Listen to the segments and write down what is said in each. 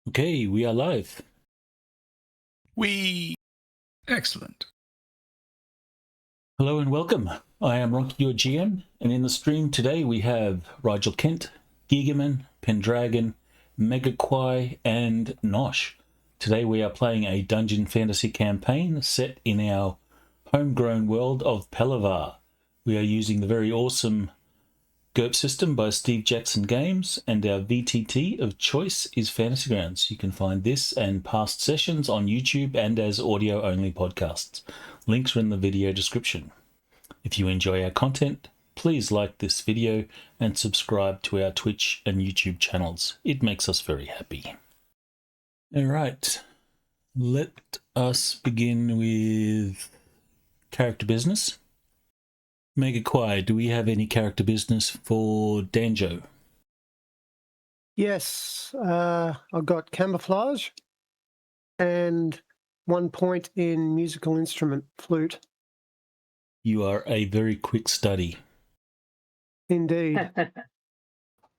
Okay, we are live. Excellent. Hello and welcome. I am Ronnke, your GM, and in the stream today we have Rigel Kent, Gigaman, Pendragon, Megaquai, and Nosh. Today we are playing a dungeon fantasy campaign set in our homegrown world of Pelavar. We are using the very awesome GURPS system by Steve Jackson Games, and our VTT of choice is Fantasy Grounds. You can find this and past sessions on YouTube and as audio-only podcasts. Links are in the video description. If you enjoy our content, please like this video and subscribe to our Twitch and YouTube channels. It makes us very happy. All right, let us begin with character business. Megaquai, do we have any character business for Danjo? Yes, I've got camouflage and 1 point in musical instrument, flute. You are a very quick study. Indeed.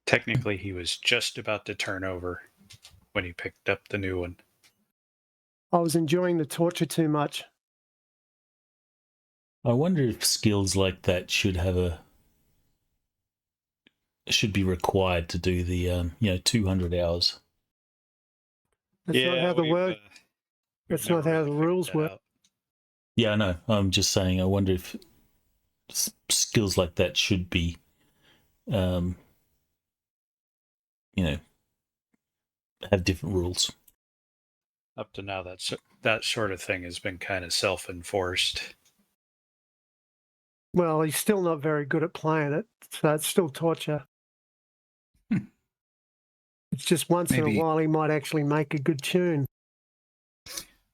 Technically, he was just about to turn over when he picked up the new one. I was enjoying the torture too much. I wonder if skills like that should be required to do the 200 hours. That's not how That's not how the rules work. Yeah, I know. I'm just saying. I wonder if skills like that should be, have different rules. Up to now, that sort of thing has been kind of self-enforced. Well, he's still not very good at playing it, so it's still torture. It's just once in a while he might actually make a good tune.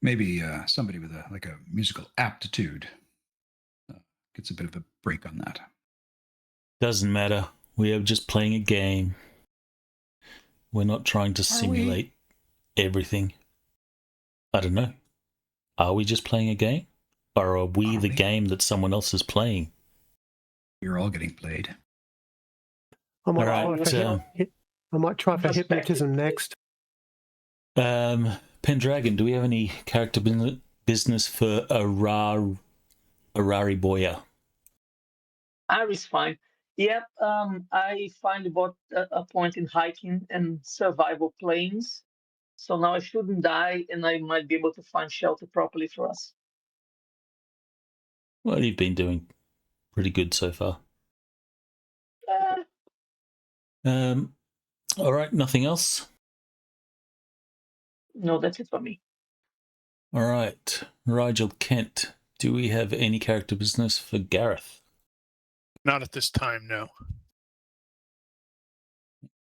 Maybe somebody with a musical aptitude gets a bit of a break on that. Doesn't matter. We are just playing a game. We're not trying to simulate everything. I don't know. Are we just playing a game? Or are we the game that someone else is playing? You're all getting played. I might try for hypnotism next. Pendragon, do we have any character business for Arari Boya? Ari's fine. Yep, I find about a point in hiking and survival planes. So now I shouldn't die, and I might be able to find shelter properly for us. Well, you've been doing pretty good so far. All right, nothing else? No, that's it for me. All right, Rigel Kent, do we have any character business for Gareth? Not at this time, no.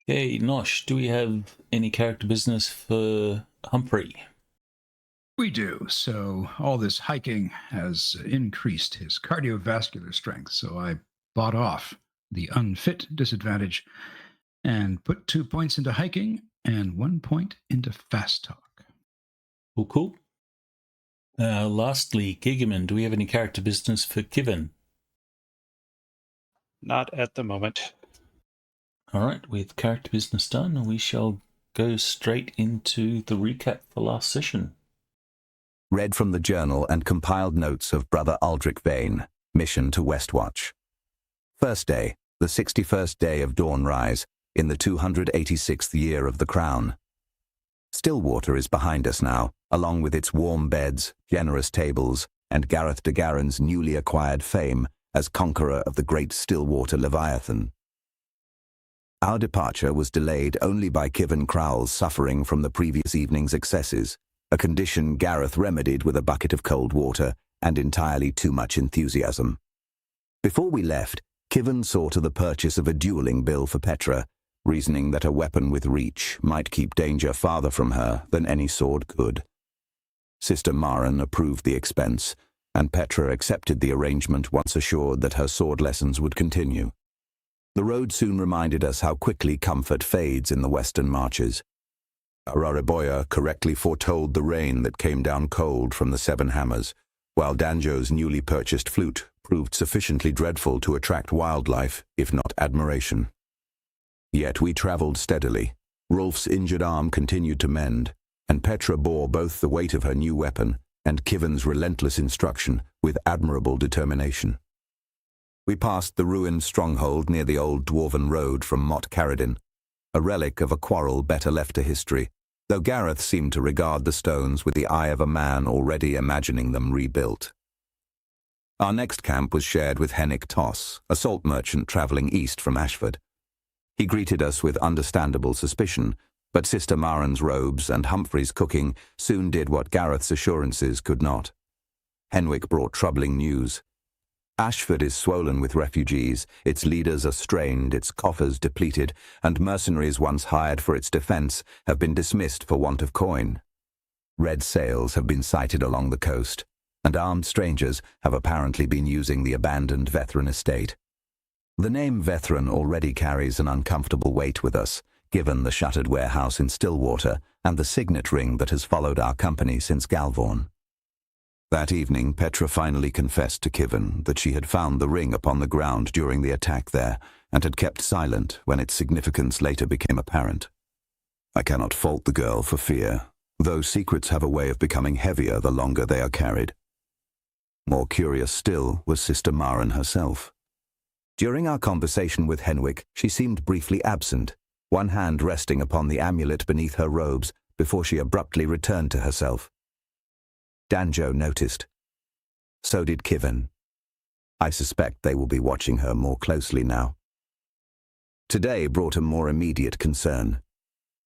Okay, Nosh, do we have any character business for Humphrey? We do. So all this hiking has increased his cardiovascular strength. So I bought off the unfit disadvantage and put 2 points into hiking and 1 point into fast talk. Cool. Lastly, Gigaman, do we have any character business for Kivin? Not at the moment. All right, with character business done, we shall go straight into the recap for last session. Read from the journal and compiled notes of Brother Aldrich Vane, mission to Westwatch. First day, the 61st day of dawn rise, in the 286th year of the Crown. Stillwater is behind us now, along with its warm beds, generous tables, and Gareth de Garen's newly acquired fame as conqueror of the great Stillwater Leviathan. Our departure was delayed only by Kivin Crowell's suffering from the previous evening's excesses, a condition Gareth remedied with a bucket of cold water and entirely too much enthusiasm. Before we left, Kivin saw to the purchase of a dueling bill for Petra, reasoning that a weapon with reach might keep danger farther from her than any sword could. Sister Maren approved the expense, and Petra accepted the arrangement once assured that her sword lessons would continue. The road soon reminded us how quickly comfort fades in the western marches. Arariboya correctly foretold the rain that came down cold from the Seven Hammers, while Danjo's newly purchased flute proved sufficiently dreadful to attract wildlife, if not admiration. Yet we traveled steadily, Rolf's injured arm continued to mend, and Petra bore both the weight of her new weapon and Kivon's relentless instruction with admirable determination. We passed the ruined stronghold near the old dwarven road from Mot Caradin, a relic of a quarrel better left to history, though Gareth seemed to regard the stones with the eye of a man already imagining them rebuilt. Our next camp was shared with Hennick Toss, a salt merchant travelling east from Ashford. He greeted us with understandable suspicion, but Sister Maren's robes and Humphrey's cooking soon did what Gareth's assurances could not. Henwick brought troubling news. Ashford is swollen with refugees, its leaders are strained, its coffers depleted, and mercenaries once hired for its defence have been dismissed for want of coin. Red sails have been sighted along the coast, and armed strangers have apparently been using the abandoned Vethran estate. The name Vethran already carries an uncomfortable weight with us, given the shuttered warehouse in Stillwater and the signet ring that has followed our company since Galvorn. That evening, Petra finally confessed to Kivon that she had found the ring upon the ground during the attack there and had kept silent when its significance later became apparent. I cannot fault the girl for fear, though secrets have a way of becoming heavier the longer they are carried. More curious still was Sister Maren herself. During our conversation with Henwick, she seemed briefly absent, one hand resting upon the amulet beneath her robes before she abruptly returned to herself. Danjo noticed. So did Kivon. I suspect they will be watching her more closely now. Today brought a more immediate concern.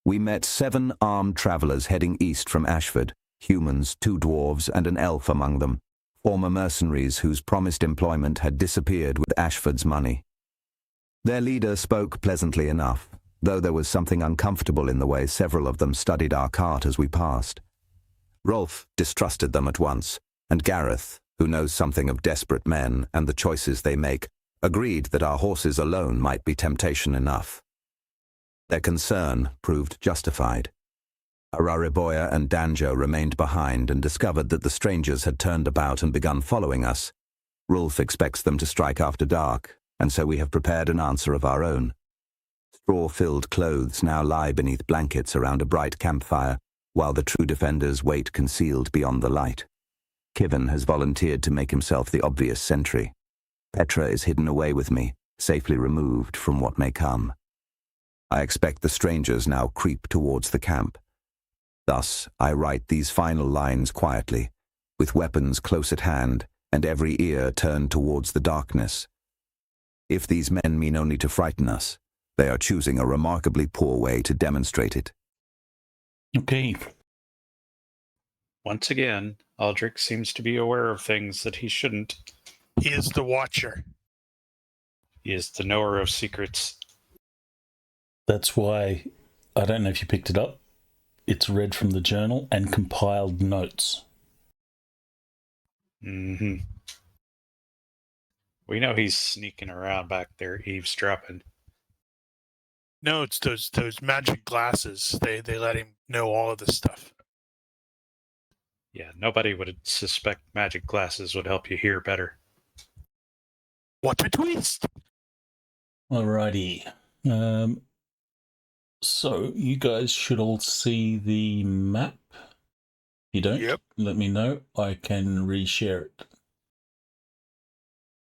We met 7 armed travellers heading east from Ashford, humans, 2 dwarves, and an elf among them, former mercenaries whose promised employment had disappeared with Ashford's money. Their leader spoke pleasantly enough, though there was something uncomfortable in the way several of them studied our cart as we passed. Rolf distrusted them at once, and Gareth, who knows something of desperate men and the choices they make, agreed that our horses alone might be temptation enough. Their concern proved justified. Arariboya and Danjo remained behind and discovered that the strangers had turned about and begun following us. Rolf expects them to strike after dark, and so we have prepared an answer of our own. Straw-filled clothes now lie beneath blankets around a bright campfire, while the true defenders wait concealed beyond the light. Kivon has volunteered to make himself the obvious sentry. Petra is hidden away with me, safely removed from what may come. I expect the strangers now creep towards the camp. Thus, I write these final lines quietly, with weapons close at hand and every ear turned towards the darkness. If these men mean only to frighten us, they are choosing a remarkably poor way to demonstrate it. Okay. Once again, Aldrich seems to be aware of things that he shouldn't. He is the Watcher. He is the knower of secrets. That's why, I don't know if you picked it up, it's read from the journal and compiled notes. Mm-hmm. We know he's sneaking around back there, eavesdropping. No, it's those magic glasses. They let him know all of this stuff. Yeah, nobody would suspect magic glasses would help you hear better. What a twist! Alrighty. So, you guys should all see the map. If you don't, Yep. let me know. I can reshare it.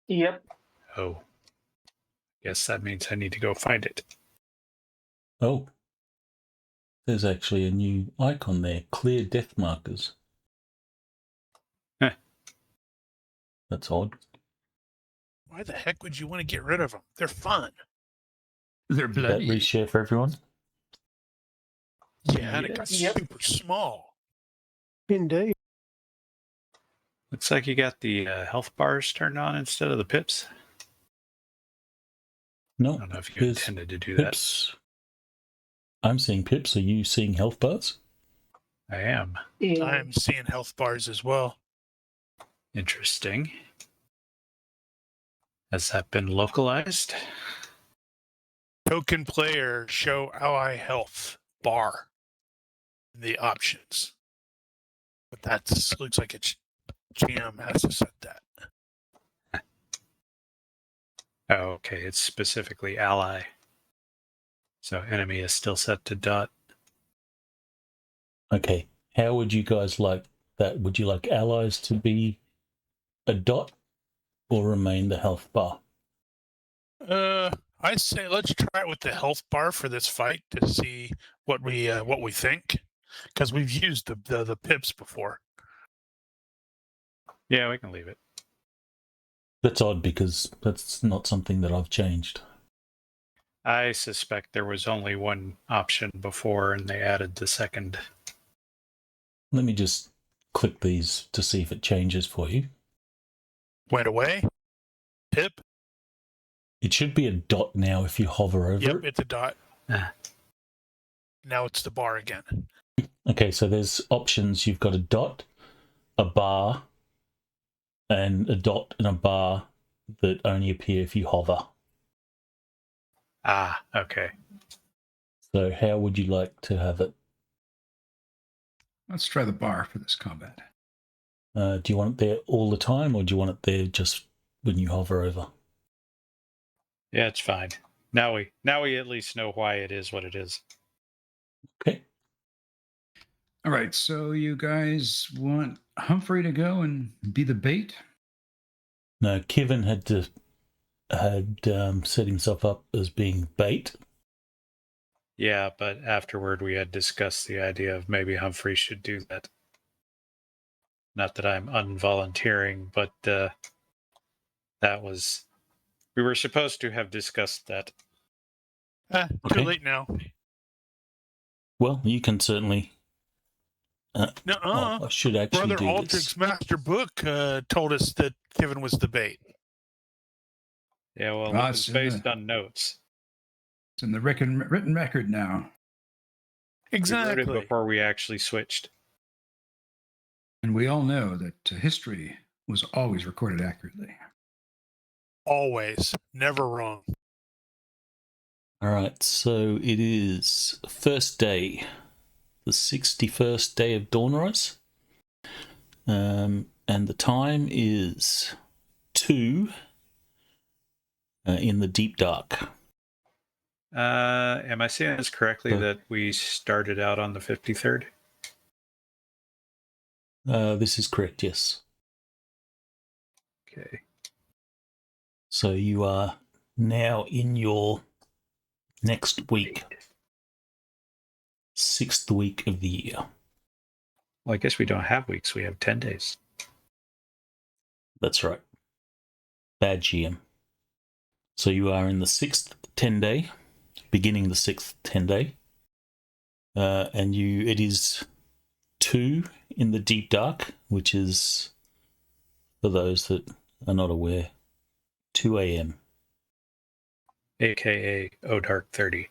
Yep. Oh. Guess that means I need to go find it. Oh. There's actually a new icon there. Clear death markers. Huh. That's odd. Why the heck would you want to get rid of them? They're fun. They're Did that bloody. reshare for everyone? Yeah, and it got Yep. super small. Indeed. Looks like you got the health bars turned on instead of the pips. No. I don't know if you There's intended to do pips. I'm seeing pips. Are you seeing health bars? that. I am. Yeah. I'm seeing health bars as well. Interesting. Has that been localized? Token player show ally health bar in the options. But that looks like it's GM has to set that. Oh, okay. It's specifically ally. So enemy is still set to dot. Okay. How would you guys like that? Would you like allies to be a dot or remain the health bar? I say let's try it with the health bar for this fight to see what we think, because we've used the pips before. Yeah, we can leave it. That's odd because that's not something that I've changed. I suspect there was only one option before and they added the second. Let me just click these to see if it changes for you. Went away. Pip. It should be a dot now if you hover over Yep, it. it's a dot. Ah. Now it's the bar again. Okay, so there's options. You've got a dot, a bar, and a dot and a bar that only appear if you hover. Ah, okay. So how would you like to have it? Let's try the bar for this combat. Do you want it there all the time, or do you want it there just when you hover over? Yeah, it's fine. Now we at least know why it is what it is. Okay. All right, so you guys want Humphrey to go and be the bait? No, Kevin had set himself up as being bait. Yeah, but afterward we had discussed the idea of maybe Humphrey should do that. Not that I'm unvolunteering, but we were supposed to have discussed that. Too Okay. late now. Well, you can certainly. Nuh-uh. I should actually Brother do Aldrich's this. master book told us that Kevin was the bait. Yeah, well, Ah, it's it's in based on notes. It's in the written record now. We wrote Exactly. it before we actually switched. And we all know that history was always recorded accurately. Always. Never wrong. All right, so it is first day, the 61st day of Dawnrise. And the time is 2 in the deep dark. Am I seeing this correctly that we started out on the 53rd? This is correct, yes. Okay. So you are now in your next week, 6th week of the year. Well, I guess we don't have weeks. We have 10 days. That's right. Bad GM. So you are in the 6th 10 day, beginning the 6th 10 day. And it is 2 in the deep dark, which is, for those that are not aware, 2 a.m. AKA O Dark 30.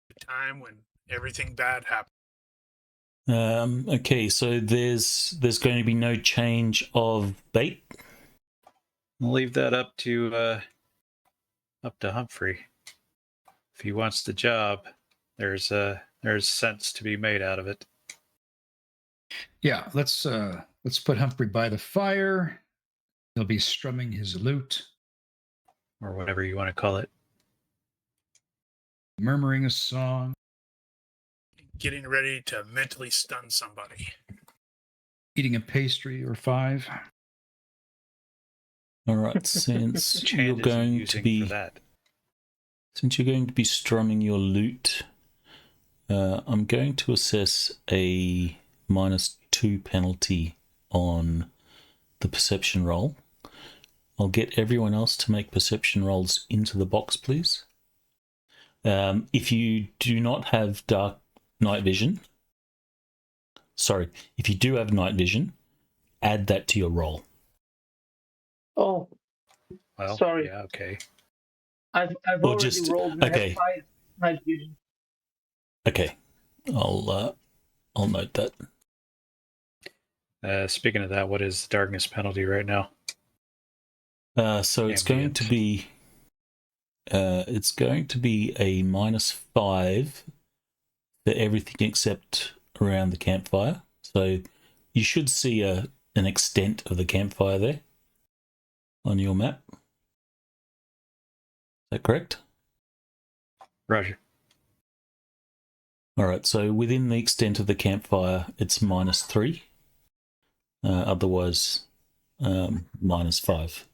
The time when everything bad happened. Okay, so there's going to be no change of bait. We'll leave that up to Humphrey. If he wants the job, there's sense to be made out of it. Yeah, let's put Humphrey by the fire. He'll be strumming his lute, Or whatever you want to call it. murmuring a song, Getting ready to mentally stun somebody. eating a pastry or 5. All right, since Which you're hand is he going to using be for that? since you're going to be strumming your lute, I'm going to assess a -2 penalty on the perception roll. I'll get everyone else to make perception rolls into the box, please. If you do not have night vision, if you do have night vision, add that to your roll. Oh, Well, sorry. yeah, okay. I've Or already just- rolled and okay. have 5 night vision. Okay, I'll note that. Speaking of that, what is the darkness penalty right now? So it's going to be a -5 for everything except around the campfire. So you should see an extent of the campfire there on your map. Is that correct? Roger. All right, so within the extent of the campfire, it's -3. Otherwise, -5.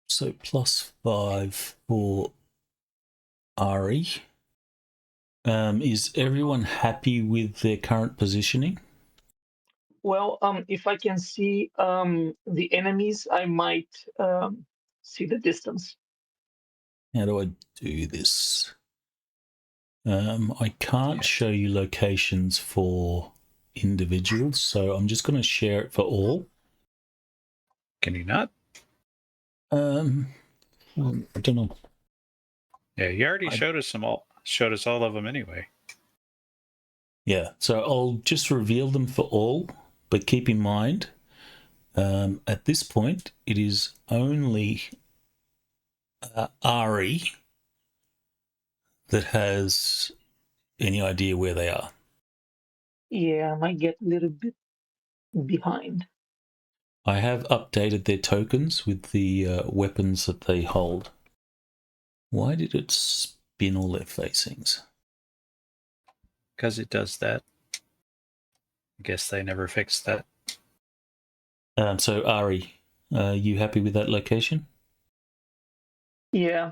So +5 for Ari. Is everyone happy with their current positioning? Well, if I can see the enemies, I might see the distance. How do I do this? I can't show you locations for individuals, so I'm just going to share it for all. Can you not? I don't know. Yeah, you already showed us all of them anyway. Yeah, so I'll just reveal them for all, but keep in mind, at this point, it is only Ari that has any idea where they are. Yeah, I might get a little bit behind. I have updated their tokens with the weapons that they hold. Why did it spin all their facings? Because it does that. I guess they never fixed that. So Ari, you happy with that location? Yeah,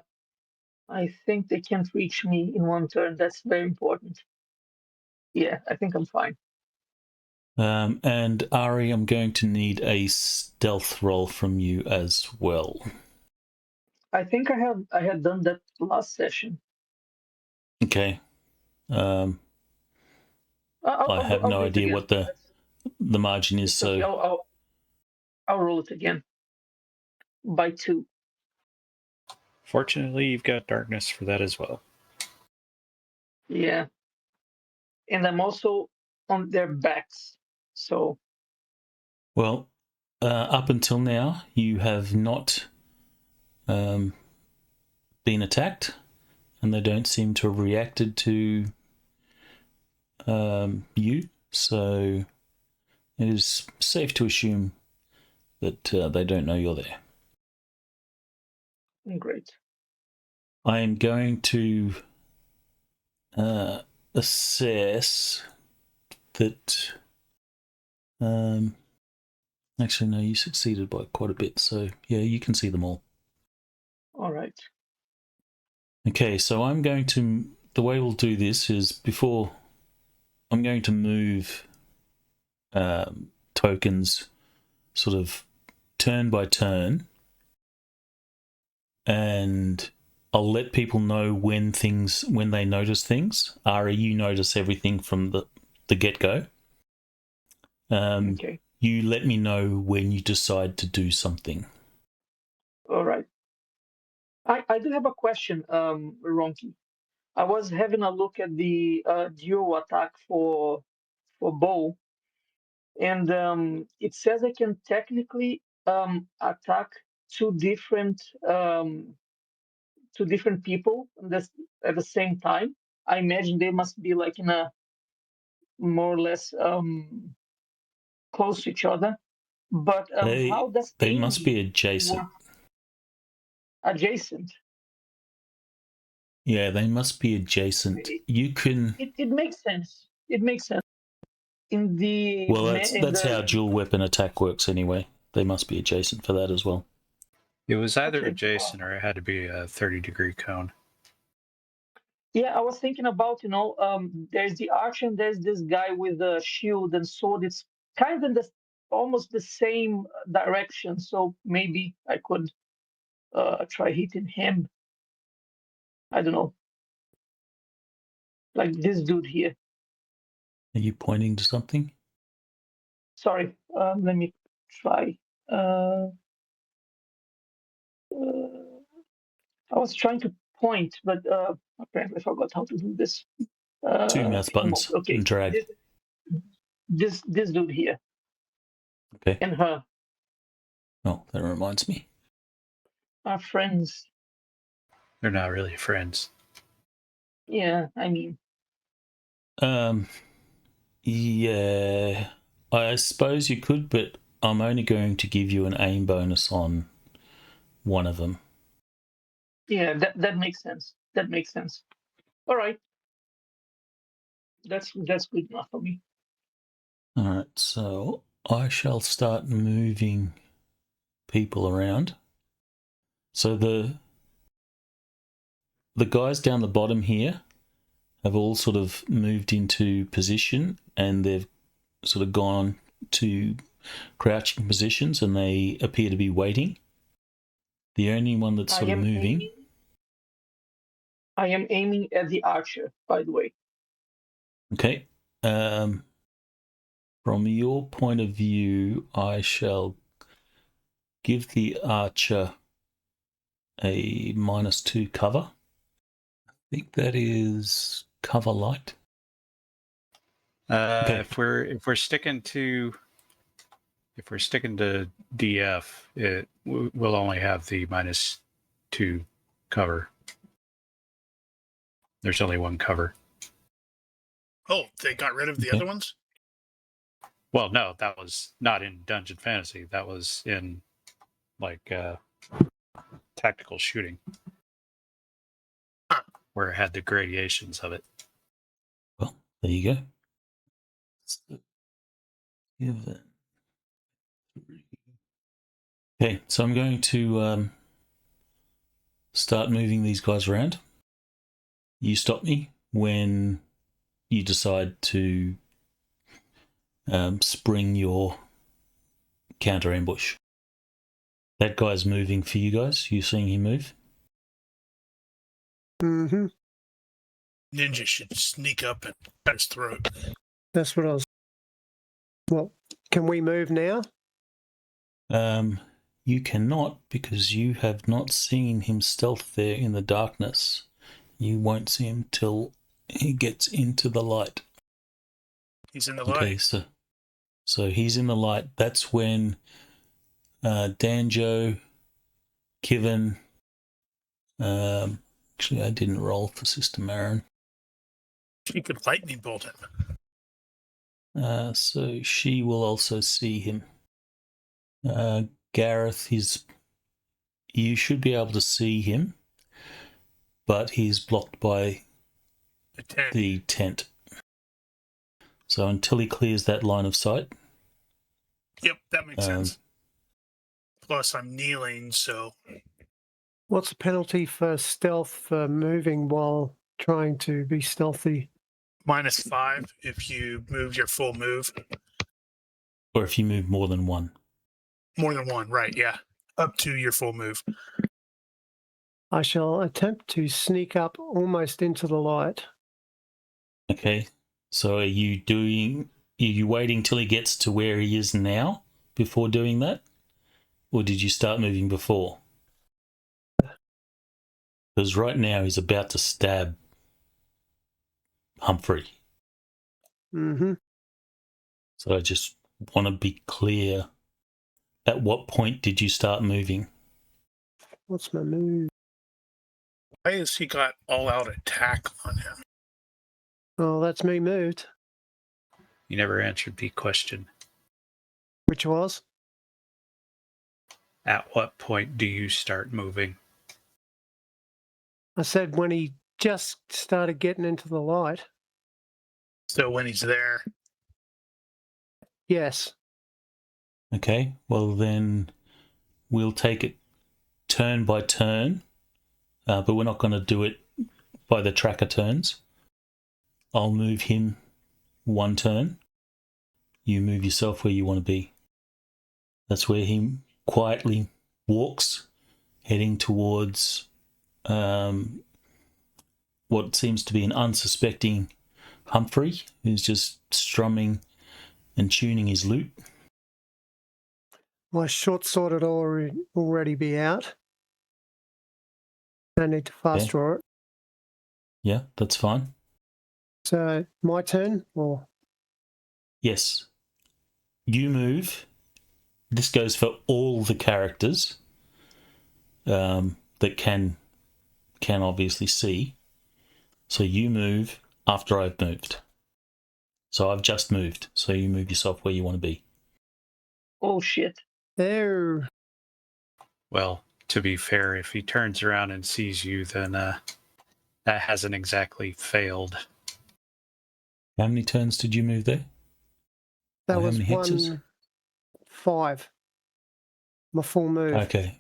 I think they can't reach me in one turn. That's very important. Yeah, I think I'm fine. And Ari, I'm going to need a stealth roll from you as well. I think I had done that last session. Okay. I have I'll no do it idea again. what the margin is, Okay, so I'll roll it again by 2. Fortunately, you've got darkness for that as well. Yeah, and I'm also on their backs. So well, up until now, you have not been attacked, and they don't seem to have reacted to you, so it is safe to assume that they don't know you're there. great. I am going to assess that. Actually, no, you succeeded by quite a bit, so yeah, you can see them all. All right. Okay, so I'm going to. The way we'll do this is before I'm going to move tokens sort of turn by turn, and I'll let people know when they notice things. Ari, you notice everything from the get-go. Okay. You let me know when you decide to do something. All right. I do have a question, Ronnke. I was having a look at the dual attack for bow, and it says I can technically attack two different people at the same time. I imagine they must be like in a more or less close to each other. But how does They must be aiming adjacent. work? Adjacent. Yeah, they must be adjacent. You can. It makes sense. It makes sense. In the Well, that's how dual weapon attack works anyway. They must be adjacent for that as well. It was either Okay. adjacent or it had to be a 30-degree cone. Yeah, I was thinking about, there's the archer and there's this guy with a shield and sword. It's kind of almost the same direction. So maybe I could try hitting him. I don't know. Like this dude here. Are you pointing to something? Sorry, let me try. I was trying to point, but apparently I forgot how to do this. 2 mouse buttons okay. and drag. This dude here. Okay. And her Oh, that reminds me. are friends. They're not really friends. Yeah, I mean. Yeah, I suppose you could, but I'm only going to give you an aim bonus on one of them. Yeah, that makes sense. That makes sense. All right. That's good enough for me. All right, so I shall start moving people around. So the guys down the bottom here have all sort of moved into position, and they've sort of gone to crouching positions, and they appear to be waiting. The only one that's sort of moving. I am aiming at the archer, by the way. Okay. From your point of view, I shall give the archer a -2 cover. I think that is cover light. Okay. If we're sticking to DF, we'll only have the -2 cover. There's only one cover. Oh, they got rid of the Okay. other ones? Well, no, that was not in Dungeon Fantasy. That was in like tactical shooting, where it had the gradations of it. Well, there you go. So, give that 3. Okay, so I'm going to start moving these guys around. You stop me when you decide to spring your counter ambush. That guy's moving for you guys. You seeing him move? Mm-hmm. Ninja should sneak up and cut his throat. That's what I was. Well, can we move now? You cannot, because you have not seen him stealth there in the darkness. You won't see him till he gets into the light. He's in the Okay, light. so he's in the light. That's when Danjo, Kivin, actually I didn't roll for Sister Marin. She could lightning bolt him. So she will also see him. Gareth, you should be able to see him, but he's blocked by the tent. So until he clears that line of sight. Yep, that makes sense. Plus, I'm kneeling, so. What's the penalty for stealth for moving while trying to be stealthy? -5 if you move your full move. Or if you move more than one. More than one, right, yeah. Up to your full move. I shall attempt to sneak up almost into the light. Okay. So are you waiting till he gets to where he is now before doing that? Or did you start moving before? Because right now he's about to stab Humphrey. Mm-hmm. So I just want to be clear. At what point did you start moving? What's my move? Why has he got all-out attack on him? Oh, that's me moved. You never answered the question. Which was? At what point do you start moving? I said when he just started getting into the light. So when he's there. Yes. Okay, well then we'll take it turn by turn, but we're not going to do it by the tracker turns. I'll move him 1 turn. You move yourself where you want to be. That's where he quietly walks, heading towards what seems to be an unsuspecting Humphrey, who's just strumming and tuning his lute. My short sword would already be out. Don't need to fast draw it. Yeah, that's fine. So my turn, or Yes. You move. This goes for all the characters that can obviously see. So you move after I've moved. So I've just moved. So you move yourself where you want to be. Oh shit. there. Well, to be fair, if he turns around and sees you, then That hasn't exactly failed. How many turns did you move there? That How was many hexes? 1-5. My full move. Okay.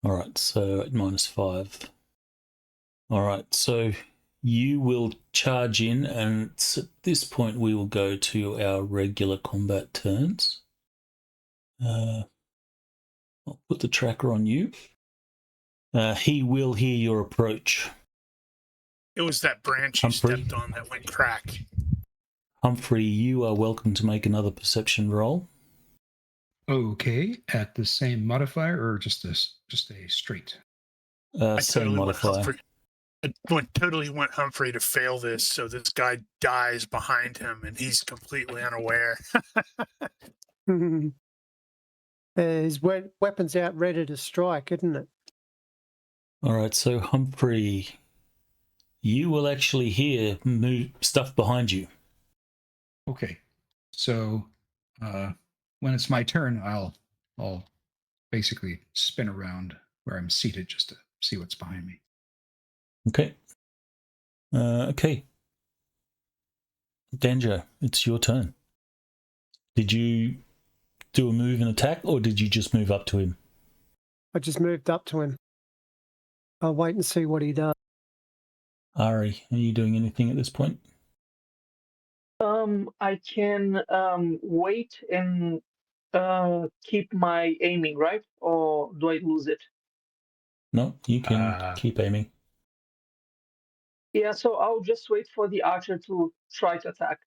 All right, so at -5. All right, so you will charge in, and at this point we will go to our regular combat turns. I'll put the tracker on you. He will hear your approach. It was that branch you Humphrey. stepped on that went crack. Humphrey, you are welcome to make another perception roll. Okay, at the same modifier or just a straight? Same modifier. I totally want Humphrey to fail this, so this guy dies behind him, and he's completely unaware. His weapon's out ready to strike, isn't it? All right, so Humphrey, you will actually hear stuff behind you. Okay, so when it's my turn, I'll basically spin around where I'm seated just to see what's behind me. Okay. Okay. Danger, it's your turn. Did you do a move and attack, or did you just move up to him? I just moved up to him. I'll wait and see what he does. Ari, are you doing anything at this point? I can wait and keep my aiming, right? Or do I lose it? No, you can keep aiming. Yeah, so I'll just wait for the archer to try to attack.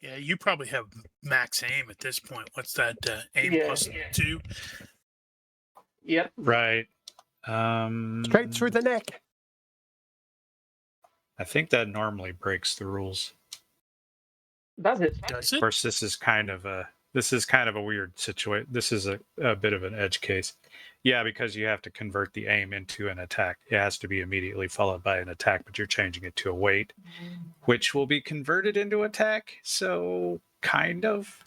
Yeah, you probably have max aim at this point. What's that? Aim plus 2? Yep. Right. Straight through the neck. I think that normally breaks the rules. Does it? Does Of it? course, this is kind of a weird situation. This is a bit of an edge case. Yeah, because you have to convert the aim into an attack. It has to be immediately followed by an attack, but you're changing it to a wait, which will be converted into attack. So, kind of.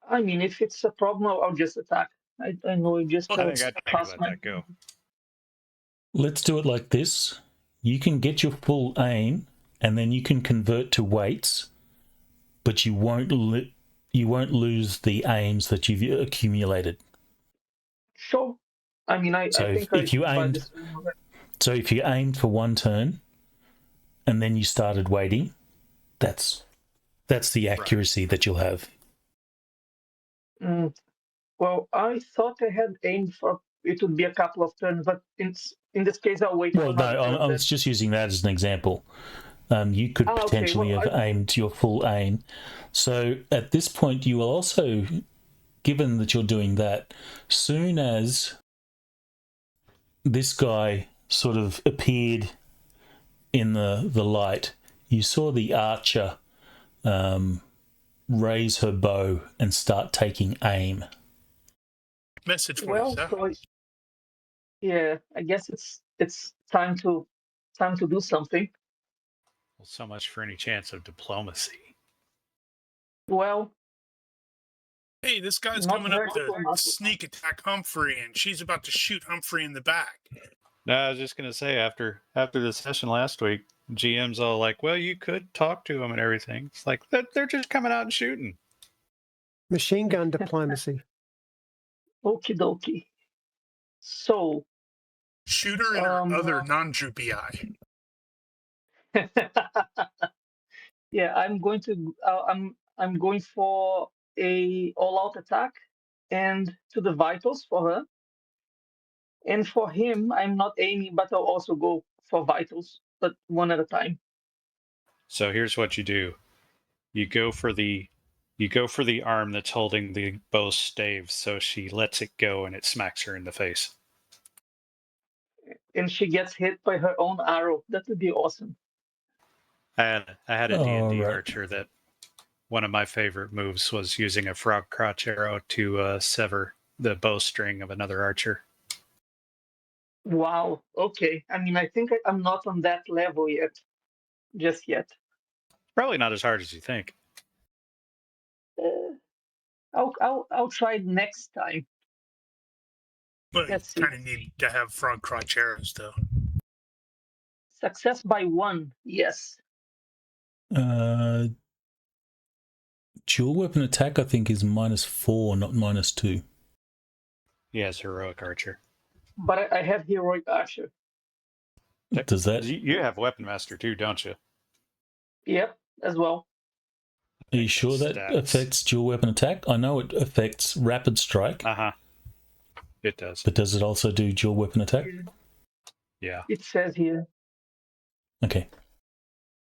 I mean, if it's a problem, I'll just attack. I know it just I think I'd pass let my... that go. Let's do it like this. You can get your full aim, and then you can convert to weights, but you won't lose the aims that you've accumulated. Sure. I mean, I think if you aimed, so if you aimed for one turn, and then you started waiting, that's the accuracy that you'll have. Well, I thought I had aimed for it would be a couple of turns, but in this case, I'll wait for another turn. I was just using that as an example. You could potentially have aimed your full aim. So at this point, you will also, given that you're doing that, soon as this guy sort of appeared in the light, you saw the archer raise her bow and start taking aim. Message for you, sir. So yeah, I guess it's time to do something. Well, so much for any chance of diplomacy. Well, hey, this guy's coming up to sneak attack Humphrey, and she's about to shoot Humphrey in the back. No, I was just going to say, after the session last week, GM's all like, well, you could talk to them and everything. It's like, they're just coming out and shooting. Machine gun diplomacy. Okie dokie. So... Shoot her in her other non-droopy eye. Yeah, I'm going to... I'm going for a all-out attack and to the vitals for her. And for him, I'm not aiming, but I'll also go for vitals, but one at a time. So here's what you do. You go for the arm that's holding the bow stave, so she lets it go and it smacks her in the face. And she gets hit by her own arrow. That would be awesome. I had a D&D archer that one of my favorite moves was using a frog crotch arrow to sever the bowstring of another archer. Wow. Okay. I mean, I think I'm not on that level yet. Just yet. Probably not as hard as you think. I'll try it next time. But you kind of need to have frog crotch arrows, though. Success by 1. Yes. Dual weapon attack, I think, is -4, not -2. He has heroic archer. But I have heroic archer. Does that? You have weapon master too, don't you? Yep, as well. Are you sure that affects dual weapon attack? I know it affects rapid strike. It does. But does it also do dual weapon attack? Yeah. It says here. Okay.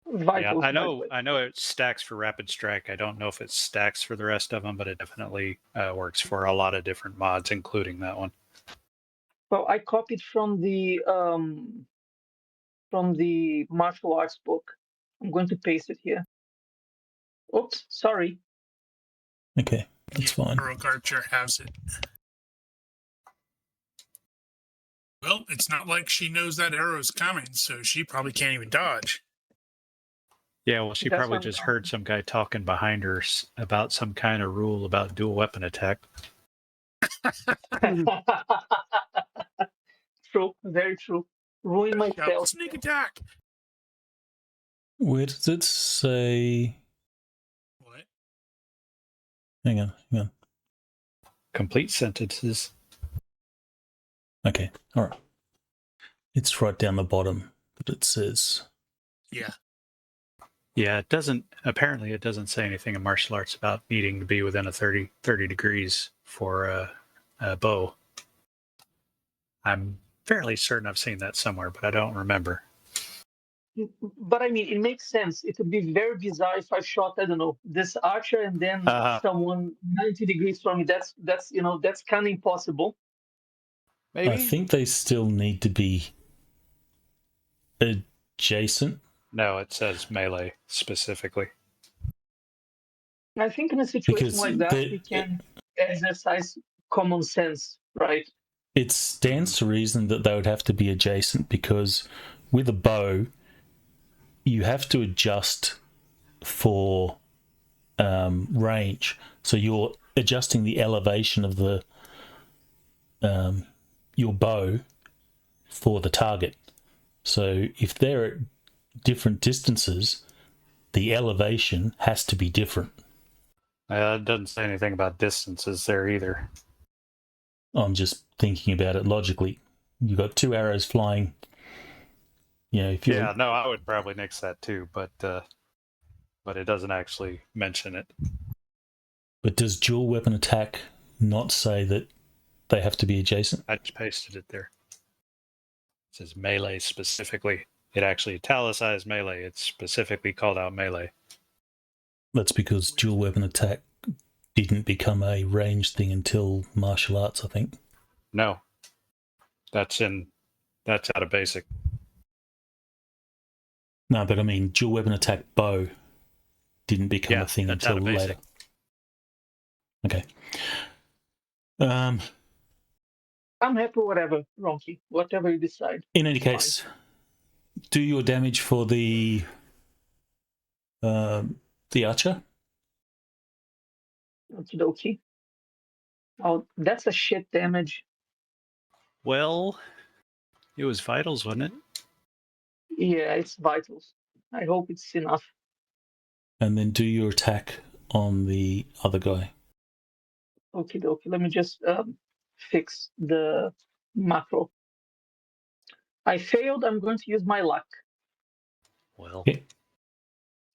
Vitals, yeah, I know it stacks for rapid strike. I don't know if it stacks for the rest of them, but it definitely works for a lot of different mods, including that one. Well, I copied from the martial arts book. I'm going to paste it here. Oops, sorry. Okay, that's fine. Heroic Archer has it. Well, it's not like she knows that arrow's coming, so she probably can't even dodge. Yeah, well, she That's probably what just I'm- heard some guy talking behind her about some kind of rule about dual weapon attack. True, very true. Ruin my Shout, spell. sneak attack. Where does it say? What? Hang on. Complete sentences. Okay, all right. It's right down the bottom that it says. Yeah. Yeah, it doesn't. Apparently, it doesn't say anything in martial arts about needing to be within a 30 degrees for a bow. I'm fairly certain I've seen that somewhere, but I don't remember. But I mean, it makes sense. It would be very bizarre if I shot, I don't know, this archer and then someone 90 degrees from me. That's kind of impossible. Maybe. I think they still need to be adjacent. No, it says melee specifically. I think in a situation like that, we can exercise common sense, right? It stands to reason that they would have to be adjacent because with a bow, you have to adjust for range. So you're adjusting the elevation of the your bow for the target. So if they're at different distances, the elevation has to be different. It doesn't say anything about distances there either. I'm just thinking about it logically. You've got two arrows flying. You know, if you Yeah, no, I would probably nix that too, but it doesn't actually mention it. But does dual weapon attack not say that they have to be adjacent? I just pasted it there. It says melee specifically. It actually italicized melee. It's specifically called out melee. That's because dual weapon attack didn't become a range thing until martial arts, I think. No. That's out of basic. No, but I mean, dual weapon attack bow didn't become a thing until later. Okay. I'm happy with whatever, Ronnke. Whatever you decide. In any case, do your damage for the archer. Okie dokie. Oh, that's a shit damage. Well, it was vitals, wasn't it? Yeah, it's vitals. I hope it's enough. And then do your attack on the other guy. Okie dokie. Let me just fix the macro. I failed. I'm going to use my luck. Well,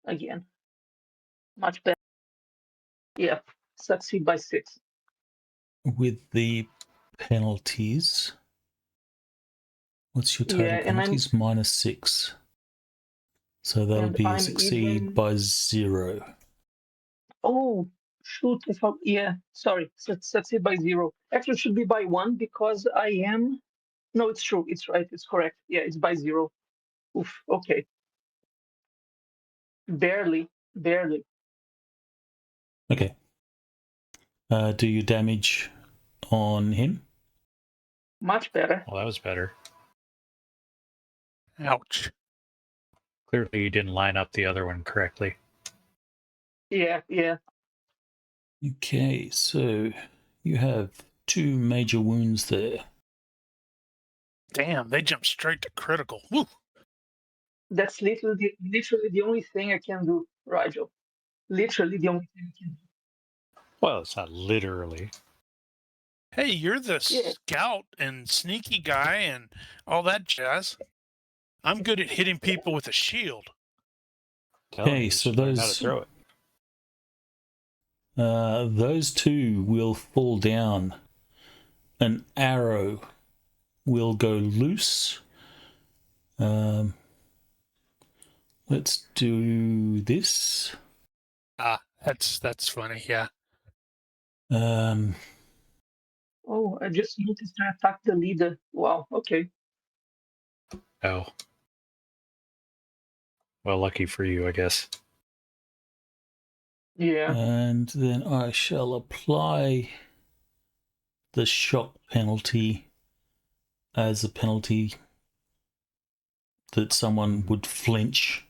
again. Much better. Yeah, succeed by 6. With the penalties, what's your total penalties? -6. So that'll be a succeed by 0. Oh, shoot. Sorry. Succeed by 0. Actually, it should be by 1 because I am... No, it's true. It's right. It's correct. Yeah, it's by 0. Oof, okay. Barely. Okay. Do your damage on him? Much better. Well, that was better. Ouch. Clearly, you didn't line up the other one correctly. Yeah. Okay, so you have 2 major wounds there. Damn, they jumped straight to critical. Woo. That's literally the only thing I can do, Rigel. Literally the only thing I can do. Well, it's not literally. Hey, you're the Yeah. scout and sneaky guy and all that jazz. I'm good at hitting people with a shield. Okay, You so should learn how to throw it. those two will fall down. An arrow will go loose. Let's do this. Ah, that's funny. Yeah. Um, Oh, I just noticed I attacked the leader. Wow, okay. Oh. Well, lucky for you, I guess. Yeah. and then I shall apply the shock penalty as a penalty that someone would flinch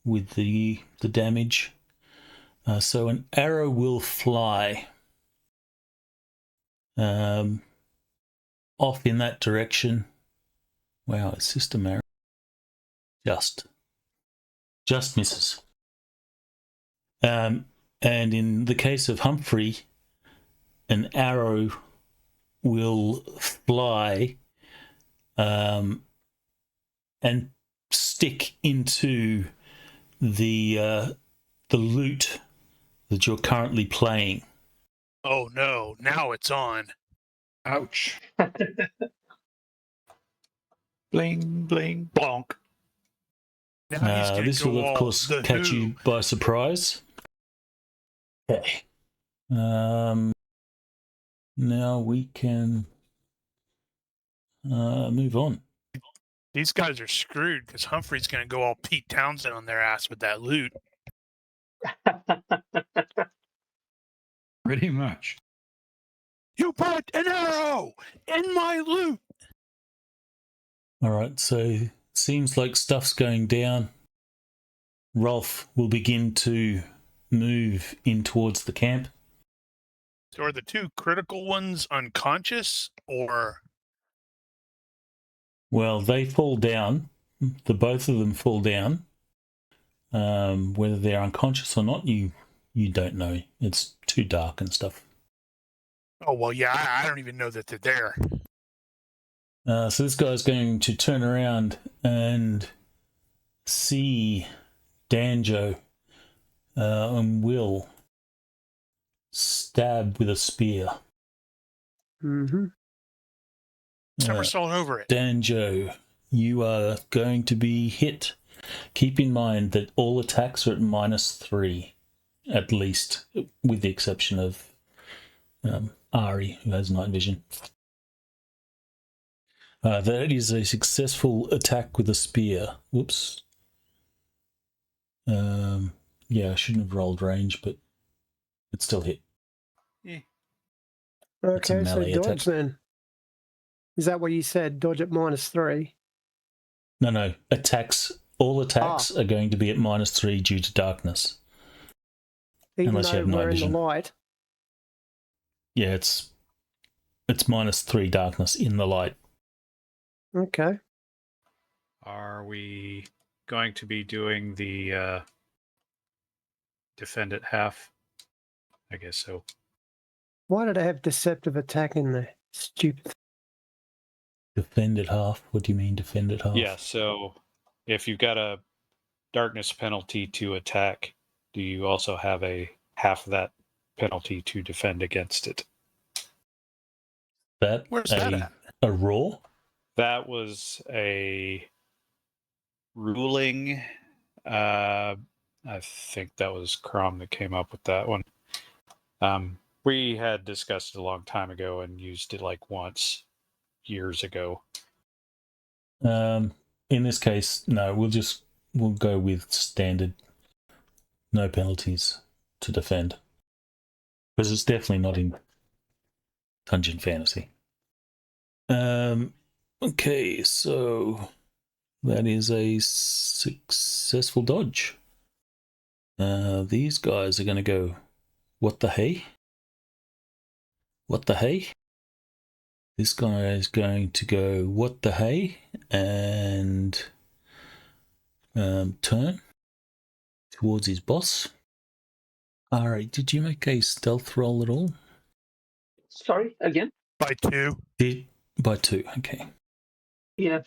with the damage. So an arrow will fly off in that direction. Wow, it's system arrow. Just misses. And in the case of Humphrey, an arrow will fly and stick into the lute that you're currently playing. Oh no! Now it's on. Ouch. Bling, bling, bonk. Now he's gonna This go will, of all course, the catch Who. you by surprise. Okay. Now we can move on. These guys are screwed because Humphrey's gonna go all Pete Townsend on their ass with that loot. Pretty much. You put an arrow in my loot. All right, so seems like stuff's going down. Rolf will begin to move in towards the camp. So are the two critical ones unconscious or? Well, they fall down. The both of them fall down. Whether they're unconscious or not, you don't know. It's too dark and stuff. Oh well, yeah, I don't even know that they're there. So this guy's going to turn around and see Danjo and Will stab with a spear. Mm-hmm. Somersault over it. Danjo, you are going to be hit. Keep in mind that all attacks are at -3, at least, with the exception of Ari, who has night vision. That is a successful attack with a spear. Whoops. Yeah, I shouldn't have rolled range, but it still hit. Yeah. It's a Okay, so melee dodge attack. then. Is that what you said? Dodge at -3? No. Attacks. All attacks are going to be at -3 due to darkness. Even Unless you though have night we're in vision. the light. Yeah, it's -3 darkness in the light. Okay. Are we going to be doing the defend at half? I guess so. Why did I have deceptive attack in there? Stupid. Defend at half? What do you mean defend at half? Yeah, so if you've got a darkness penalty to attack, do you also have a half of that penalty to defend against it? Where's that at? A raw? That was a ruling. I think that was Crom that came up with that one. We had discussed it a long time ago and used it like once years ago. In this case, no, we'll go with standard. No penalties to defend. Because it's definitely not in Dungeon Fantasy. Okay, so that is a successful dodge. These guys are going to go, what the hey? What the hey? This guy is going to go, what the hey? And turn towards his boss. Alright, did you make a stealth roll at all? Sorry, again? By 2. By 2, okay. Yeah.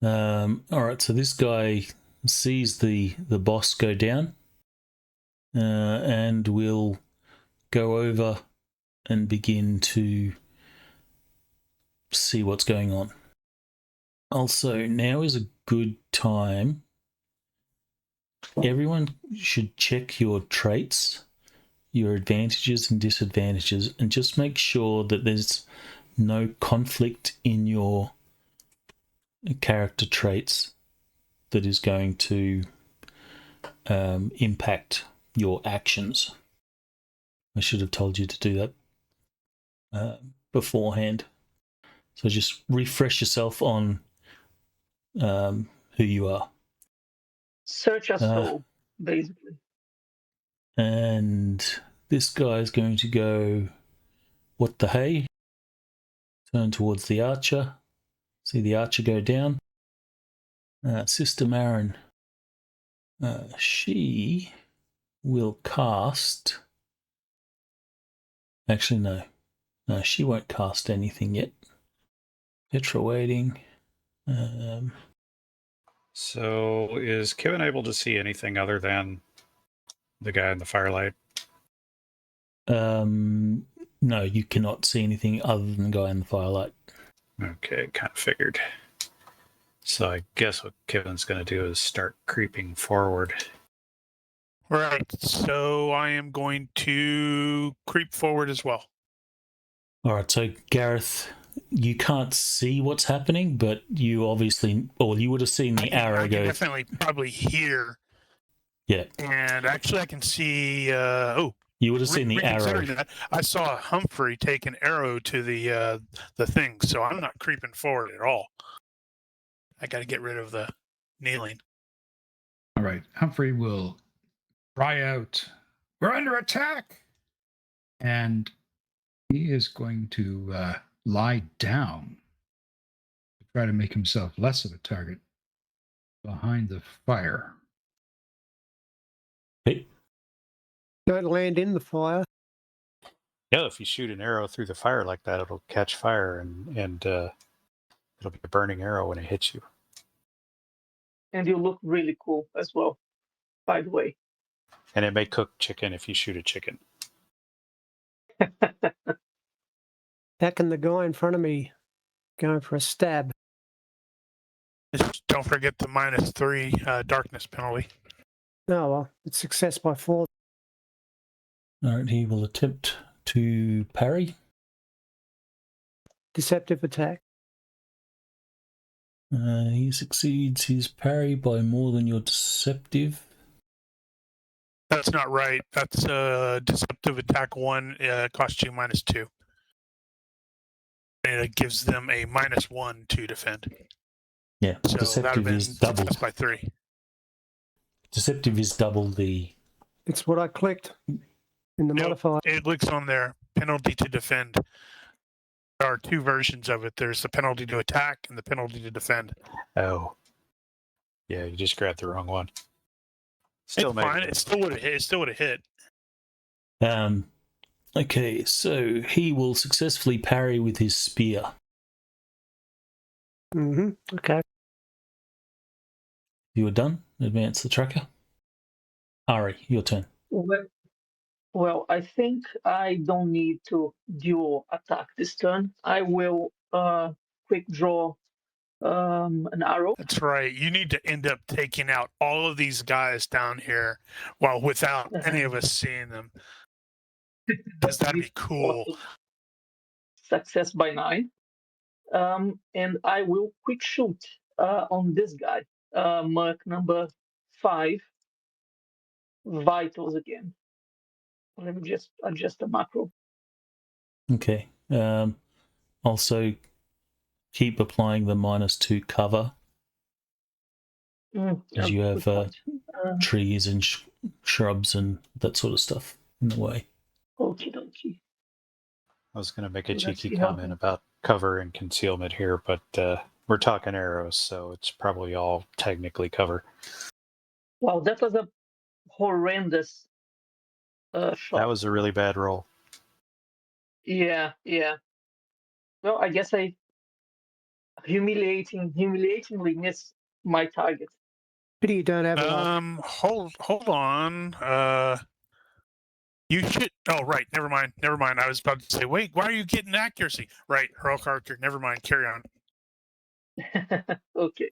Alright, so this guy sees the boss go down and will go over and begin to see what's going on. Also, now is a good time. Everyone should check your traits, your advantages and disadvantages, and just make sure that there's no conflict in your character traits that is going to impact your actions. I should have told you to do that beforehand. So just refresh yourself on who you are. Search a soul, basically. And this guy is going to go, what the hey? Turn towards the archer. See the archer go down. Sister Marin, she will cast... Actually, no. No, she won't cast anything yet. Petra waiting. So is Kevin able to see anything other than the guy in the firelight? No, you cannot see anything other than the guy in the firelight. Okay, kind of figured. So I guess what Kevin's going to do is start creeping forward. Right. So I am going to creep forward as well. All right, so Gareth, you can't see what's happening, but you obviously, or you would have seen the arrow I go. can definitely probably hear. Yeah. And actually, I can see. You would have seen the arrow. Reconsidering that, I saw Humphrey take an arrow to the thing, so I'm not creeping forward at all. I got to get rid of the kneeling. All right. Humphrey will cry out, "We're under attack!" And he is going to lie down to try to make himself less of a target behind the fire. Hey. Don't land in the fire. Yeah, if you shoot an arrow through the fire like that, it'll catch fire and it'll be a burning arrow when it hits you. And you look really cool as well, by the way. And it may cook chicken if you shoot a chicken. Back in the guy in front of me going for a stab. Just don't forget the -3 darkness penalty. Oh, well, it's success by 4. All right, he will attempt to parry. Deceptive attack. He succeeds his parry by more than your deceptive. That's not right. That's deceptive attack 1 costs you -2. And it gives them a -1 to defend. Yeah, So deceptive is double. By 3. Deceptive is double the... It's what I clicked in the modifier. It looks on there, penalty to defend. There are 2 versions of it. There's the penalty to attack and the penalty to defend. Oh. Yeah, you just grabbed the wrong one. Still fine. It still would have hit. It still would have hit. Okay, so he will successfully parry with his spear. Okay. You are done. Advance the tracker. Ari, your turn. Well, I think I don't need to dual attack this turn. I will quick draw an arrow. That's right. You need to end up taking out all of these guys down here, while without any of us seeing them. Does that be cool? Success by 9. And I will quick shoot on this guy. Mark number 5. Vitals again. Let me just adjust the macro. Okay. Also, keep applying the -2 cover. As you have trees and shrubs and that sort of stuff in the way. Okie dokie. I was going to make a cheeky comment about cover and concealment here, but We're talking arrows, so it's probably all technically cover. Wow, that was a horrendous shot. That was a really bad roll. Yeah. Well, I guess I humiliatingly missed my target. Pity you don't have a lot. Hold on. You should. Oh, right. Never mind. I was about to say, wait, why are you getting accuracy? Right, heroic character. Never mind. Carry on. Okay.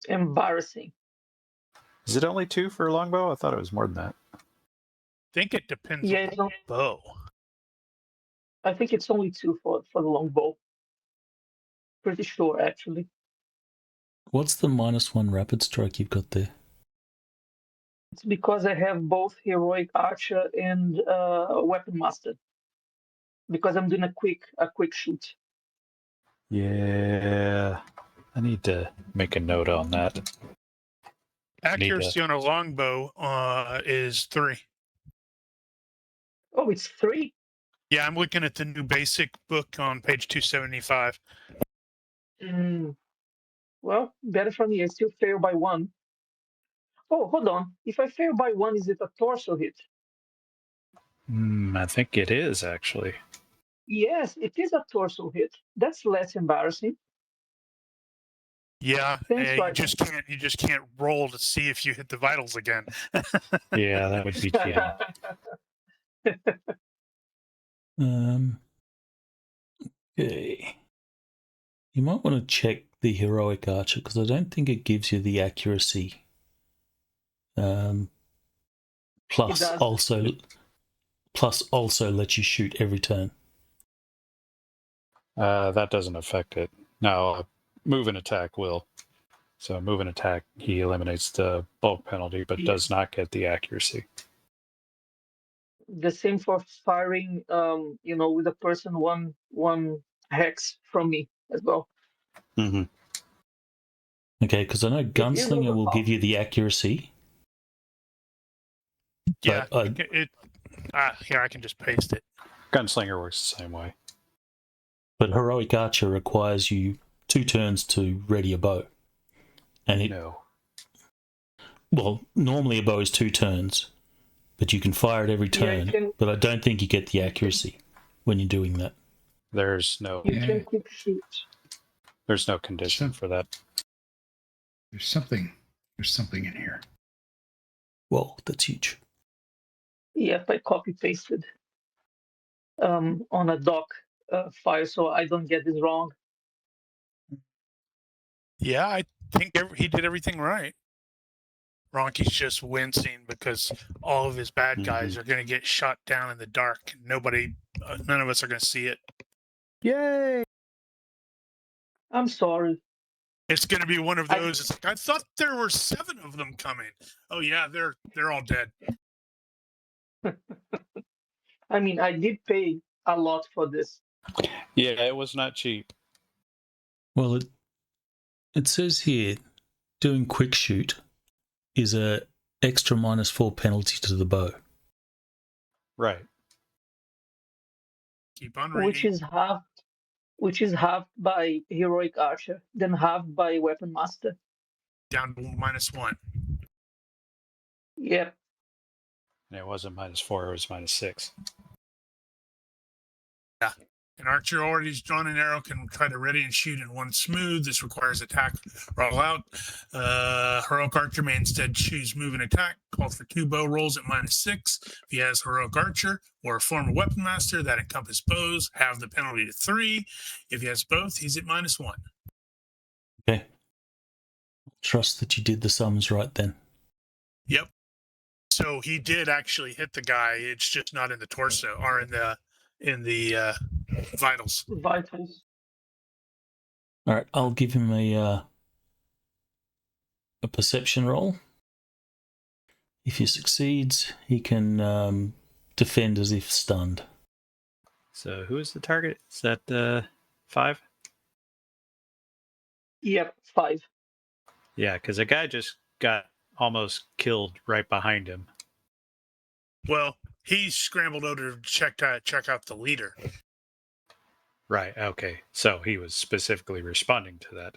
Embarrassing. Is it only 2 for a longbow? I thought it was more than that. I think it depends Yeah, on the bow. I think it's only 2 for the longbow. Pretty sure, actually. What's the -1 rapid strike you've got there? It's because I have both heroic archer and weapon master. Because I'm doing a quick shoot. Yeah. I need to make a note on that. Accuracy on a longbow is 3. Oh, it's 3? Yeah, I'm looking at the new basic book on page 275. Well, better for me. I still fail by 1. Oh, hold on. If I fail by 1, is it a torso hit? I think it is, actually. Yes, it is a torso hit. That's less embarrassing. Yeah, Thanks, you just can't roll to see if you hit the vitals again. Yeah, that would be GM. Okay. You might want to check the heroic archer because I don't think it gives you the accuracy. Plus also lets you shoot every turn. That doesn't affect it. No, move and attack will. So move and attack, he eliminates the bulk penalty, but does not get the accuracy. The same for firing, with a person one hex from me as well. Mm-hmm. Okay, because I know Gunslinger will give you the accuracy. Yeah, but here I can just paste it. Gunslinger works the same way. But heroic archer requires you 2 turns to ready a bow. And well, normally a bow is 2 turns, but you can fire it every turn. But I don't think you get the accuracy when you're doing that. There's no. You can quick shoot. There's no condition for that. There's something in here. Well, that's huge. Yep, I copy pasted on a doc file, so I don't get this wrong. Yeah, I think he did everything right. Ronke's just wincing because all of his bad guys are going to get shot down in the dark. None of us are going to see it. Yay! I'm sorry. It's going to be one of those. It's like, I thought there were 7 of them coming. Oh yeah, they're all dead. I mean, I did pay a lot for this. Yeah, it was not cheap. Well, it says here, doing quick shoot is a extra -4 penalty to the bow. Right. Keep on reading. Which is halved by heroic archer, then halved by weapon master. Down to -1. Yep. And it wasn't -4, it was -6. Yeah. An archer already drawn an arrow can try to ready and shoot in 1 smooth. This requires attack roll out. Heroic archer may instead choose move and attack. Calls for 2 bow rolls at -6. If he has heroic archer or a former weapon master that encompass bows, have the penalty to 3. If he has both, he's at -1. Okay. Trust that you did the sums right then. Yep. So he did actually hit the guy. It's just not in the torso or in the vitals. All right, I'll give him a perception roll. If he succeeds, he can defend as if stunned. So who is the target? Is that 5? Yep, 5. Yeah, because a guy just got almost killed right behind him. Well, he scrambled over to check out the leader. Right. Okay. So he was specifically responding to that.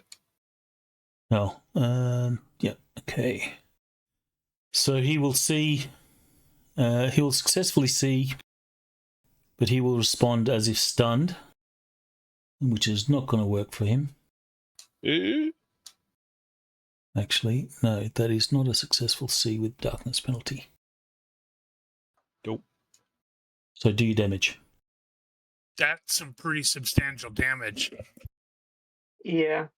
Oh, yeah, okay. So he will see, he will successfully see, but he will respond as if stunned, which is not going to work for him. Actually, no, that is not a successful see with darkness penalty. Nope. So do your damage. That's some pretty substantial damage. Yeah.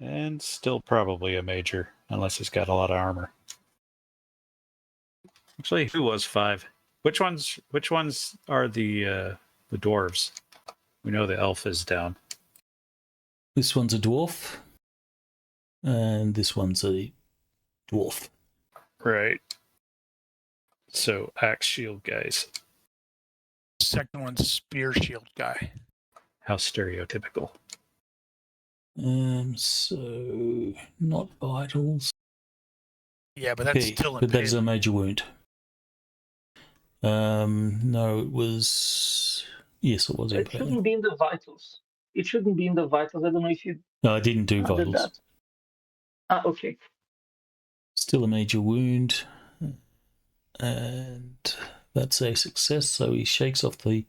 And still probably a major, unless he's got a lot of armor. Actually, who was 5? Which ones are the dwarves? We know the elf is down. This one's a dwarf, and this one's a dwarf. Right. So axe shield guys. Second one's a spear shield guy. How stereotypical. So not vitals. Yeah, but that's Okay, still but that is a impaled. major wound. No, it was. Yes, it was It impaling. shouldn't be in the vitals. It shouldn't be in the vitals. I don't know if you No, I didn't do did vitals. that. Okay. Still a major wound, and that's a success. So he shakes off the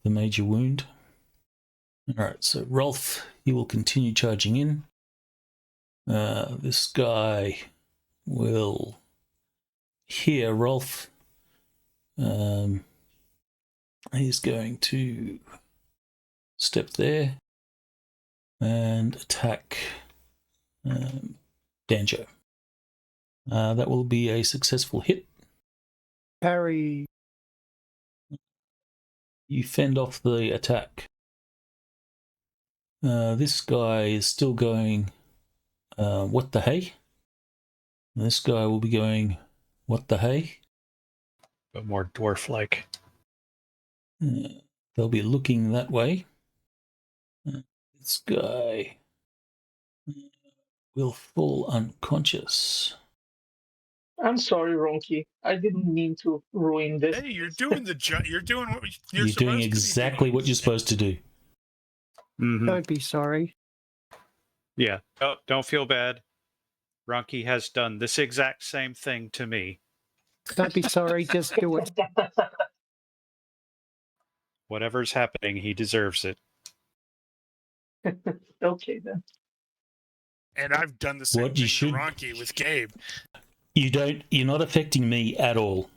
major wound. All right, so Rolf, he will continue charging in. This guy will hear Rolf. He's going to step there and attack Danjo. That will be a successful hit. Parry. You fend off the attack. This guy is still going, what the hey? This guy will be going, what the hey? But more dwarf-like. They'll be looking that way. This guy will fall unconscious. I'm sorry, Ronki. I didn't mean to ruin this. Hey, you're doing you're doing what You're supposed doing to be exactly doing. what you're supposed to do. Mm-hmm. Don't be sorry. Yeah. Don't feel bad. Ronnke has done this exact same thing to me. Don't be sorry. Just do it. Whatever's happening, he deserves it. Okay then. And I've done the same What you thing should- to Ronnke with Gabe. You're not affecting me at all.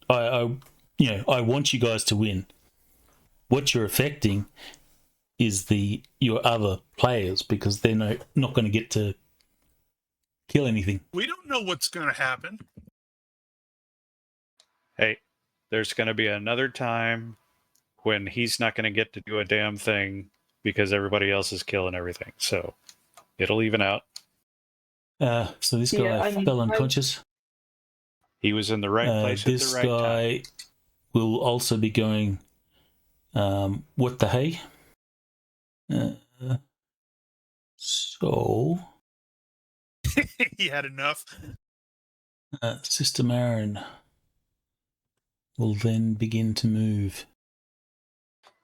I want you guys to win. What you're affecting is your other players, because they're not going to get to kill anything. We don't know what's going to happen. Hey, there's going to be another time when he's not going to get to do a damn thing because everybody else is killing everything. So it'll even out. So this guy fell unconscious. He was in the right place at the This right time. guy will also be going, what the hey? So, He had enough. Sister Marin will then begin to move.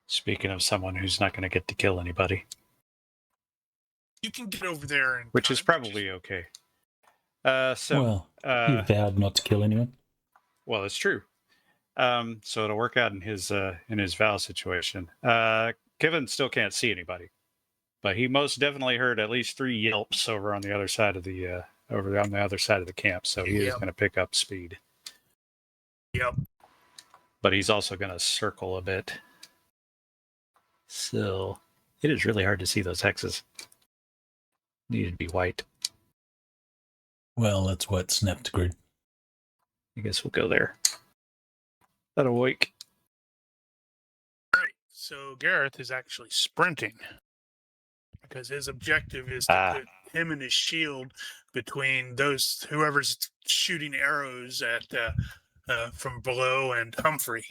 Speaking of someone who's not going to get to kill anybody. You can get over there and Which is probably okay. So he vowed not to kill anyone. Well, it's true. So it'll work out in his vow situation. Kevin still can't see anybody, but he most definitely heard at least 3 yelps over on the other side of the camp. So he is going to pick up speed. Yep. But he's also going to circle a bit. So it is really hard to see those hexes. Needed to be white. Well, that's why it snapped to grid. I guess we'll go there. That'll wake. Right. So Gareth is actually sprinting because his objective is to put him and his shield between whoever's shooting arrows at from below and Humphrey.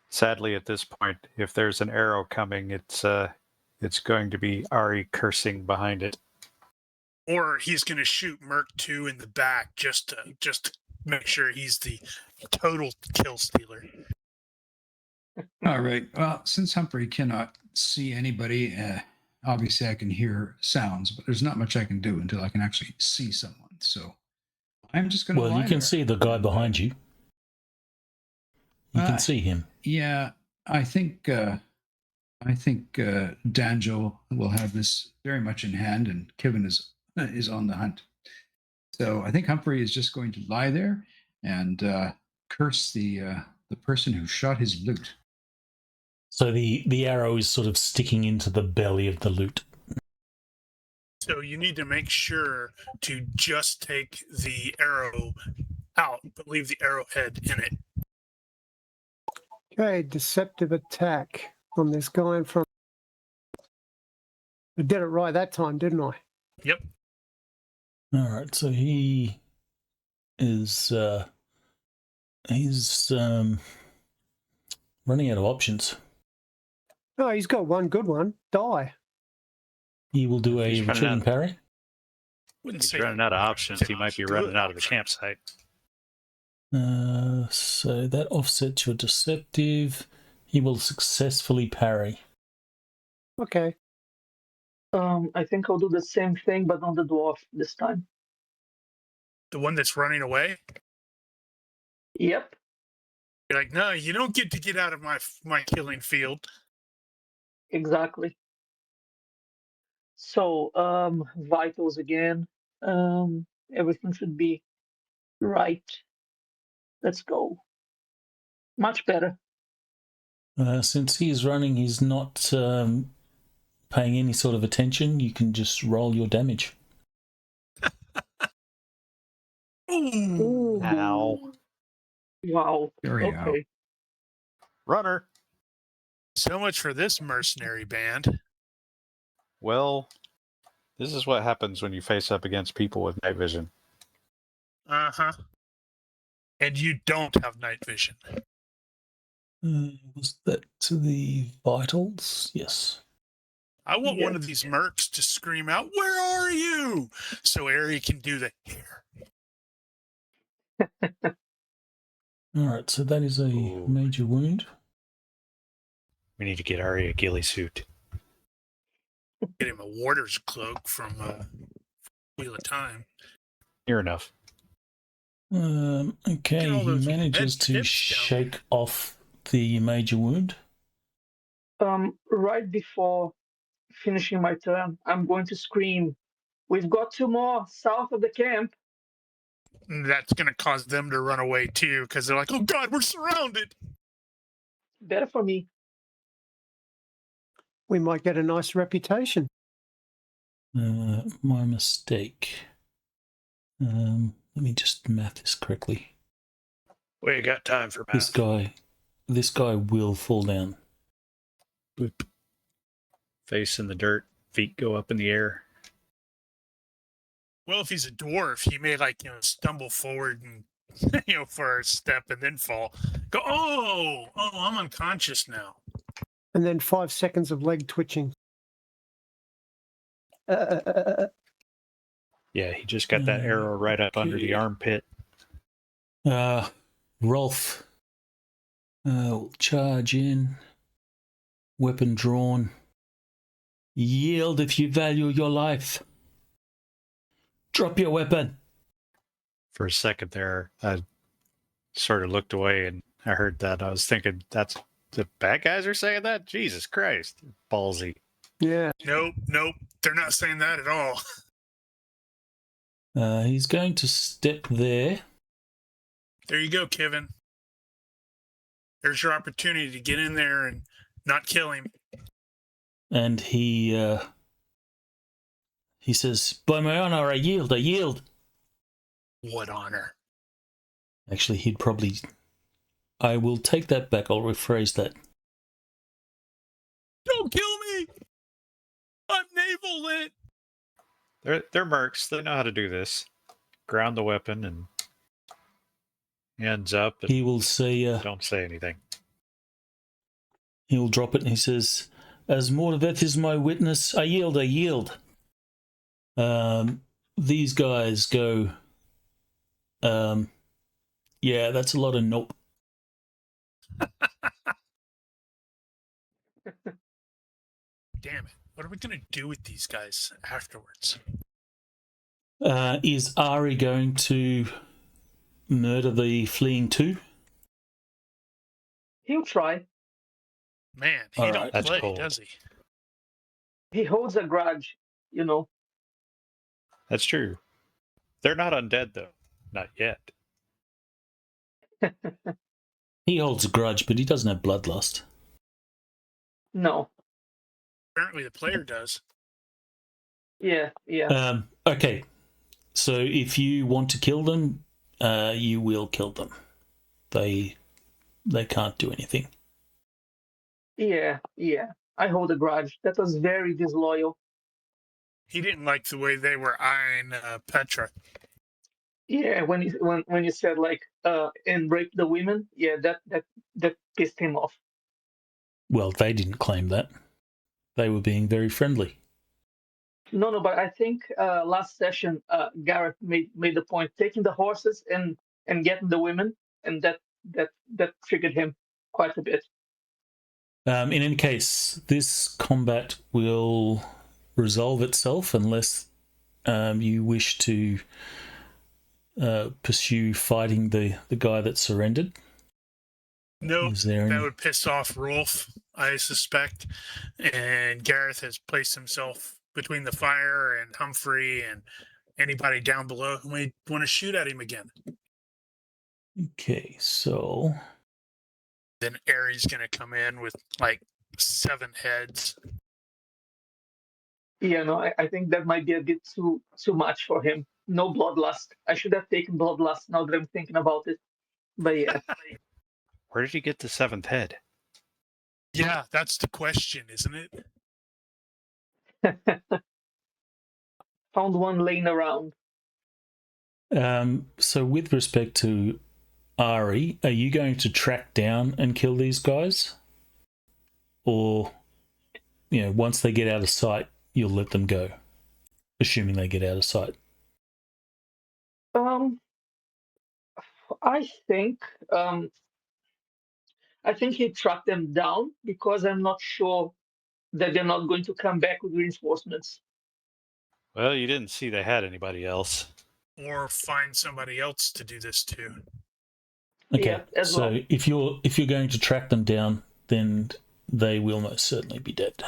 Sadly, at this point, if there's an arrow coming, it's going to be Ari cursing behind it. Or he's going to shoot Merc 2 in the back just to make sure he's the total kill stealer. All right. Well, since Humphrey cannot see anybody, obviously I can hear sounds, but there's not much I can do until I can actually see someone. So I'm just going to Well, lie you can there. see the guy And, behind you. You can see him. Yeah, I think Danjo will have this very much in hand, and Kevin is on the hunt. So I think Humphrey is just going to lie there and curse the person who shot his loot. So the arrow is sort of sticking into the belly of the loot. So you need to make sure to just take the arrow out, but leave the arrowhead in it. Okay, deceptive attack on this guy in front. I did it right that time, didn't I? Yep. All right, so he is he's running out of options. Oh, he's got one good one. Die. He will do a He's running retreating out. parry. Wouldn't He's say running out of options. He might be running out of the campsite. So that offsets your deceptive. He will successfully parry. Okay. I think I'll do the same thing, but on the dwarf this time. The one that's running away. Yep. You're like, no, you don't get to get out of my killing field. Exactly. So, vitals again. Everything should be right. Let's go. Much better. Since he's running, he's not paying any sort of attention. You can just roll your damage. Ooh. Ow. Wow. Very Okay. Runner. So much for this mercenary band. Well, this is what happens when you face up against people with night vision. Uh-huh. And you don't have night vision. Was that to the vitals? Yes. I want one Yes. of these mercs to scream out, "Where are you?" So Ari can do the here. All right, so that is a Ooh. major wound. We need to get Ari a ghillie suit. Get him a warder's cloak from Wheel of Time. Near enough. Okay, Get all he those manages med to tips down shake off the major wound. Right before finishing my turn, I'm going to scream, "We've got 2 more south of the camp." That's going to cause them to run away too, because they're like, "Oh God, we're surrounded." Better for me. We might get a nice reputation. My mistake. Let me just math this correctly. We ain't got time for math. This guy will fall down. Boop. Face in the dirt, feet go up in the air. Well, if he's a dwarf, he may stumble forward and for a step and then fall. Go, oh, I'm unconscious now. And then 5 seconds of leg twitching. Yeah, he just got that arrow right up under the armpit. Rolf will charge in. Weapon drawn. Yield if you value your life. Drop your weapon. For a second there, I sort of looked away and I heard that. I was thinking, that's the bad guys are saying that? Jesus Christ. Ballsy. Yeah. Nope. They're not saying that at all. He's going to step there. There you go, Kevin. There's your opportunity to get in there and not kill him. And he says, "By my honor, I yield. What honor? Actually, he'd probably... I will take that back. I'll rephrase that. Don't kill me! I'm naval lit! They're mercs. They know how to do this. Ground the weapon and hands up. And He will say... don't say anything. He'll drop it and he says, "As Mordoveth is my witness, I yield. These guys go... yeah, that's a lot of nope." damn it. What are we going to do with these guys afterwards? Is Ari going to murder the fleeing two? He'll try. Man, he All don't right. That's play, cold. does he? He holds a grudge, you know. That's true. They're not undead, though. Not yet. He holds a grudge, but he doesn't have bloodlust. No. Apparently the player does. Yeah. Okay. So if you want to kill them, you will kill them. They can't do anything. Yeah. I hold a grudge. That was very disloyal. He didn't like the way they were eyeing Petra. Yeah, when you said like and rape the women, yeah, that pissed him off. Well, they didn't claim that. They were being very friendly. No, but I think last session Gareth made the point taking the horses and getting the women, and that triggered him quite a bit. In any case, this combat will resolve itself unless you wish to pursue fighting the guy that surrendered. Nope, Is there that any... would piss off Rolf, I suspect. And Gareth has placed himself between the fire and Humphrey and anybody down below who may want to shoot at him again. Okay, so... Then Ares going to come in with like 7 heads. Yeah, no, I think that might be a bit too much for him. No bloodlust. I should have taken bloodlust now that I'm thinking about it. But yeah. Where did you get the 7th head? Yeah, that's the question, isn't it? Found one laying around. So with respect to Ari, are you going to track down and kill these guys? Or, once they get out of sight, you'll let them go, assuming they get out of sight? I think he tracked them down because I'm not sure that they're not going to come back with reinforcements. Well, you didn't see they had anybody else. Or find somebody else to do this to. Okay, Yeah, so well. if you're going to track them down, then they will most certainly be dead.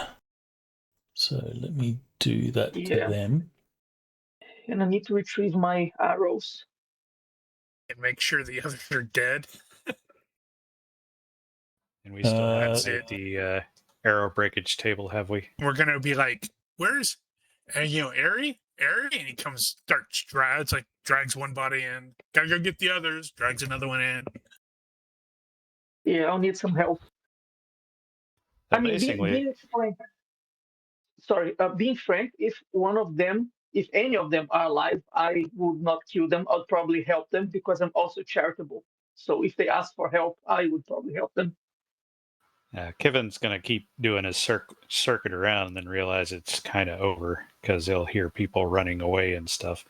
So let me do that to them. And I need to retrieve my arrows. And make sure the others are dead. And we still have the arrow breakage table, have we? We're going to be like, where's, Ari? And he comes, drags one body in. Gotta go get the others. Drags another one in. Yeah, I'll need some help. Amazingly, being frank. Sorry, being frank, if any of them are alive, I would not kill them. I'd probably help them because I'm also charitable. So if they ask for help, I would probably help them. Kevin's going to keep doing his circuit around and then realize it's kind of over because he'll hear people running away and stuff.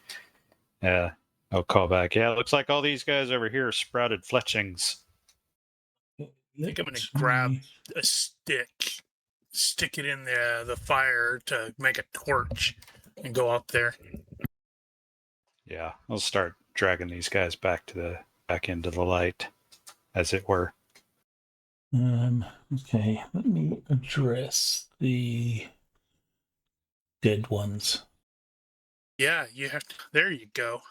I'll call back. Yeah, it looks like all these guys over here are sprouted fletchings. I think I'm going to grab a stick it in the fire to make a torch and go up there. Yeah, I'll start dragging these guys back into the light, as it were. Okay, let me address the dead ones. Yeah, there you go.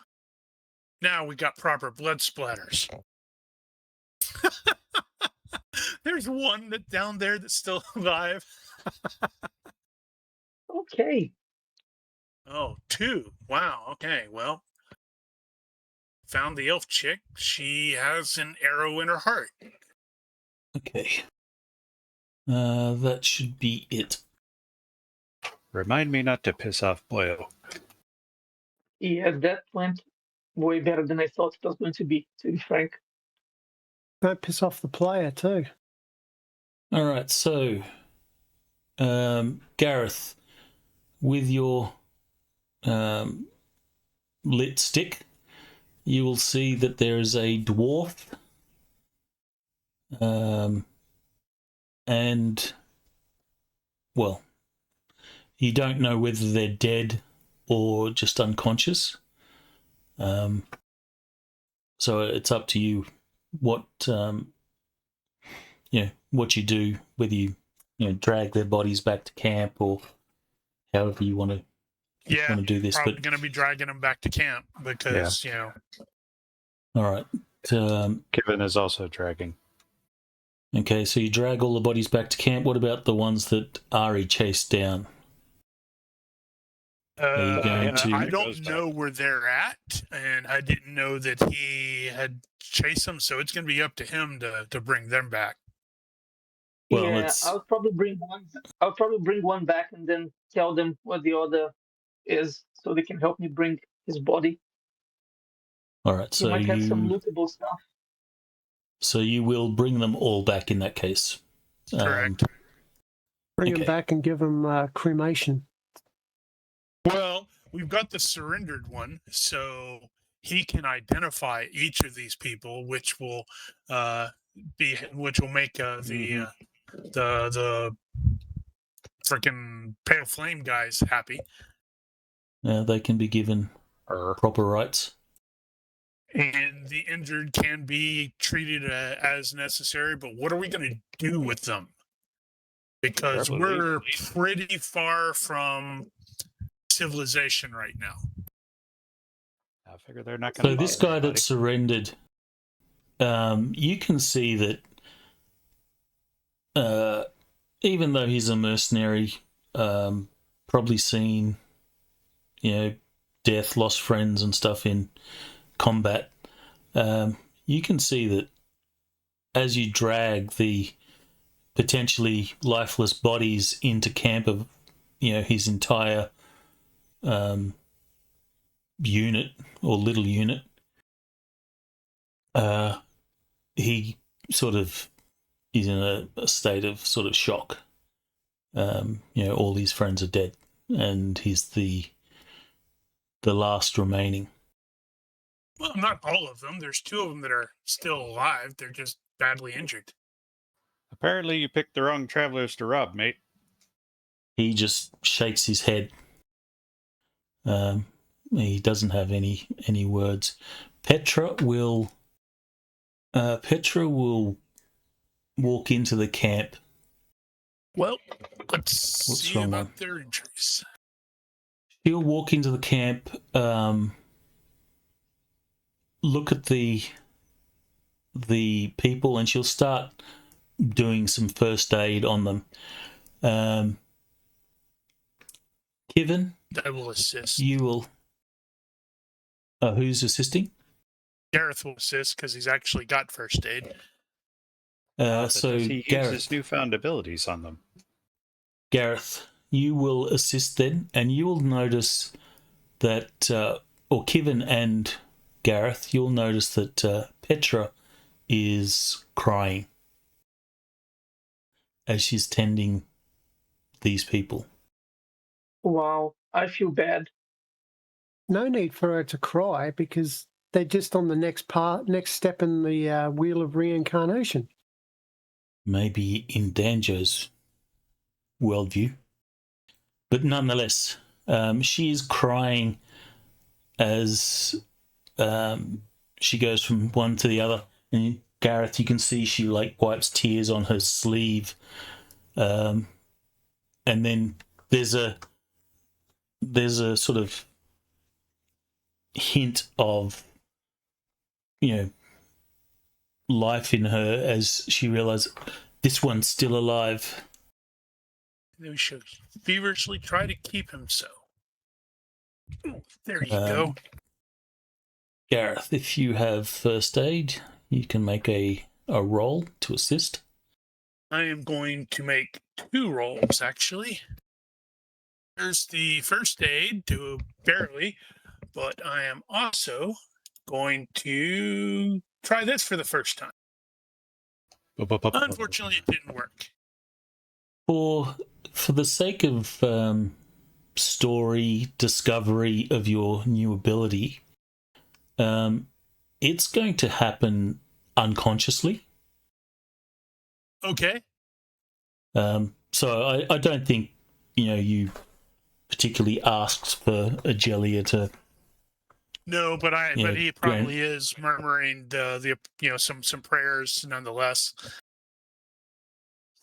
Now we got proper blood splatters. There's one down there that's still alive. Okay. Oh, 2. Wow, okay, well. Found the elf chick. She has an arrow in her heart. Okay. That should be it. Remind me not to piss off Boyo. Yeah, that went way better than I thought it was going to be frank. Don't piss off the player too. All right, so Gareth, with your lit stick, you will see that there is a dwarf and, well, You don't know whether they're dead or just unconscious. So it's up to you what what you do, whether you drag their bodies back to camp or however you want to do this. Probably But going to be dragging them back to camp because all right. Kevin is also dragging. Okay, so you drag all the bodies back to camp. What about the ones that Ari chased down? Are you going to... I don't know where they're at, and I didn't know that he had chased them, so it's going to be up to him to bring them back. Well, yeah, I'll probably bring one. I'll probably bring one back and then tell them where the other is, so they can help me bring his body. All right, He might have some lootable stuff. So you will bring them all back in that case. Correct. Bring them back and give them cremation. Well, we've got the surrendered one, so he can identify each of these people, which will make the freaking pale flame guys happy. They can be given proper rights. And the injured can be treated as necessary, but what are we going to do with them? Because we're pretty far from civilization right now. I figure they're not going to. So this guy that surrendered, you can see that even though he's a mercenary, probably seen, death, lost friends and stuff in combat, you can see that as you drag the potentially lifeless bodies into camp of his entire unit or little unit, he sort of is in a state of sort of shock. All his friends are dead and he's the last remaining. Well, not all of them. There's 2 of them that are still alive. They're just badly injured. Apparently you picked the wrong travelers to rob, mate. He just shakes his head. He doesn't have any words. Petra will walk into the camp. Well, let's see about their injuries. She'll walk into the camp, look at the people, and she'll start doing some first aid on them. Kevin, I will assist. You will. Who's assisting? Gareth will assist because he's actually got first aid. So he Gareth, uses newfound abilities on them. Gareth, you will assist then, and you will notice that, or Kevin and Gareth, you'll notice that Petra is crying as she's tending these people. Wow, I feel bad. No need for her to cry because they're just on the next step in the wheel of reincarnation. Maybe in Danjo's worldview. But nonetheless, she is crying as she goes from one to the other. And Gareth, you can see she wipes tears on her sleeve. And then there's a sort of hint of life in her as she realizes this one's still alive. We should feverishly try to keep him so. There you go. Gareth, if you have first aid, you can make a roll to assist. I am going to make 2 rolls, actually. There's the first aid to barely, but I am also going to try this for the first time. Unfortunately, it didn't work. For the sake of story discovery of your new ability, it's going to happen unconsciously. Okay. So I don't think you particularly asked for Agelia to. No, but Yeah, he probably is murmuring the some prayers nonetheless.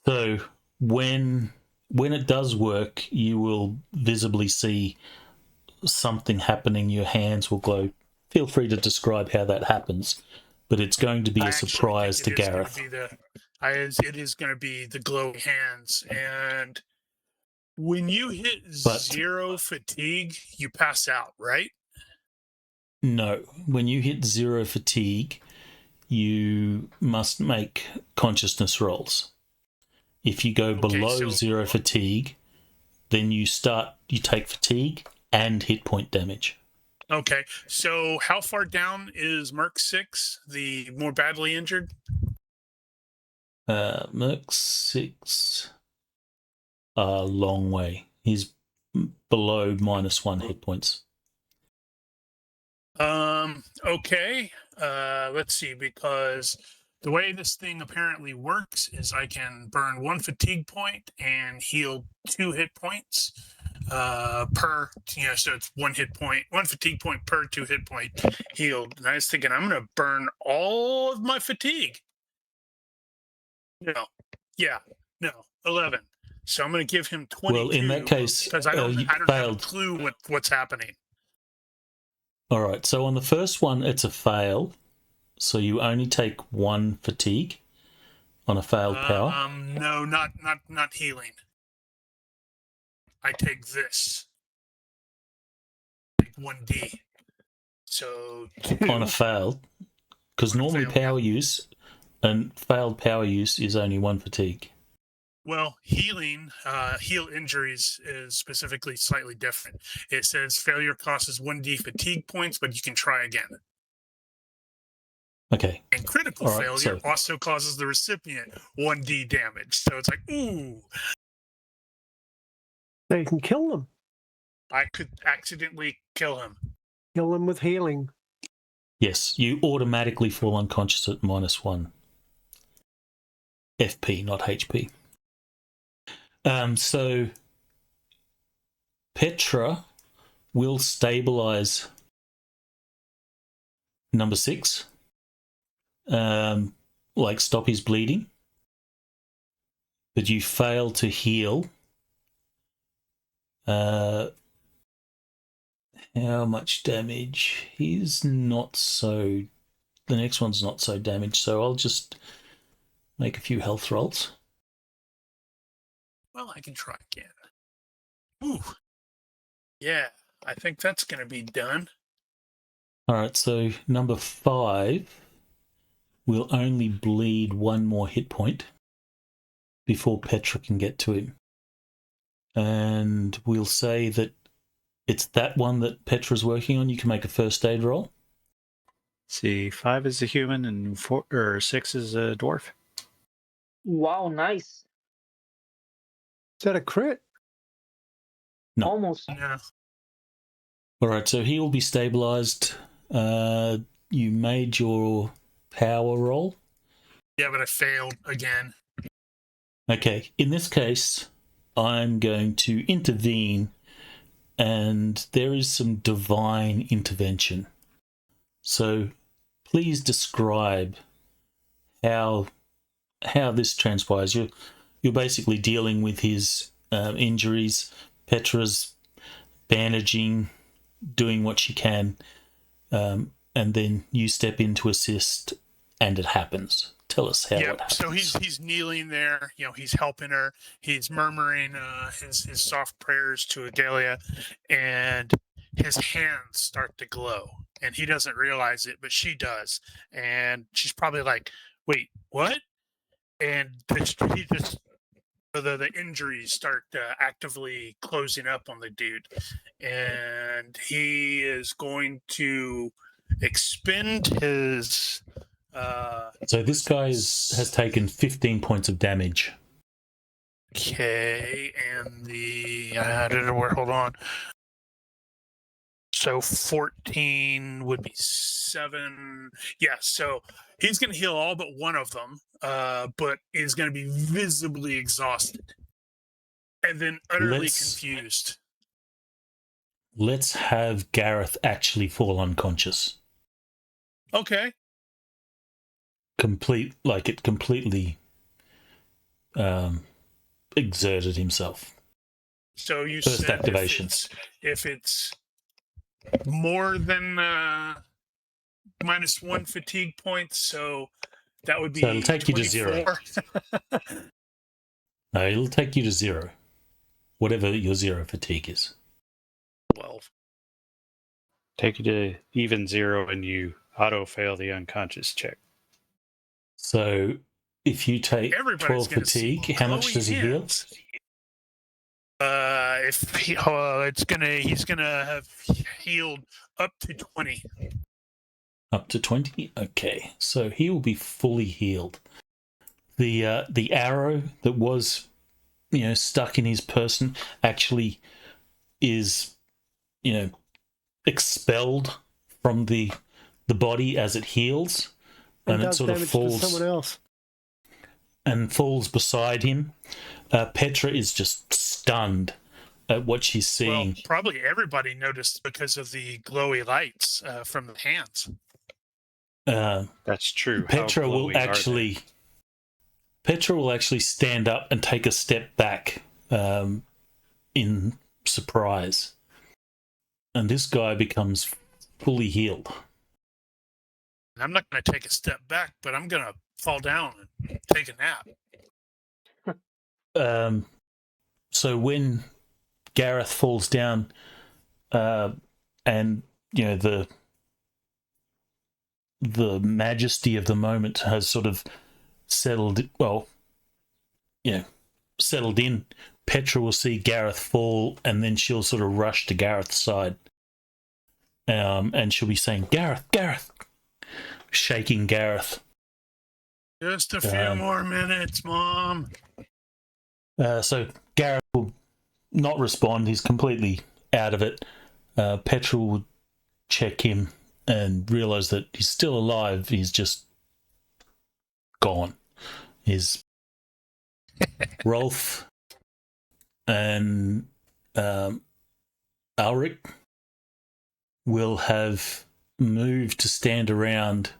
So when it does work, you will visibly see something happening. Your hands will glow. Feel free to describe how that happens, but it's going to be a surprise to Gareth. It is going to be the glowing hands, and when you hit 0 fatigue, you pass out, right? No, when you hit 0 fatigue, you must make consciousness rolls. If you go below 0 fatigue, then you take fatigue and hit point damage. Okay, so how far down is Merc 6, the more badly injured? Merc 6, a long way. He's below -1 hit points. Okay. Let's see, because the way this thing apparently works is I can burn 1 fatigue point and heal 2 hit points per, so it's 1 fatigue point per 2 hit point healed. And I was thinking, I'm going to burn all of my fatigue. No. 11. So I'm going to give him 22. Well, in that case, because I don't have a clue what's happening. All right, so on the first one, it's a fail. So you only take 1 fatigue on a failed power. No, not healing. I take this. Take 1d. So 2. On a failed, because normally power use and failed power use is only 1 fatigue. Well, heal injuries is specifically slightly different. It says failure costs 1d fatigue points, but you can try again. Okay. And critical failure also causes the recipient 1d damage. So it's like, ooh. So you can kill them. I could accidentally kill him. Kill them with healing. Yes, you automatically fall unconscious at -1 FP, not HP. So Petra will stabilize number 6, stop his bleeding, but you fail to heal. How much damage? He's not so. The next one's not so damaged, so I'll just make a few health rolls. Well, I can try again. Ooh. Yeah, I think that's going to be done. All right, so number 5 will only bleed 1 more hit point before Petra can get to him. And we'll say that it's that one that Petra's working on. You can make a first aid roll. See, 5 is a human and 6 is a dwarf. Wow, nice. Is that a crit? No. Almost. Yeah. All right, so he will be stabilized. You made your power roll. Yeah, but I failed again. Okay, in this case, I'm going to intervene, and there is some divine intervention. So please describe how this transpires. You're basically dealing with his injuries. Petra's bandaging, doing what she can, and then you step in to assist, and it happens. Tell us how it happens. So he's kneeling there. He's helping her. He's murmuring his soft prayers to Agelia, and his hands start to glow. And he doesn't realize it, but she does. And she's probably like, "Wait, what?" And the injuries start actively closing up on the dude, and he is going to expend his. So this guy has taken 15 points of damage. Okay, and hold on. So 14 would be 7. Yeah, so he's going to heal all but one of them, but is going to be visibly exhausted and then utterly confused. Let's have Gareth actually fall unconscious. Okay. It completely exerted himself. So you First said activation. if it's more than -1 fatigue point, so that would be So it'll take you to 24. No, it'll take you to 0. Whatever your 0 fatigue is. 12. Take you to even 0 and you auto-fail the unconscious check. So if you take Everybody's 12 gonna see fatigue, how much glowy does he heal? hands. He's gonna have healed up to 20. Up to 20? Okay, so he will be fully healed. The arrow that was, stuck in his person actually is, expelled from the body as it heals, And and it does sort of damage to someone else. falls beside him. Petra is just stunned at what she's seeing. Well, probably everybody noticed because of the glowy lights from the hands. That's true. Petra How will glowy are they? actually stand up and take a step back in surprise, and this guy becomes fully healed. And I'm not going to take a step back, but I'm going to fall down and take a nap. So when Gareth falls down, and the majesty of the moment has sort of settled in. Petra will see Gareth fall, and then she'll sort of rush to Gareth's side, and she'll be saying, Gareth, shaking Gareth. Just a few more minutes, Mom. So Gareth will not respond. He's completely out of it. Petra will check him and realize that he's still alive. He's just gone. His Rolf and Ulrich will have moved to stand around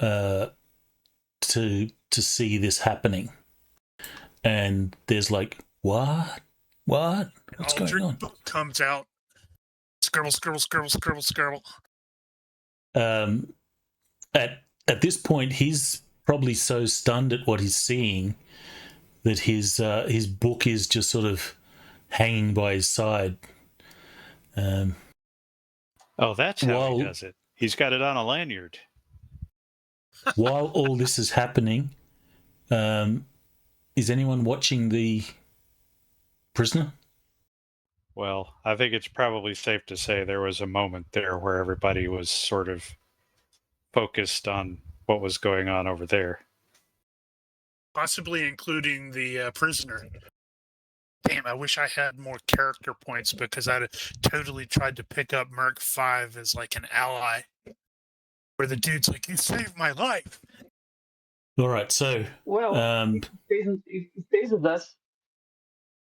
to see this happening. And there's like, what? What's going on? Comes out. Skirble. At this point, he's probably so stunned at what he's seeing that his book is just sort of hanging by his side. That's how he does it. He's got it on a lanyard. While all this is happening, is anyone watching the prisoner? Well, I think it's probably safe to say there was a moment there where everybody was sort of focused on what was going on over there. Possibly including the prisoner. Damn, I wish I had more character points because I'd totally tried to pick up Merc 5 as like an ally. Where the dude's like, you saved my life. All right, so... Well, he stays with us.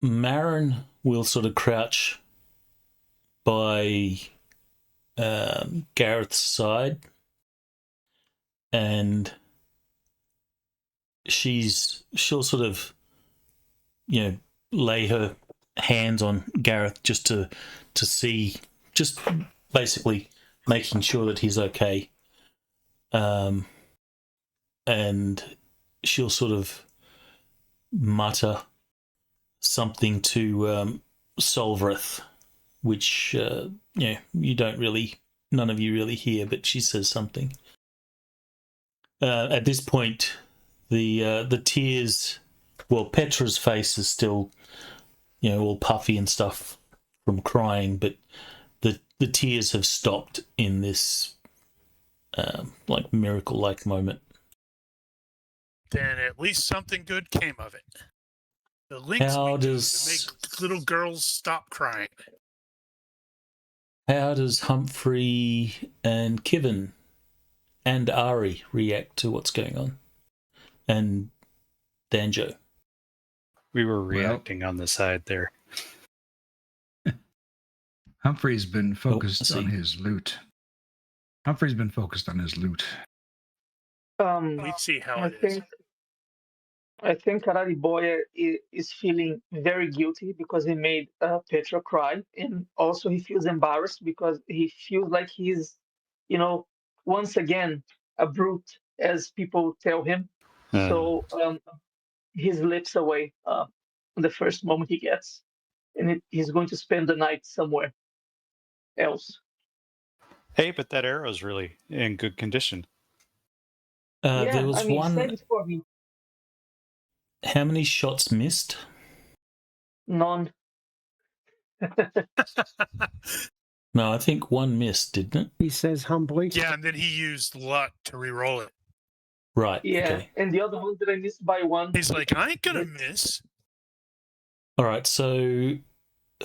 Marin will sort of crouch by Gareth's side, and she'll sort of, lay her hands on Gareth just to see, just basically making sure that he's okay. And she'll sort of mutter something to Solvrith, which you don't really, none of you really hear, but she says something. At this point, the tears, well, Petra's face is still, all puffy and stuff from crying, but the tears have stopped in this like miracle-like moment. Then at least something good came of it. The links we do to make little girls stop crying. How does Humphrey and Kivin and Ari react to what's going on? And Danjo? We were reacting on the side there. Humphrey's been focused let's on see. his loot. Humphrey's been focused on his loot. Let's see how I it is. think I think Karate Boy is feeling very guilty because he made Petra cry, and also he feels embarrassed because he feels like he's, you know, once again a brute, as people tell him. So he slips away the first moment he gets, and he's going to spend the night somewhere else. Hey, but that arrow's really in good condition. There Yeah, was I mean, one. save it for me. How many shots missed? None. No, I think one missed, didn't it? He says humbly. Yeah, and then he used luck to re-roll it. Right. Yeah, Okay. and the other one that I missed by one. He's like, I ain't gonna miss. All right. So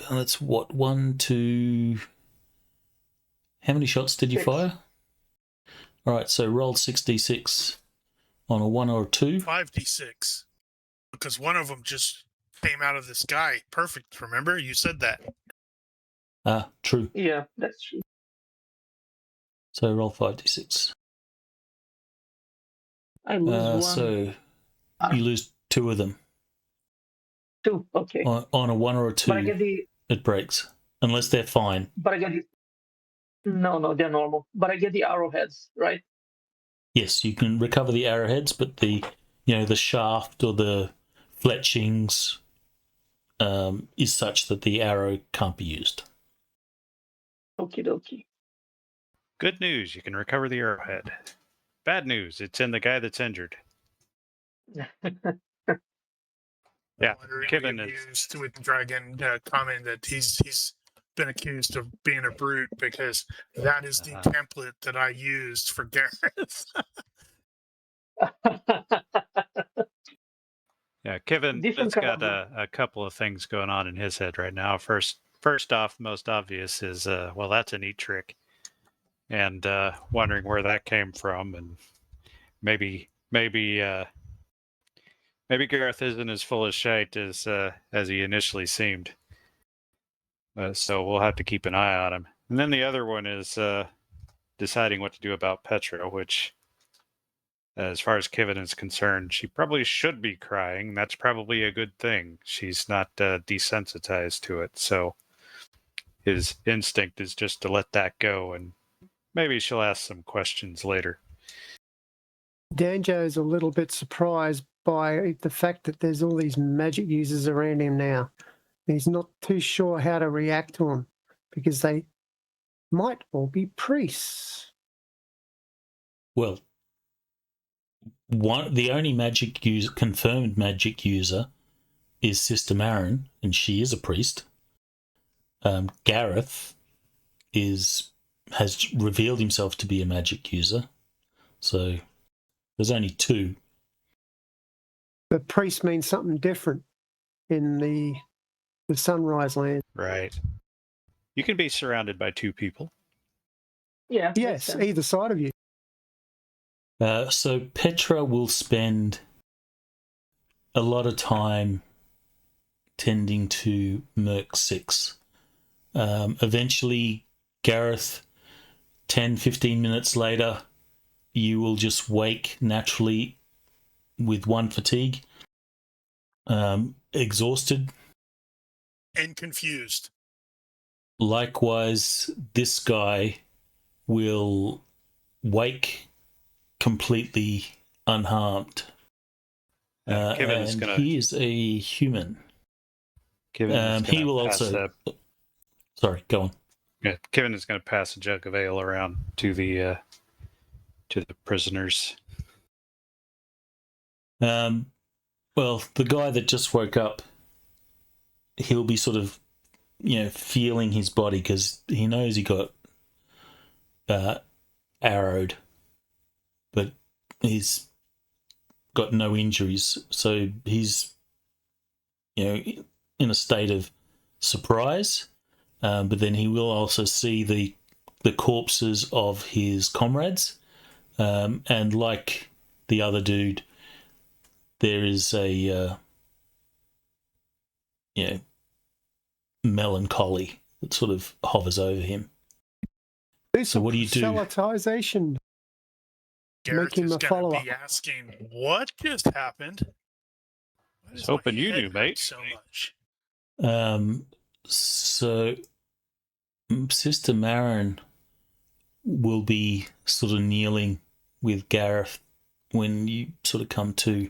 that's what 1, 2. How many shots did you 6. fire? All right. So roll 6d6 on a 1 or a 2. 5d6. Because one of them just came out of the sky. Perfect. Remember? You said that. Ah, true. Yeah, that's true. So roll 5d6. I lose one. So you lose 2 of them. 2. Okay. On a 1 or a 2, But I get the. it breaks. Unless they're fine. But I get the. No, they're normal. But I get the arrowheads, right? Yes, you can recover the arrowheads, but the shaft or the fletchings is such that the arrow can't be used. Okie dokie. Good news, you can recover the arrowhead. Bad news, it's in the guy that's injured. Yeah, Kevin is used with Dragon comment that he's been accused of being a brute because that is the template that I used for Gareth. Yeah, Kevin Different has kind got a couple of things going on in his head right now. First off, most obvious is well, that's a neat trick, and wondering where that came from, and maybe Gareth isn't as full of shite as he initially seemed. So we'll have to keep an eye on him. And then the other one is deciding what to do about Petra, which, as far as Kevin is concerned, she probably should be crying. That's probably a good thing. She's not desensitized to it. So his instinct is just to let that go, and maybe she'll ask some questions later. Danjo is a little bit surprised by the fact that there's all these magic users around him now. He's not too sure how to react to them because they might all be priests. Well, the only confirmed magic user is Sister Marin, and she is a priest. Gareth has revealed himself to be a magic user, so there's only 2. But priest means something different in the Sunrise Land. Right. You can be surrounded by 2 people. Yeah. Yes, either side of you. So Petra will spend a lot of time tending to Merc 6. Eventually, Gareth, 10-15 minutes later, you will just wake naturally with 1 fatigue, exhausted. And confused. Likewise, this guy will wake completely unharmed. He is a human. He will also... Sorry, go on. Yeah, Kevin is going to pass a jug of ale around to the prisoners. Well, the guy that just woke up, he'll be sort of, feeling his body because he knows he got arrowed, but he's got no injuries, so he's, in a state of surprise. But then he will also see the corpses of his comrades, and like the other dude, there is a melancholy that sort of hovers over him. Do So what do you do? Proselytization. Gareth him is a going to follow-up. be asking, what just happened? Why was does my hoping you head knew, hurt mate. so much? So Sister Marin will be sort of kneeling with Gareth when you sort of come to,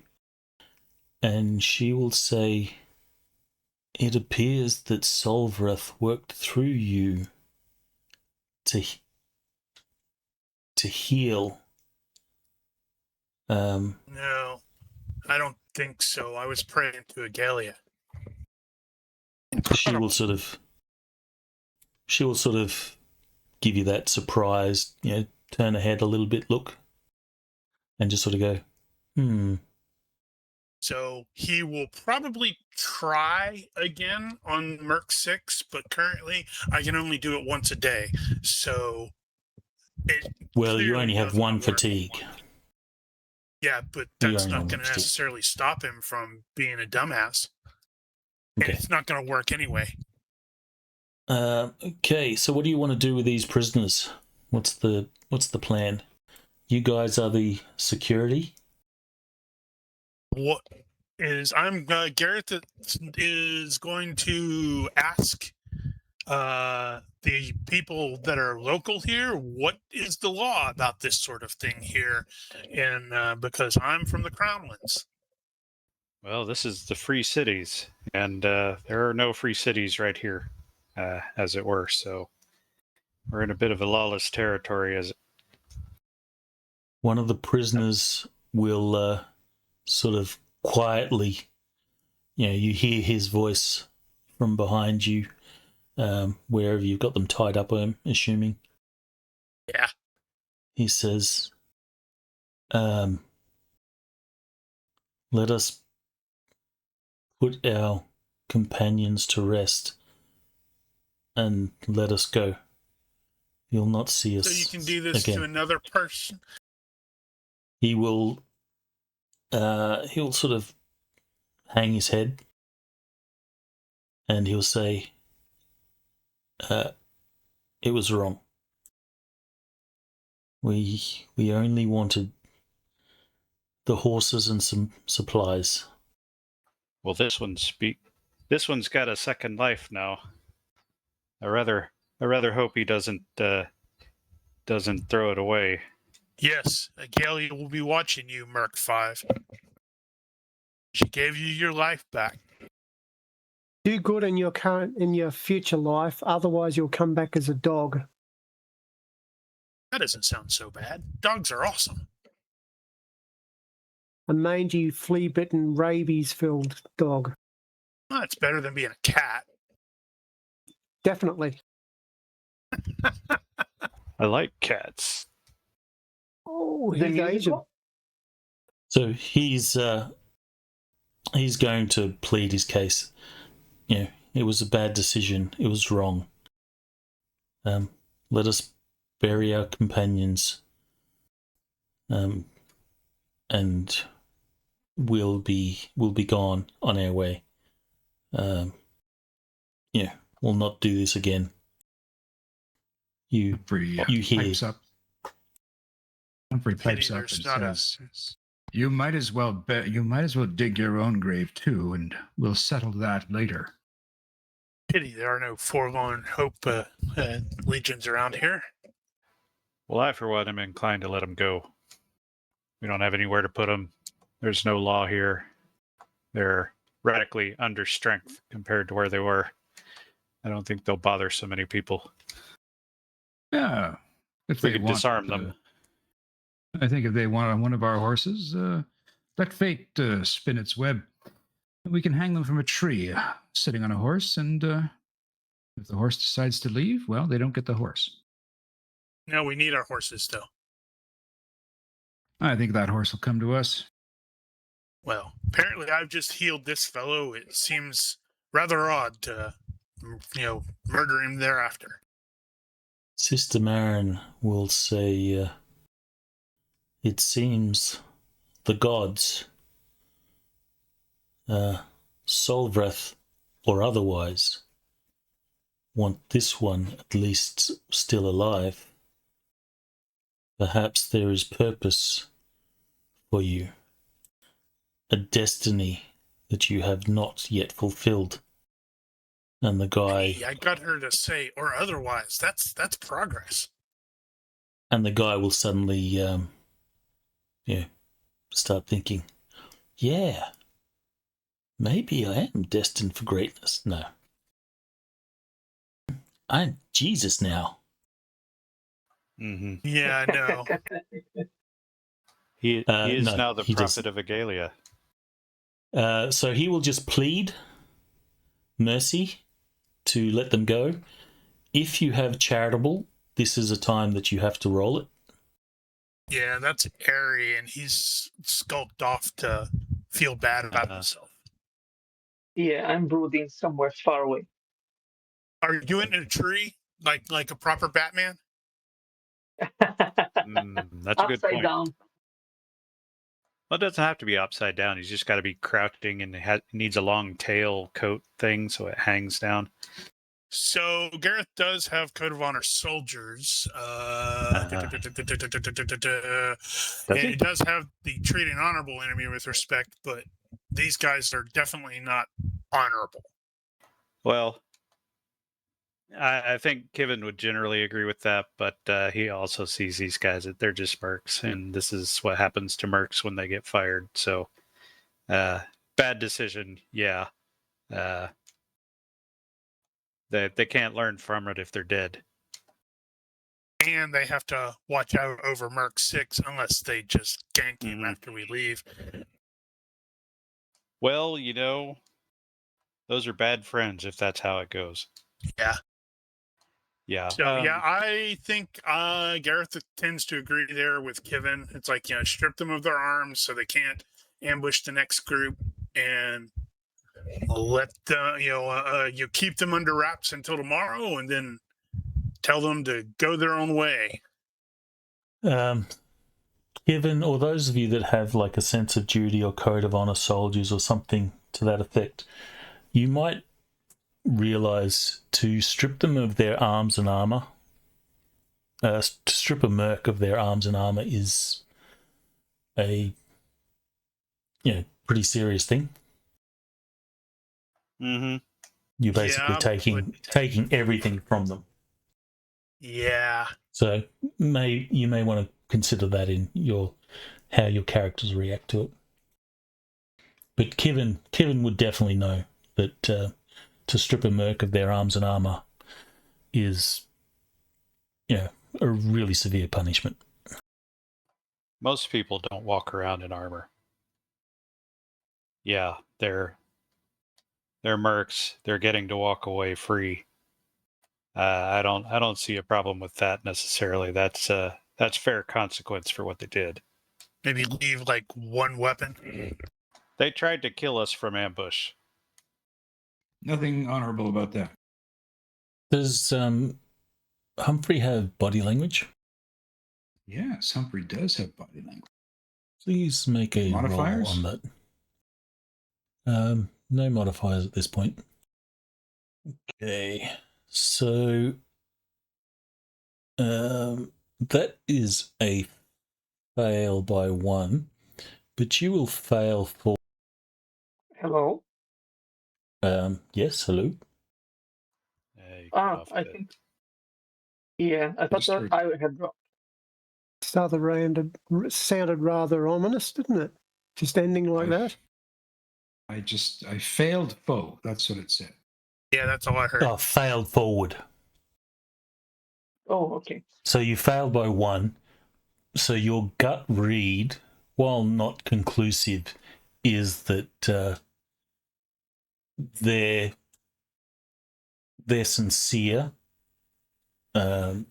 and she will say, "It appears that Solvreth worked through you to heal." No, I don't think so. I was praying to Agalia. She will sort of give you that surprise, turn her head a little bit, look, and just sort of go, So he will probably try again on Merc 6, but currently I can only do it once a day. So it Well, you clearly only have doesn't one work. fatigue. Yeah, but You that's only not have going one to fatigue. necessarily stop him from being a dumbass. And Okay. it's not going to work anyway. Okay, so what do you want to do with these prisoners? What's the plan? You guys are the security? What is Gareth is going to ask the people that are local here, what is the law about this sort of thing here? And because I'm from the Crownlands. Well, this is the free cities, and there are no free cities right here, as it were. So we're in a bit of a lawless territory. One of the prisoners will sort of quietly, you hear his voice from behind you, wherever you've got them tied up, I'm assuming. Yeah. He says, let us put our companions to rest and let us go. You'll not see us So you can do this again. to another person. He will he'll sort of hang his head and he'll say, it was wrong. We only wanted the horses and some supplies. Well, this one's got a second life now. I rather hope he doesn't throw it away. Yes, Agalia will be watching you, Merc 5. She gave you your life back. Do good in your future life, otherwise you'll come back as a dog. That doesn't sound so bad. Dogs are awesome. A mangy, flea-bitten, rabies-filled dog. Well, it's better than being a cat. Definitely. I like cats. Oh, The he's Asian. musical? So he's going to plead his case. It was a bad decision. It was wrong. Let us bury our companions. And we'll be gone on our way. We'll not do this again. You hear. Pipes up. Humphrey pipes up and says, "You might as well dig your own grave too, and we'll settle that later." Pity there are no forlorn hope legions around here. Well, I, for one, am inclined to let him go. We don't have anywhere to put them. There's no law here. They're radically under strength compared to where they were. I don't think they'll bother so many people. Yeah, if We they could want, disarm them. I think if they want on one of our horses, let fate spin its web. We can hang them from a tree, sitting on a horse, and if the horse decides to leave, well, they don't get the horse. No, we need our horses, though. I think that horse will come to us. Well, apparently I've just healed this fellow. It seems rather odd to, murder him thereafter. Sister Marin will say, it seems the gods, Solvreth or otherwise, want this one at least still alive. Perhaps there is purpose for you, a destiny that you have not yet fulfilled. And the guy, Hey, I got her to say, or otherwise. That's progress. and the guy will suddenly, start thinking, yeah, maybe I am destined for greatness. No, I'm Jesus now. Mm-hmm. Yeah, I know. He is No, now the he prophet doesn't. of Agalia. So he will just plead mercy to let them go. If you have charitable, this is a time that you have to roll it. Yeah, that's airy, and he's skulked off to feel bad about himself. Yeah, I'm brooding somewhere far away. Are you in a tree like a proper Batman? That's a good Upside point. down. Well, it doesn't have to be upside down. He's just got to be crouching, and it needs a long tail coat thing so it hangs down. So Gareth does have Code of Honor soldiers. And he? it does have the treat an honorable enemy with respect, but these guys are definitely not honorable. Well, I think Kevin would generally agree with that, but he also sees these guys that they're just mercs, and this is what happens to mercs when they get fired. So, bad decision, yeah. They can't learn from it if they're dead. And they have to watch out over Merc 6 unless they just gank him after we leave. Well, those are bad friends if that's how it goes. Yeah. Yeah. So, I think Gareth tends to agree there with Kevin. It's like, strip them of their arms so they can't ambush the next group, and let them, you keep them under wraps until tomorrow, and then tell them to go their own way. Given, or those of you that have like a sense of duty or code of honor soldiers or something to that effect, you might realize to strip them of their arms and armor, to strip a merc of their arms and armor is a pretty serious thing. Mm-hmm. You're basically taking everything from them. Yeah. So you may want to consider that in how your characters react to it. But Kevin would definitely know that to strip a merc of their arms and armor is, a really severe punishment. Most people don't walk around in armor. Yeah, they're mercs. They're getting to walk away free. I don't see a problem with that necessarily. That's fair consequence for what they did. Maybe leave like one weapon. They tried to kill us from ambush. Nothing honorable about that. Does Humphrey have body language? Yes, Humphrey does have body language. Please make a Modifiers? roll on that. No modifiers at this point. Okay, so that is a fail by 1, but you will fail for. Hello? Yes, hello. I think. Yeah, I thought that I had dropped. Sounded rather ominous, didn't it? Just ending like that. I failed foe. That's what it said. Yeah, that's all I heard. Oh, failed forward. Oh, okay. So you failed by 1. So your gut read, while not conclusive, is that they're sincere. They're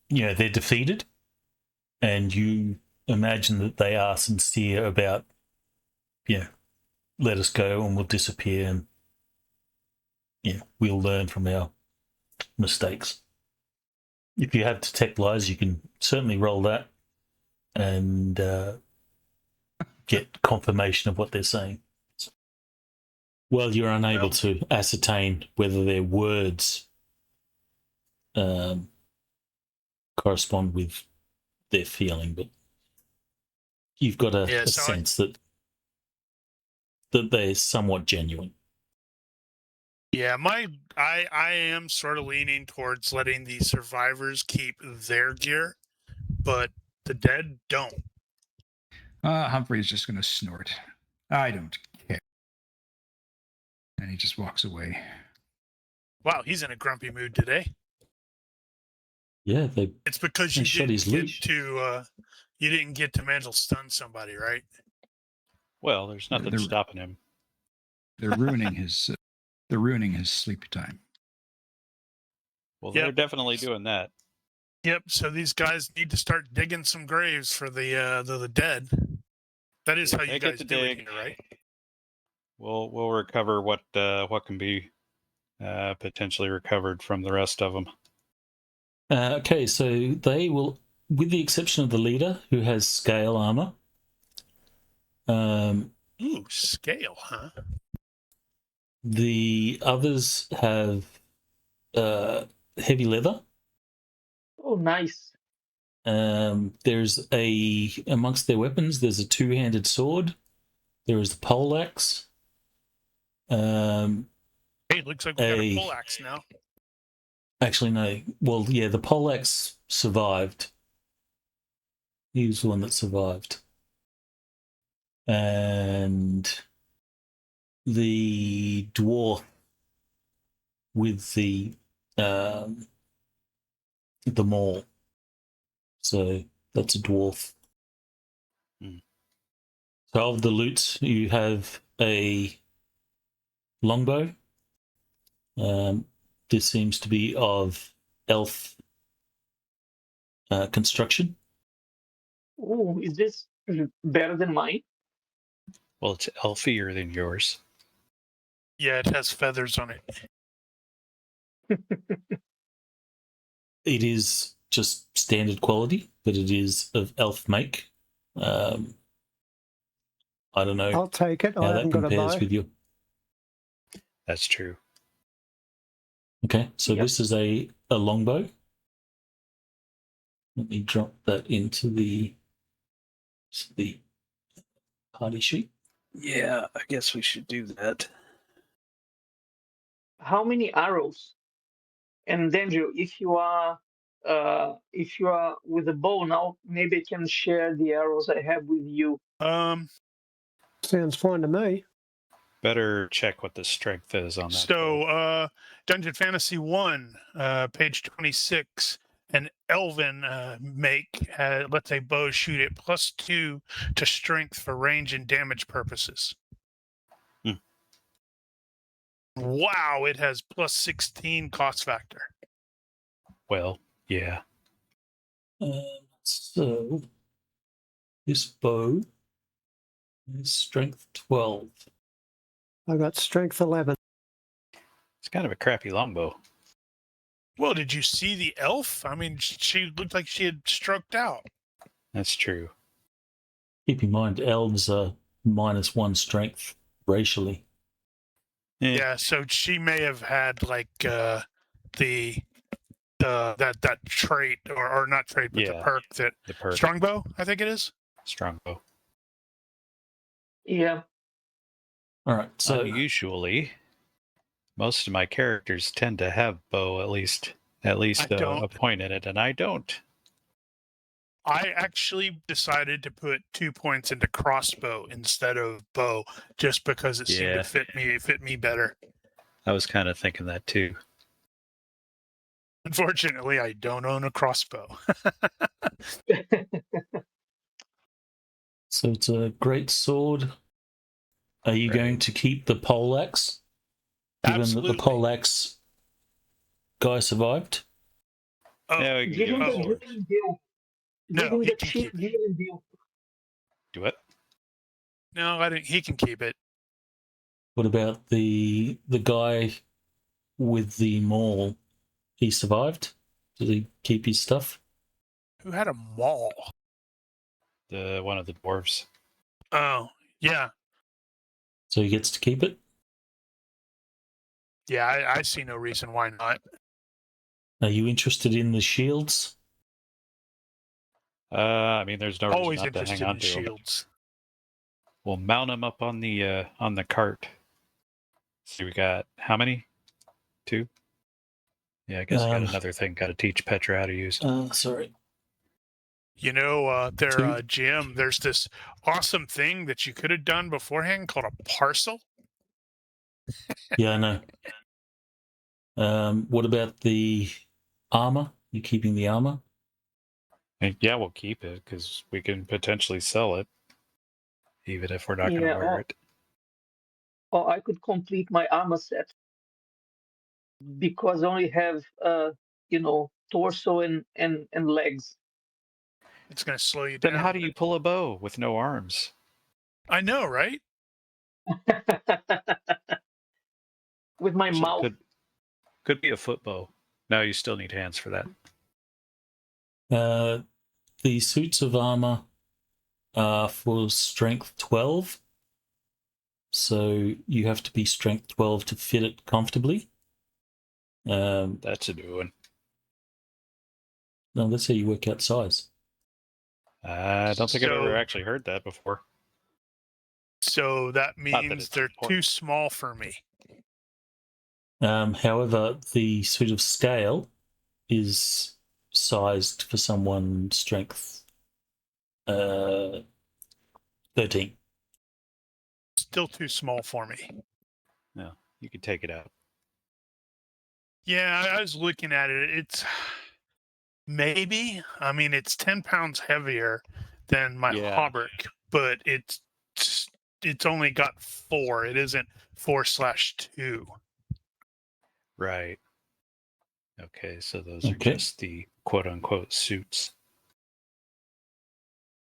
defeated, and you imagine that they are sincere about, let us go and we'll disappear, and we'll learn from our mistakes. If you have detect lies, you can certainly roll that and get confirmation of what they're saying. Well, you're unable to ascertain whether their words correspond with their feeling, but you've got a so sense that they're somewhat genuine. Yeah, I am sort of leaning towards letting the survivors keep their gear, but the dead don't. Humphrey's just going to snort. I don't care. And he just walks away. Wow, he's in a grumpy mood today. Yeah, It's because they you shot his leash. you didn't get to mental stun somebody, right? Well, there's nothing They're- stopping him. They're ruining his. They're ruining his sleep time. Well, Yep. they're definitely doing that. Yep. So these guys need to start digging some graves for the dead. That is how you They get guys to do it dig. here, right? We'll recover what can be potentially recovered from the rest of them. Okay, so they will, with the exception of the leader who has scale armor. Ooh, scale, huh? The others have heavy leather. Oh, nice. There's amongst their weapons, there's a two-handed sword. There is the poleaxe. Hey, looks like we got a poleaxe now. Actually, no. Well, yeah, the poleaxe survived. He was the one that survived. And the dwarf with the maul. So that's a dwarf. Hmm. So of the loot, you have a longbow. This seems to be of elf construction. Oh, is this better than mine? Well, it's elfier than yours. Yeah, it has feathers on it. It is just standard quality, but it is of elf make. I don't know I'll take it. I how that haven't got a compares bow. with you. That's true. Okay, so Yep. this is a longbow. Let me drop that into the party sheet. Yeah, I guess we should do that. How many arrows? And Dendro, if you are with a bow now, maybe I can share the arrows I have with you. Sounds fine to me. Better check what the strength is on that. So, Dungeon Fantasy 1, page 26, an elven make lets a bow shoot at +2 to strength for range and damage purposes. Hmm. Wow, it has +16 cost factor. Well, yeah. So this bow is strength 12. I got strength 11. It's kind of a crappy longbow. Well, did you see the elf? I mean, she looked like she had stroked out. That's true. Keep in mind, elves are -1 strength racially. Yeah, so she may have had like that trait or not trait, but the Yeah, perk that the perk. strongbow, I think it is. Strongbow. Yeah. All right, so Unusually, most of my characters tend to have bow at least a point in it, and I don't. I actually decided to put 2 points into crossbow instead of bow, just because it seemed to fit me better. I was kind of thinking that too. Unfortunately, I don't own a crossbow. So it's a great sword. Are you Right. going to keep the poleaxe, given Absolutely. that the poleaxe guy survived? Oh, Yeah, we can Give give him it the a sword. healing deal. No, Give him he the can cheap keep it. healing deal. Do it. No, I didn't. He can keep it. What about the guy with the maul? He survived? Did he keep his stuff? Who had a maul? One of the dwarves. Oh, yeah. So he gets to keep it? Yeah, I see no reason why not. Are you interested in the shields? I mean, there's no reason Always not to hang interested on in to them. shields. We'll mount them up on the cart. See, we got how many? 2? Yeah, I guess I got another thing. Got to teach Petra how to use. Sorry. You know, Two. Jim, there's this awesome thing that you could have done beforehand called a parcel. Yeah, I know. What about the armor? You keeping the armor? And yeah, we'll keep it because we can potentially sell it, even if we're not going to Yeah, wear it. or I could complete my armor set because I only have, torso and legs. It's going to slow you Then down. how do you pull a bow with no arms? I know, right? With my Actually, mouth. could be a foot bow. No, you still need hands for that. The suits of armor are for strength 12. So you have to be strength 12 to fit it comfortably. That's a new one. No, that's how you work out size. I don't think I've ever actually heard that before. So that means it's they're important. too small for me. However, the suit of scale is sized for someone strength 13. Still too small for me. No, you can take it out. Yeah, I was looking at it. It's maybe, I mean, it's 10 pounds heavier than my hauberk, but it's only got 4. It isn't 4/2. Right. Okay, so those are just the quote-unquote suits.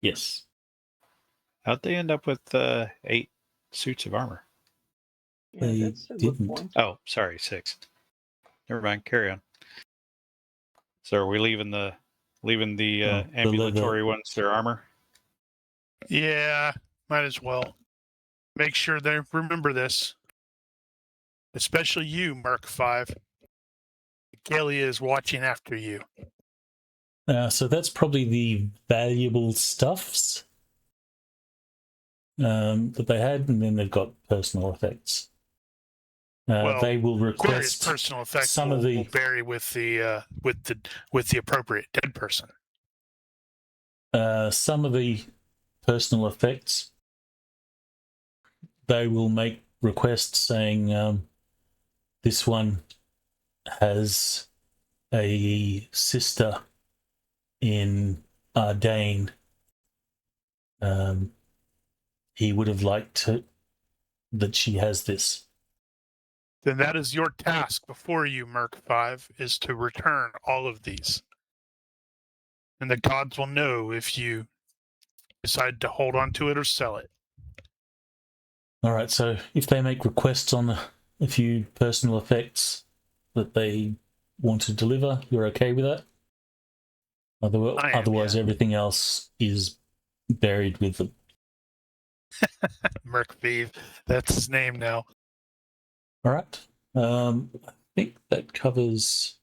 Yes. How'd they end up with 8 suits of armor? Yeah, They that's a didn't. good point. Oh, sorry, 6. Never mind. Carry on. So are we leaving the ambulatory ones their armor? Yeah, might as well. Make sure they remember this. Especially you, Merc 5. Galia is watching after you. So that's probably the valuable stuffs that they had, and then they've got personal effects. They will request personal effects some of the will vary with the appropriate dead person. some of the personal effects. They will make requests saying this one has a sister in Ardane. He would have liked that she has this. Then that is your task before you, Merc 5, is to return all of these. And the gods will know if you decide to hold on to it or sell it. All right, so if they make requests on a few personal effects that they want to deliver, you're okay with that? Otherwise, everything else is buried with them. Merc 5, that's his name now. All right. I think that covers.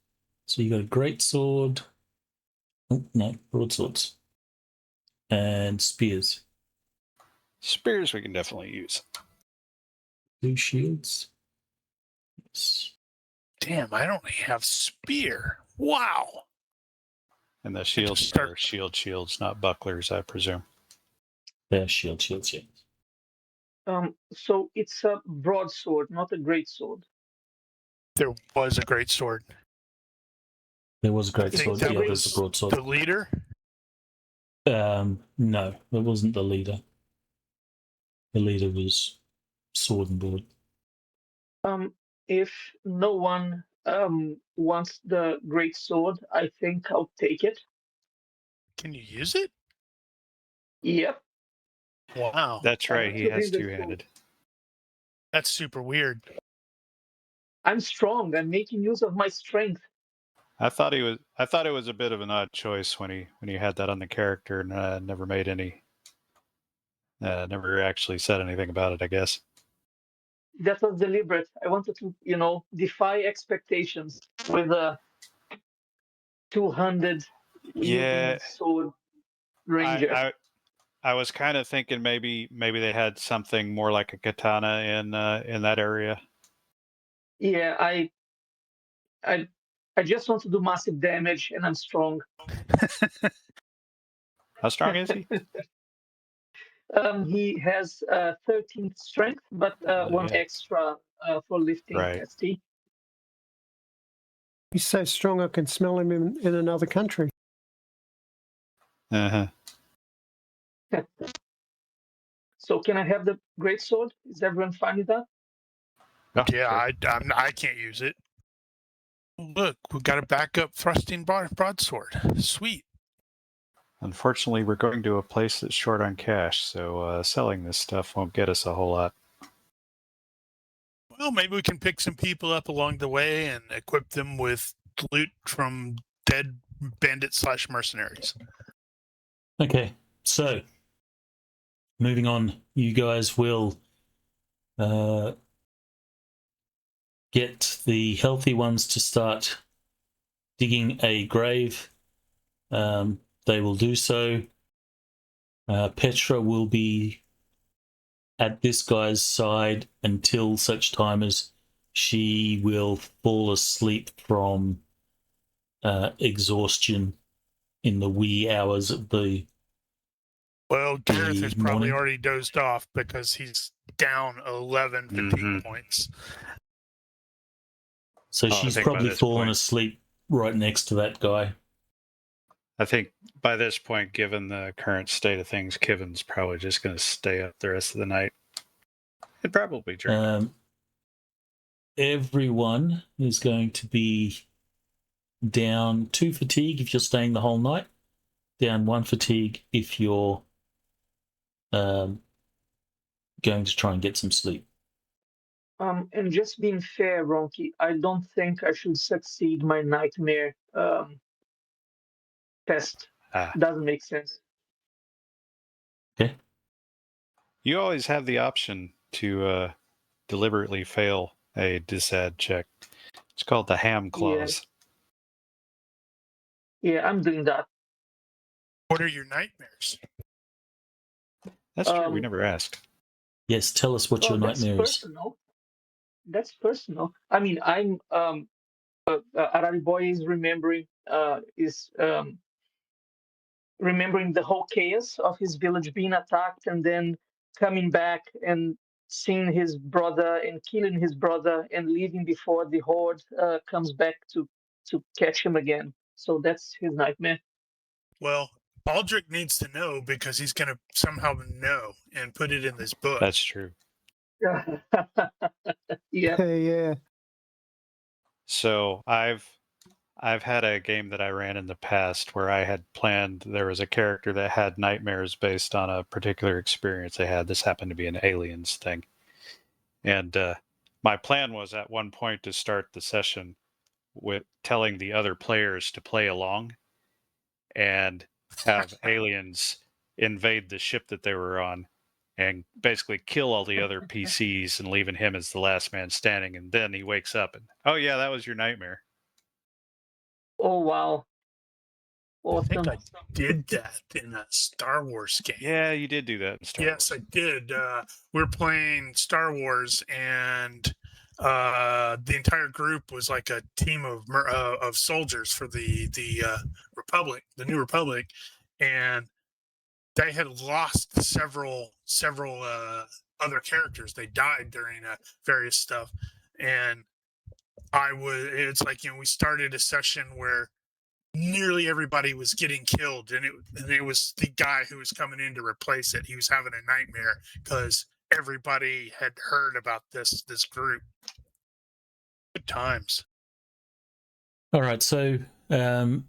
So you got a great sword. Oh no, broadswords and spears. Spears we can definitely use. 2 shields. Yes. Damn, I don't have spear. Wow. And the shields are shields, not bucklers, I presume. They're shields, yes. So it's a broadsword, not a great sword. There was a great sword. There was a great sword. That Yeah, there's a broadsword. The leader? No, it wasn't the leader. The leader was sword and board. If no one wants the great sword, I think I'll take it. Can you use it? Yep. Wow. That's right. He has 2-handed. That's super weird. I'm strong. I'm making use of my strength. I thought it was a bit of an odd choice when he had that on the character and never made any. Never actually said anything about it, I guess. That was deliberate. I wanted to, defy expectations with 200 wielding Yeah, sword ranger. I was kind of thinking maybe they had something more like a katana in that area. Yeah, I just want to do massive damage, and I'm strong. How strong is he? He has 13 strength, but one Yeah. extra for lifting. Right. ST. He's so strong I can smell him in another country. Uh-huh. So can I have the great sword? Is everyone fine with that? Oh, Yeah, sure. I can't use it. Look, we've got a backup thrusting broadsword. Sweet. Unfortunately, we're going to a place that's short on cash, so selling this stuff won't get us a whole lot. Well, maybe we can pick some people up along the way and equip them with loot from dead bandits / mercenaries. Okay, so moving on, you guys will get the healthy ones to start digging a grave. They will do so. Petra will be at this guy's side until such time as she will fall asleep from exhaustion in the wee hours of the Well, Gareth has probably morning. already dozed off because he's down 11 fatigue points. So I she's think by probably this fallen point- asleep right next to that guy. I think by this point, given the current state of things, Kiven's probably just going to stay up the rest of the night. He'd probably drink. Everyone is going to be down 2 fatigue if you're staying the whole night, down 1 fatigue if you're going to try and get some sleep. And just being fair, Ronnke, I don't think I should succeed my nightmare test. Doesn't make sense. Okay. You always have the option to deliberately fail a disad check. It's called the ham clause. Yeah, I'm doing that. What are your nightmares? That's true. We never asked. Yes, tell us what your That's nightmare is. personal. That's personal. I mean, I'm Arari Boy is remembering remembering the whole chaos of his village being attacked and then coming back and seeing his brother and killing his brother and leaving before the horde comes back to catch him again. So that's his nightmare. Well, Aldrich needs to know because he's going to somehow know and put it in this book. That's true. Yeah. So I've had a game that I ran in the past where I had planned there was a character that had nightmares based on a particular experience they had. This happened to be an aliens thing. And my plan was at one point to start the session with telling the other players to play along and have aliens invade the ship that they were on and basically kill all the other PCs and leaving him as the last man standing. And then he wakes up and, oh yeah, that was your nightmare. Oh, wow. Awesome. I think I did that in a Star Wars game. Yeah, you did do that in Star Wars. Yes, I did. We're playing Star Wars, and the entire group was like a team of soldiers for the Republic, the New Republic, and they had lost several other characters. They died during various stuff, and it's like, we started a session where nearly everybody was getting killed, and it was the guy who was coming in to replace it. He was having a nightmare because everybody had heard about this group. Good times. All right, so the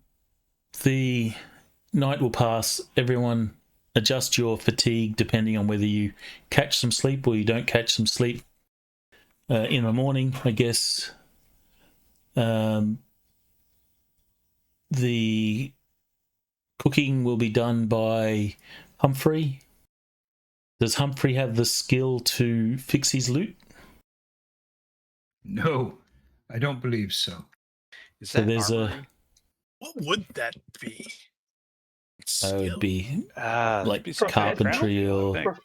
night will pass. Everyone adjust your fatigue depending on whether you catch some sleep or you don't catch some sleep. In the morning, I guess, the cooking will be done by Humphrey. Does Humphrey have the skill to fix his loot? No, I don't believe so. Is So that there's armory? What would that be? That would be like Maybe some carpentry crafting, I or think.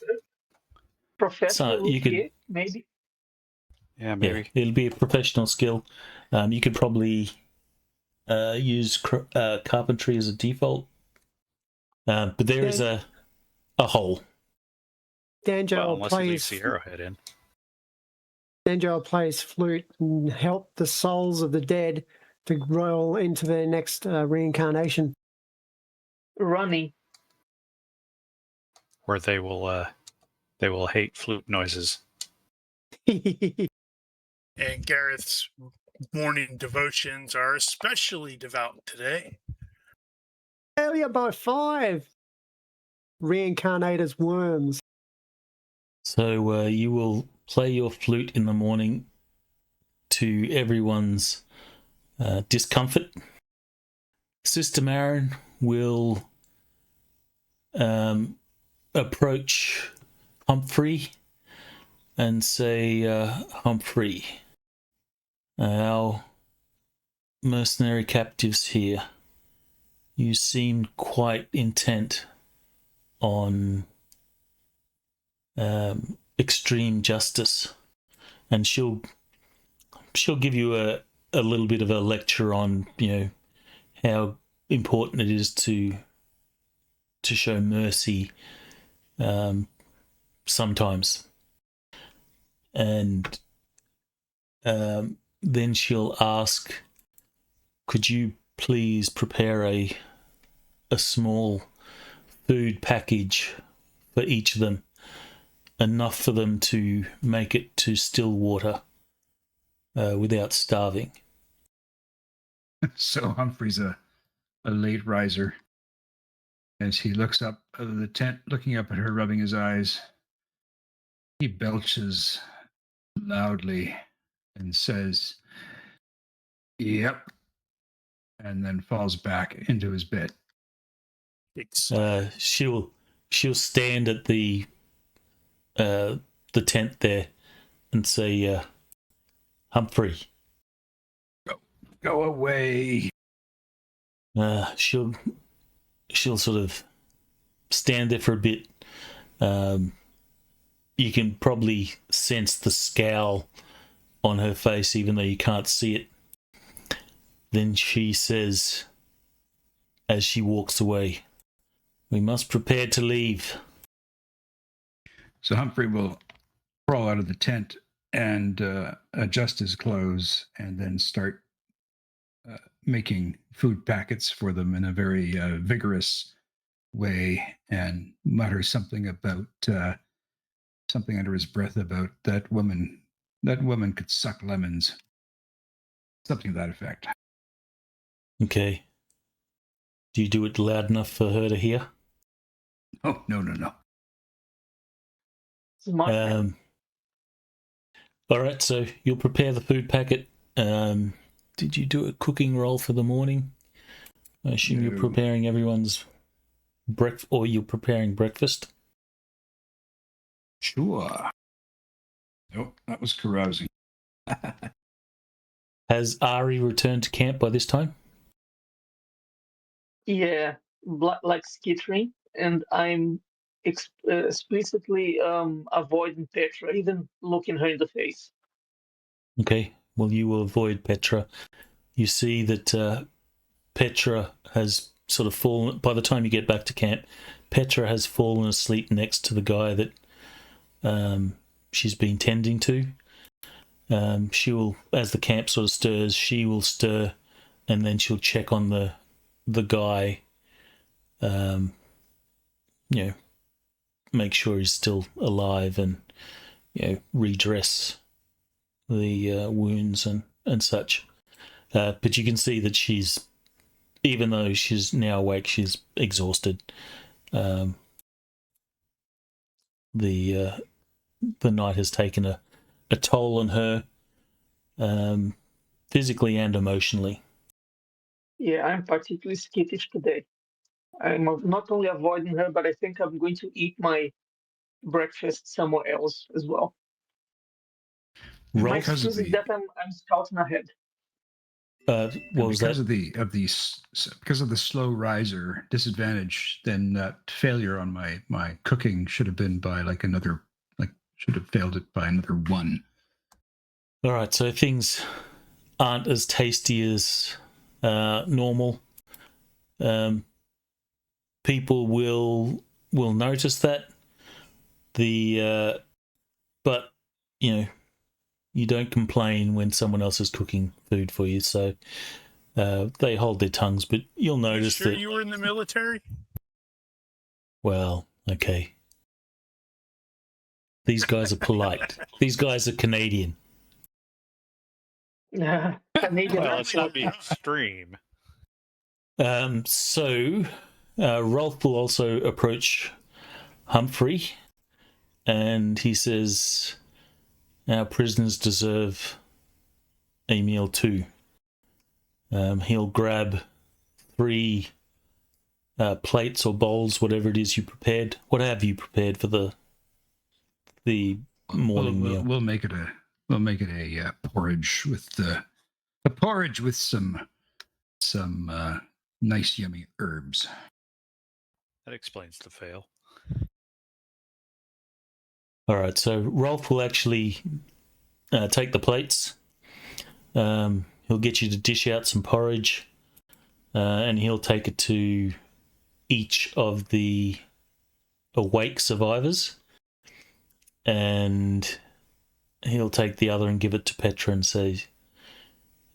Professional you could. luthier, maybe. Yeah, Yeah, maybe. it'll be a professional skill. You could probably use carpentry as a default, but there is a hole. Danjo Well, will unless he play leaves his the arrowhead in. Danjo will play his flute and help the souls of the dead to roll into their next reincarnation. Running. Where they will hate flute noises. And Gareth's morning devotions are especially devout today. Failure by 5. Reincarnate as worms. So you will play your flute in the morning to everyone's discomfort. Sister Marin will approach Humphrey and say, Humphrey, our mercenary captives here, you seem quite intent on extreme justice, and she'll give you a little bit of a lecture on, you know, how important it is to show mercy sometimes. And then she'll ask, could you please prepare a small food package for each of them, enough for them to make it to Stillwater without starving. So Humphrey's a late riser. As he looks up out of the tent, looking up at her, rubbing his eyes, he belches loudly and says, "Yep," and then falls back into his bed. She'll stand at the tent there and say, Humphrey, Go away. She'll sort of stand there for a bit. You can probably sense the scowl on her face, even though you can't see it. Then she says, as she walks away, we must prepare to leave. So Humphrey will crawl out of the tent and adjust his clothes and then start making food packets for them in a very vigorous way, and mutter something about something under his breath about that woman could suck lemons, something to that effect. Okay. Do you do it loud enough for her to hear? Oh, no. Smart. All right, so you'll prepare the food packet. Did you do a cooking roll for the morning? I assume you're preparing everyone's breakfast, or you're preparing breakfast? Sure. Nope, that was carousing. Has Ari returned to camp by this time? Yeah, like skittering, and I'm explicitly avoiding Petra, even looking her in the face. Okay, well, you will avoid Petra. You see that Petra has sort of fallen, by the time you get back to camp, Petra has fallen asleep next to the guy that she's been tending to. She will, as the camp sort of stirs, she will stir, and then she'll check on the guy, make sure he's still alive, and redress the wounds and such. But you can see that she's, even though she's now awake, she's exhausted. The night has taken a toll on her, physically and emotionally. Yeah, I'm particularly skittish today. I'm not only avoiding her, but I think I'm going to eat my breakfast somewhere else as well. My Rolf, excuse is that I'm scouting ahead. What was that? Because of the slow riser disadvantage, then that failure on my cooking should have been by should have failed it by another 1. All right, so things aren't as tasty as normal. People will notice that. But you don't complain when someone else is cooking food for you, so they hold their tongues. But you'll notice sure that. You were in the military? Well, okay. These guys are polite. These guys are Canadian. Canadian. Well, let's not be extreme. So Rolf will also approach Humphrey, and he says, "Our prisoners deserve a meal too." He'll grab 3 plates or bowls, whatever it is you prepared. What have you prepared for the morning meal? We'll make it a porridge with a porridge with some nice yummy herbs. That explains the fail. All right, so Rolf will actually take the plates. He'll get you to dish out some porridge, and he'll take it to each of the awake survivors, and he'll take the other and give it to Petra and say,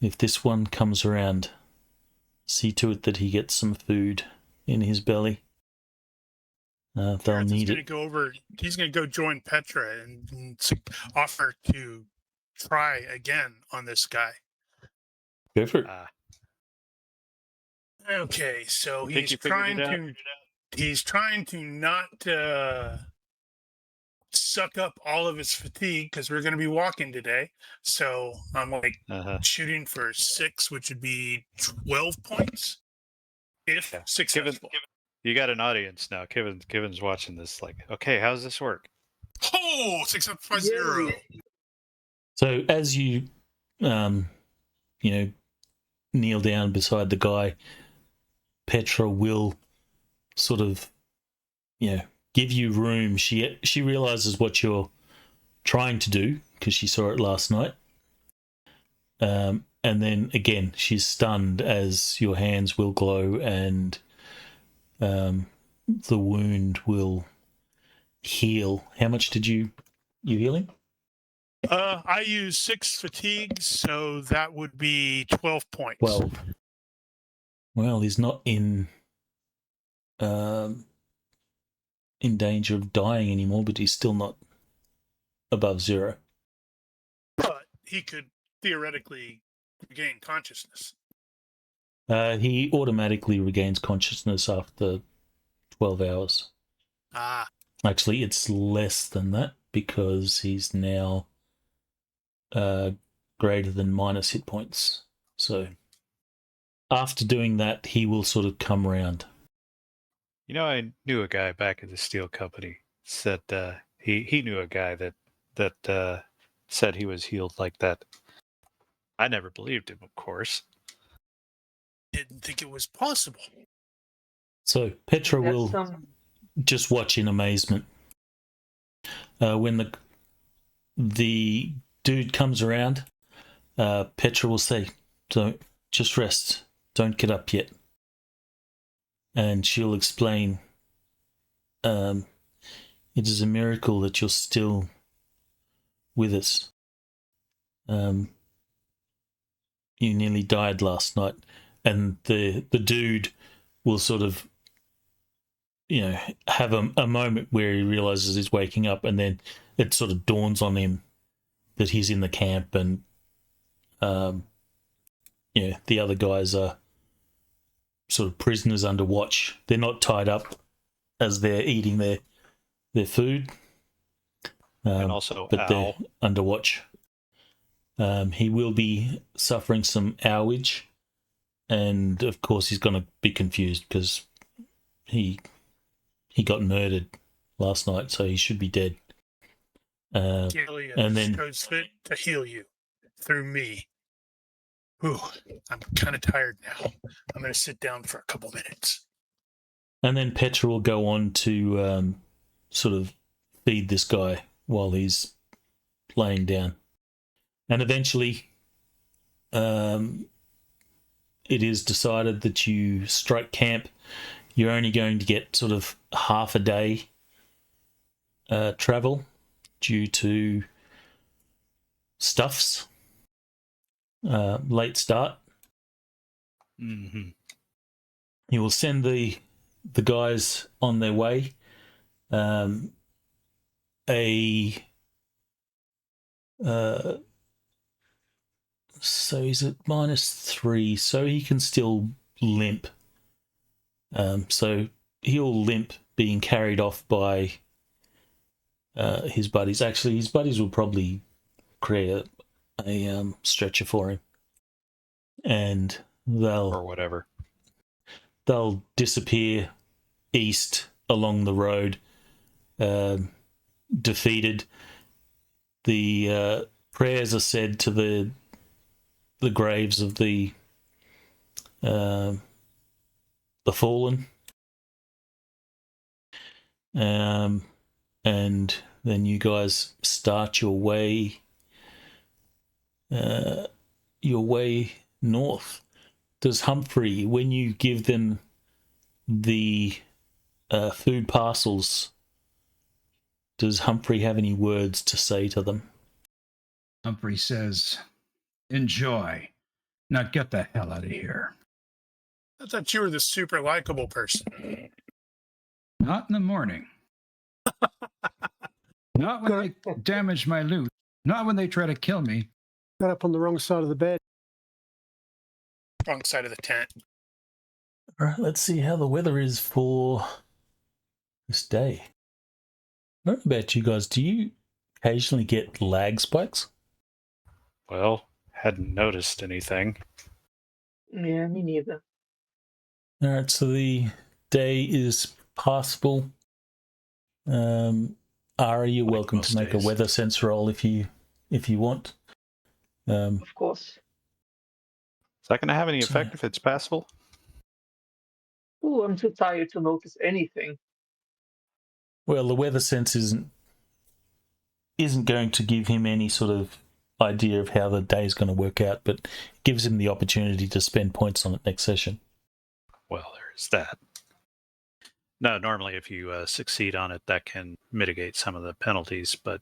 "If this one comes around, see to it that he gets some food in his belly. They'll need it." He's going to go join Petra and offer to try again on this guy. Go for it. Okay, so he's trying to not suck up all of his fatigue because we're going to be walking today. So I'm shooting for 6, which would be 12 points if successful. You got an audience now. Kevin's watching this. Like, okay, how does this work? Oh, 650. So as you, kneel down beside the guy, Petra will sort of, give you room. She realizes what you're trying to do because she saw it last night. And then again, she's stunned as your hands will glow and the wound will heal. How much did you heal him? I use 6 fatigues, so that would be 12 points. 12. Well, he's not in danger of dying anymore, but he's still not above 0. But he could theoretically regain consciousness. He automatically regains consciousness after 12 hours. Actually, it's less than that because he's now greater than minus hit points. So after doing that, he will sort of come around. I knew a guy back at the steel company said he knew a guy that said he was healed like that. I never believed him, of course. Didn't think it was possible. So Petra will just watch in amazement. When the dude comes around, Petra will say, "Don't, just rest. Don't get up yet." And she'll explain, "It is a miracle that you're still with us. You nearly died last night." And the dude will sort of, have a moment where he realizes he's waking up, and then it sort of dawns on him that he's in the camp, and the other guys are sort of prisoners under watch. They're not tied up as they're eating their food, and also, but they're under watch. He will be suffering some owage, and of course he's going to be confused because he got murdered last night, so he should be dead. And then chose fit to heal you through me. Ooh, I'm kind of tired now. I'm going to sit down for a couple minutes. And then Petra will go on to sort of feed this guy while he's laying down. And eventually, it is decided that you strike camp. You're only going to get sort of half a day travel due to stuffs. Late start. Mm-hmm. You will send the guys on their way. So he's at -3, so he can still limp. So he'll limp, being carried off by his buddies. Actually, his buddies will probably create a stretcher for him, and Or whatever. they'll disappear east along the road, defeated. The prayers are said to the graves of the fallen, and then you guys start your way north. Does Humphrey, when you give them the food parcels, does Humphrey have any words to say to them? Humphrey says, "Enjoy. Now get the hell out of here." I thought you were the super likable person. Not in the morning. Not when they damage my loot. Not when they try to kill me. Got up on the wrong side of the bed. Wrong side of the tent. All right, let's see how the weather is for this day. I don't know about you guys. Do you occasionally get lag spikes? Well, hadn't noticed anything. Yeah, me neither. All right, so the day is passable. Ari, you're Like welcome most to make days. a weather sense roll if you want. Of course. Is that going to have any effect if it's passable? Ooh, I'm too tired to notice anything. Well, the weather sense isn't going to give him any sort of idea of how the day's going to work out, but gives him the opportunity to spend points on it next session. Well, there's that. No, normally if you succeed on it, that can mitigate some of the penalties, but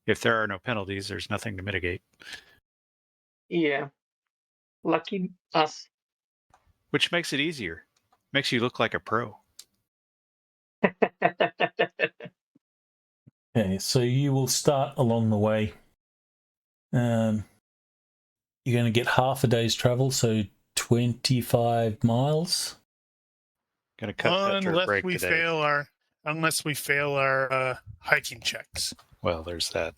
if there are no penalties, there's nothing to mitigate. Yeah. Lucky us. Which makes it easier. Makes you look like a pro. Okay, so you will start along the way. You're going to get half a day's travel, so 25 miles. Gonna cut Petra a break today. Unless we fail our hiking checks. Well, there's that.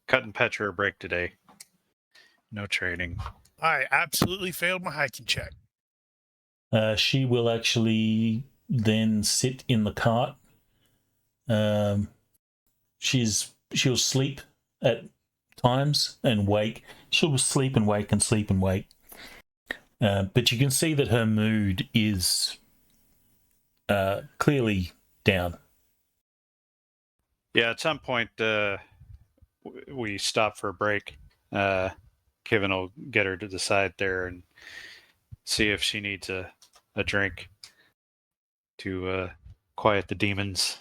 Cutting Petra a break today. No training. I absolutely failed my hiking check. She will actually then sit in the cart. She'll sleep at times and wake. She'll sleep and wake and sleep and wake. But you can see that her mood is clearly down. Yeah, at some point we stop for a break. Kevin will get her to the side there and see if she needs a drink to quiet the demons.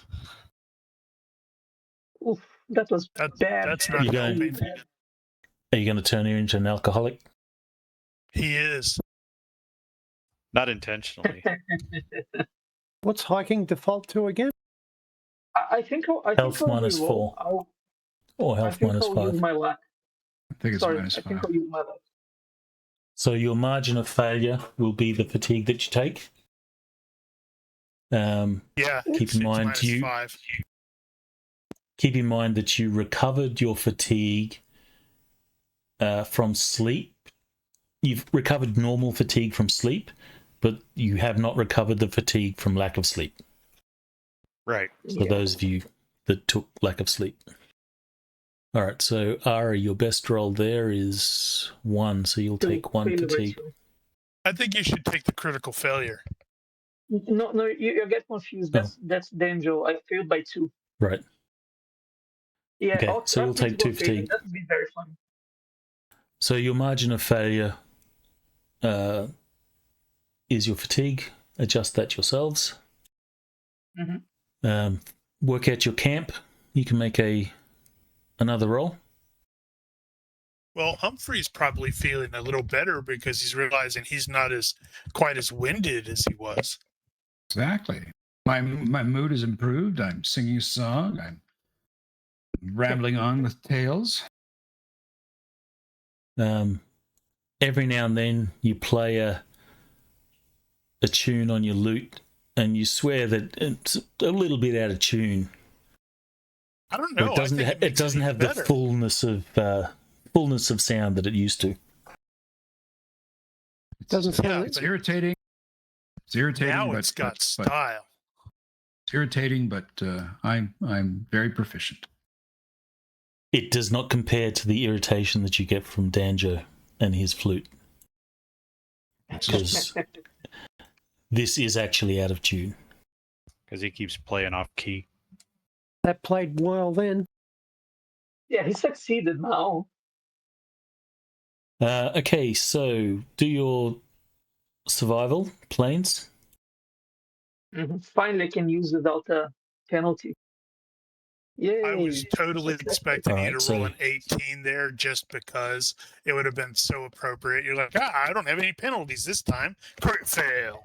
Oof, that was bad. That's not helping. Are you going to turn her into an alcoholic? He is. Not intentionally. What's hiking default to again? I think Health I'll minus reroll. 4. Or I health think minus I'll 5. use my luck. I think it's Sorry, minus I think 5. I'll use my luck. So your margin of failure will be the fatigue that you take. Yeah. Keep in mind minus 5. Keep in mind that you recovered your fatigue from sleep. You've recovered normal fatigue from sleep, but you have not recovered the fatigue from lack of sleep. Right. For those of you that took lack of sleep. All right, so Ari, your best roll there is 1, so you'll take 1 Failure by fatigue. 2. I think you should take the critical failure. No, you get confused. Oh. That's danger. I failed by 2. Right. Yeah, Okay, so you'll take 2 failure. fatigue. That would be very fun. So your margin of failure is your fatigue. Adjust that yourselves. Mm-hmm. Work out your camp. You can make another roll. Well, Humphrey's probably feeling a little better because he's realizing he's not quite as winded as he was. Exactly. My mood is improved. I'm singing a song. I'm rambling on with tales. Every now and then you play a tune on your lute, and you swear that it's a little bit out of tune. I don't know. It doesn't have the fullness of sound that it used to. It doesn't sound. It's irritating. It's irritating. Now but, it's got but style. It's irritating, but I'm very proficient. It does not compare to the irritation that you get from Danjo and his flute, because this is actually out of tune. Because he keeps playing off key. That played well then. Yeah, he succeeded now. Okay, so do your survival planes. Mm-hmm. Finally, I can use without a penalty. Yay! I was totally expecting All you right, to roll an 18 there just because it would have been so appropriate. You're like, I don't have any penalties this time. Crit fail.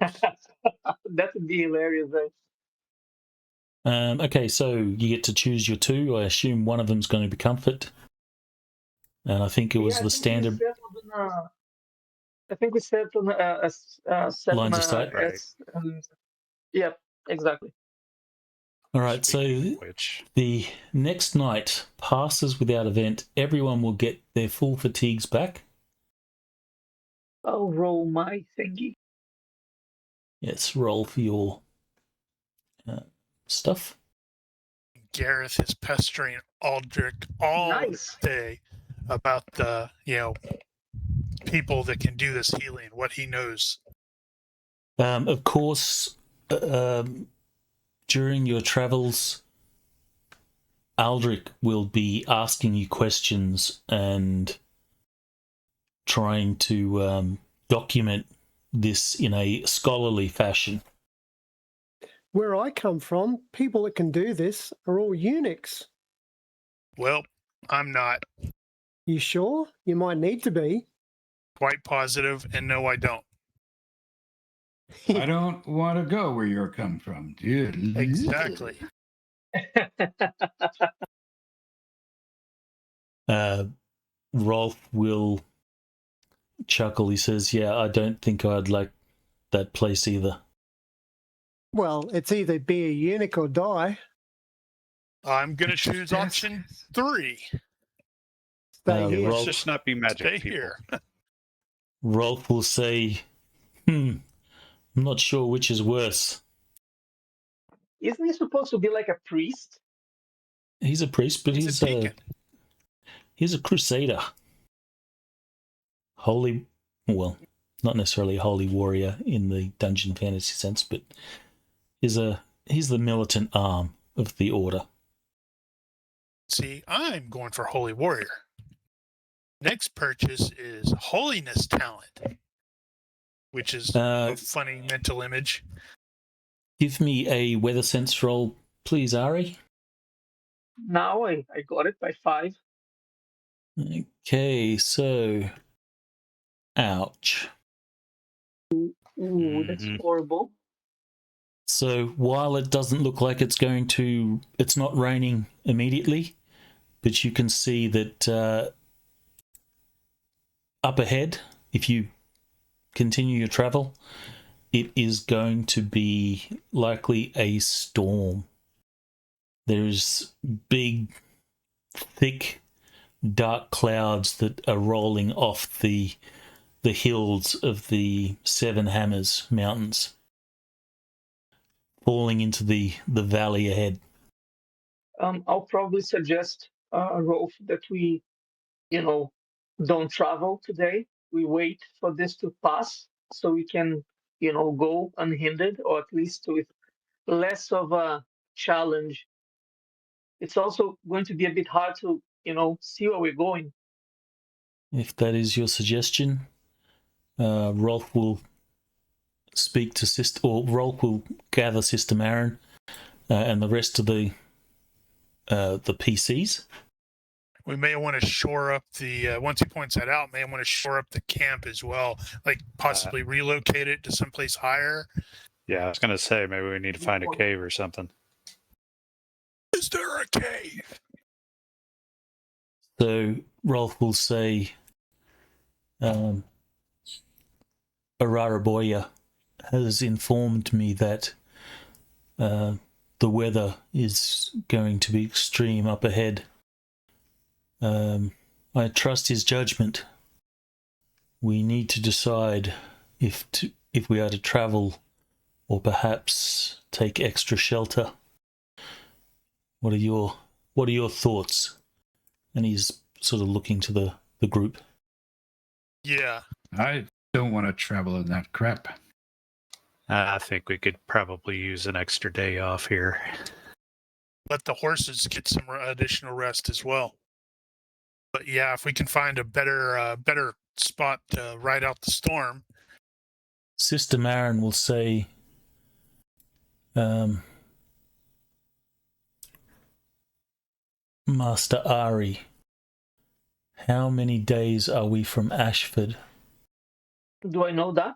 That would be hilarious, though. Okay, so you get to choose your 2. I assume one of them's going to be comfort. And I think it was the standard I think we settled on lines of sight. Right. Yep, exactly. All right, so the next night passes without event. Everyone will get their full fatigues back. I'll roll my thingy. Yes, roll for your stuff. Gareth is pestering Aldrich all day about the, people that can do this healing, what he knows. Of course, during your travels, Aldrich will be asking you questions and trying to document this in a scholarly fashion. Where I come from, people that can do this are all eunuchs. Well, I'm not. You sure? You might need to be. Quite positive, and no, I don't. I don't want to go where you're coming from, dude. Exactly. Rolf will chuckle. He says, "Yeah, I don't think I'd like that place either." Well, it's either be a eunuch or die. I'm going to choose option 3. Stay here. Let's just not be magic Stay people. here. Rolf will say, I'm not sure which is worse. Isn't he supposed to be like a priest? He's a priest, but he's a crusader. Holy, well, not necessarily a holy warrior in the dungeon fantasy sense, but he's the militant arm of the order. See, I'm going for holy warrior. Next purchase is holiness talent, which is a funny mental image. Give me a weather sense roll, please, Ari. Now I got it by 5. Okay, so ouch. Ooh, that's horrible. So while it doesn't look like it's not raining immediately, but you can see that up ahead, if you continue your travel, it is going to be likely a storm. There's big, thick, dark clouds that are rolling off the hills of the Seven Hammers Mountains, falling into the valley ahead. I'll probably suggest Rolf, that we, don't travel today. We wait for this to pass so we can, go unhindered, or at least with less of a challenge. It's also going to be a bit hard to, see where we're going. If that is your suggestion, Rolf will speak to Sister, or Rolf will gather Sister Marin and the rest of the PCs. We may want to shore up the, once he points that out, may want to shore up the camp as well, like possibly relocate it to someplace higher. Yeah, I was going to say, maybe we need to find a cave or something. Is there a cave? So Rolf will say, Araraboya has informed me that the weather is going to be extreme up ahead. I trust his judgment. We need to decide if we are to travel or perhaps take extra shelter. What are your thoughts? And he's sort of looking to the group. Yeah. I don't want to travel in that crap. I think we could probably use an extra day off here. Let the horses get some additional rest as well. But yeah, if we can find a better spot to ride out the storm. Sister Marin will say, Master Ari, how many days are we from Ashford? Do I know that?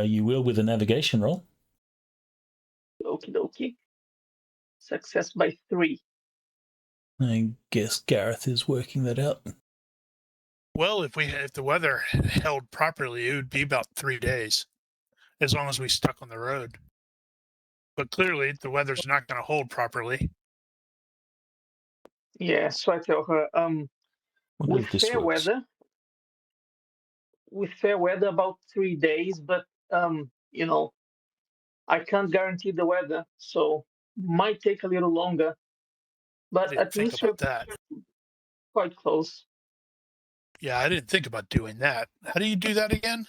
You will with a navigation roll. Okie dokie. Success by 3. I guess Gareth is working that out. Well, if the weather held properly, it would be about 3 days, as long as we stuck on the road. But clearly, the weather's not going to hold properly. Yeah, so I tell her, with fair weather, about 3 days, but I can't guarantee the weather, so might take a little longer. But at least we're that. quite close. Yeah, I didn't think about doing that. How do you do that again?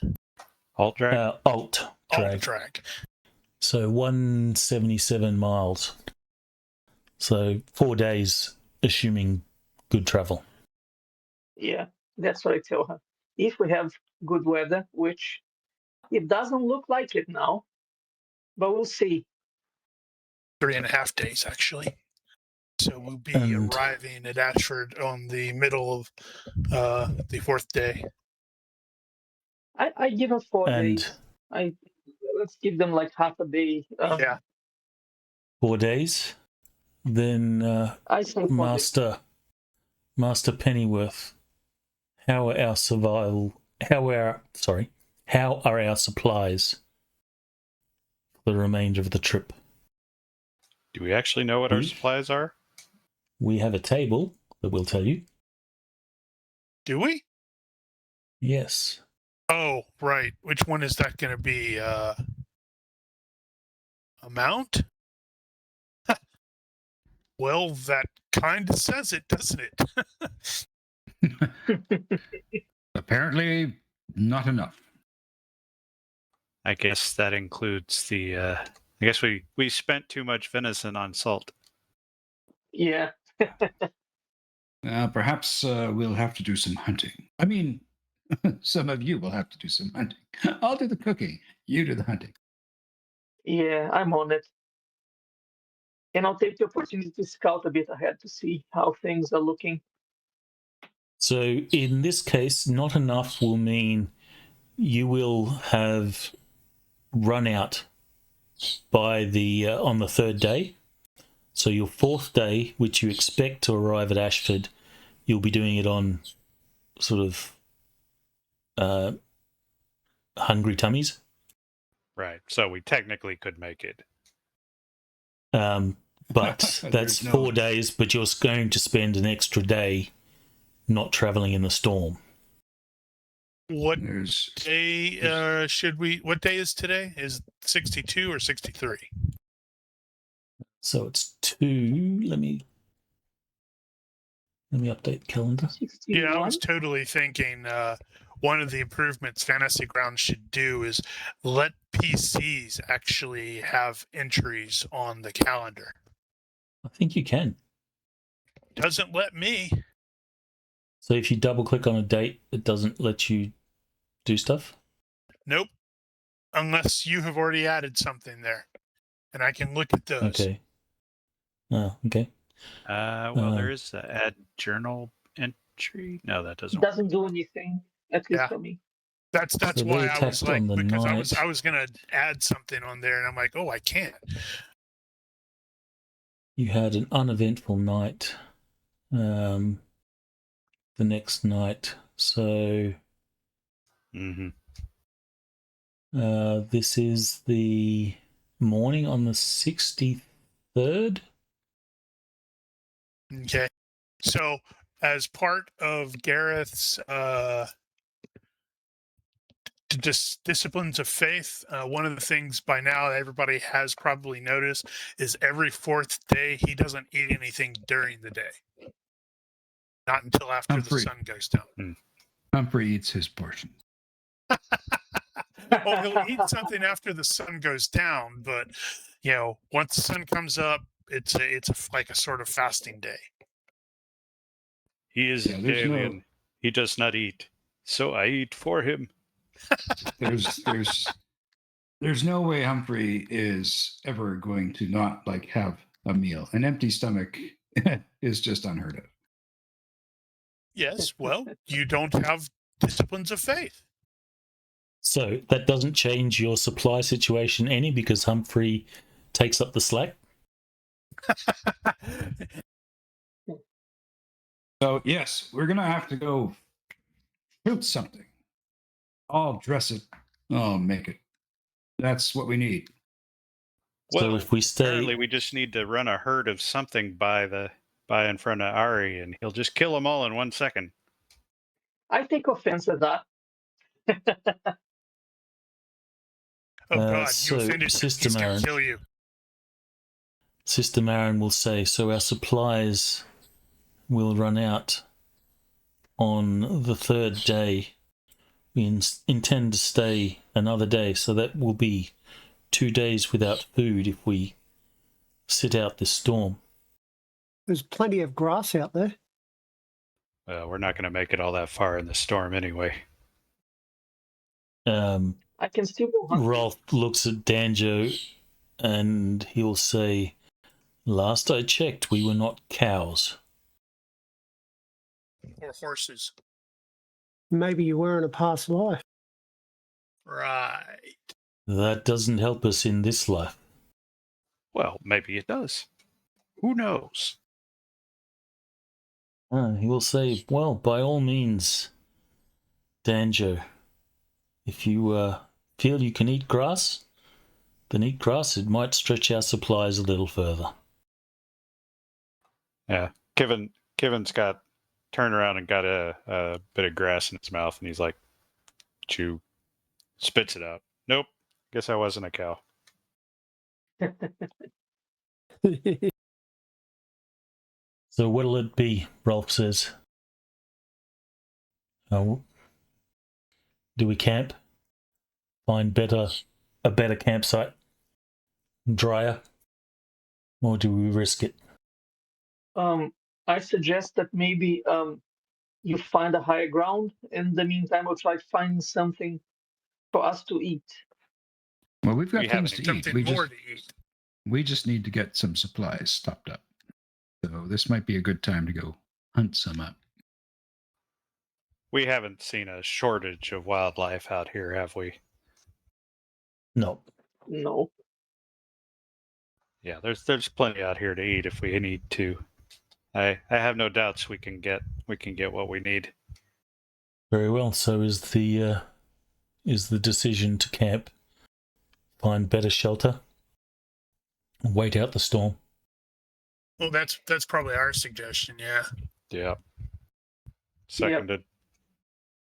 Alt drag? Alt drag. So 177 miles. So 4 days, assuming good travel. Yeah, that's what I tell her. If we have good weather, which it doesn't look like it now, but we'll see. 3.5 days, actually. So we'll be arriving at Ashford on the middle of the 4th day. I give them 4 days. Let's give them like half a day. Yeah. 4 days. Then I say Master Pennyworth, how are our supplies for the remainder of the trip? Do we actually know what our supplies are? We have a table that will tell you. Do we? Yes. Oh, right. Which one is that going to be? Amount? Well, that kind of says it, doesn't it? Apparently, not enough. I guess that includes the... I guess we spent too much venison on salt. Yeah. Perhaps we'll have to do some hunting. I mean, some of you will have to do some hunting. I'll do the cooking. You do the hunting. Yeah, I'm on it. And I'll take the opportunity to scout a bit ahead to see how things are looking. So in this case, not enough will mean you will have run out by the on the 3rd day. So your 4th day, which you expect to arrive at Ashford, you'll be doing it on sort of hungry tummies. Right. So we technically could make it. But that's 4 days, but you're going to spend an extra day not traveling in the storm. What day what day is today? Is 62 or 63? So it's 2, let me Let me update the calendar. 61. Yeah, I was totally thinking one of the improvements Fantasy Grounds should do is let PCs actually have entries on the calendar. I think you can. Doesn't let me. So if you double click on a date, it doesn't let you do stuff? Nope. Unless you have already added something there. And I can look at those. Okay. Oh, okay. Well, there is the add journal entry. No, that It doesn't work. doesn't do anything, at least Yeah. for me. That's So why they I was attacked like, on the because night. I was gonna add something on there, and I'm like, oh, I can't. You had an uneventful night the next night. So Mm-hmm. this is the morning on the 63rd. Okay. So as part of Gareth's disciplines of faith, one of the things by now everybody has probably noticed is every fourth day he doesn't eat anything during the day. Not until after the sun goes down. Humphrey eats his portion. Well, he'll eat something after the sun goes down, but once the sun comes up, it's like a sort of fasting day. He is Yeah, there's alien. He does not eat, so I eat for him. There's no way Humphrey is ever going to not have a meal. An empty stomach is just unheard of. Yes, well, you don't have disciplines of faith. So that doesn't change your supply situation any because Humphrey takes up the slack? So, yes, we're going to have to go shoot something. I'll dress it. I'll make it. That's what we need. So Well, if we stay, apparently we just need to run a herd of something by in front of Ari, and he'll just kill them all in 1 second. I take offense at that. Oh God, so you offended. Sister He's going Marin, to kill you. Sister Marin will say, so our supplies will run out on the third day. We intend to stay another day, so that will be 2 days without food if we sit out this storm. There's plenty of grass out there. Well, we're not going to make it all that far in the storm anyway. I can still go hunt. Rolf looks at Danjo and he'll say, last I checked, we were not cows. Or horses. Maybe you were in a past life. Right. That doesn't help us in this life. Well, maybe it does. Who knows? He will say, well, by all means, Danjo, if you feel you can eat grass, then eat grass. It might stretch our supplies a little further. Yeah. Kevin's got turned around and got a bit of grass in his mouth, and he's like, chew, spits it out. Nope. Guess I wasn't a cow. So what'll it be? Rolf says. Do we camp? Find a better campsite? Drier? Or do we risk it? I suggest that maybe you find a higher ground. In the meantime, we'll try to find something for us to eat. Well, we've got We things haven't to eat. Something more to eat. We just need to get some supplies stocked up. So this might be a good time to go hunt some up. We haven't seen a shortage of wildlife out here, have we? No. No. Yeah, there's plenty out here to eat if we need to. I have no doubts we can get what we need. Very well. So is the decision to camp, find better shelter, wait out the storm. Well, that's probably our suggestion. Yeah. Yeah. Seconded.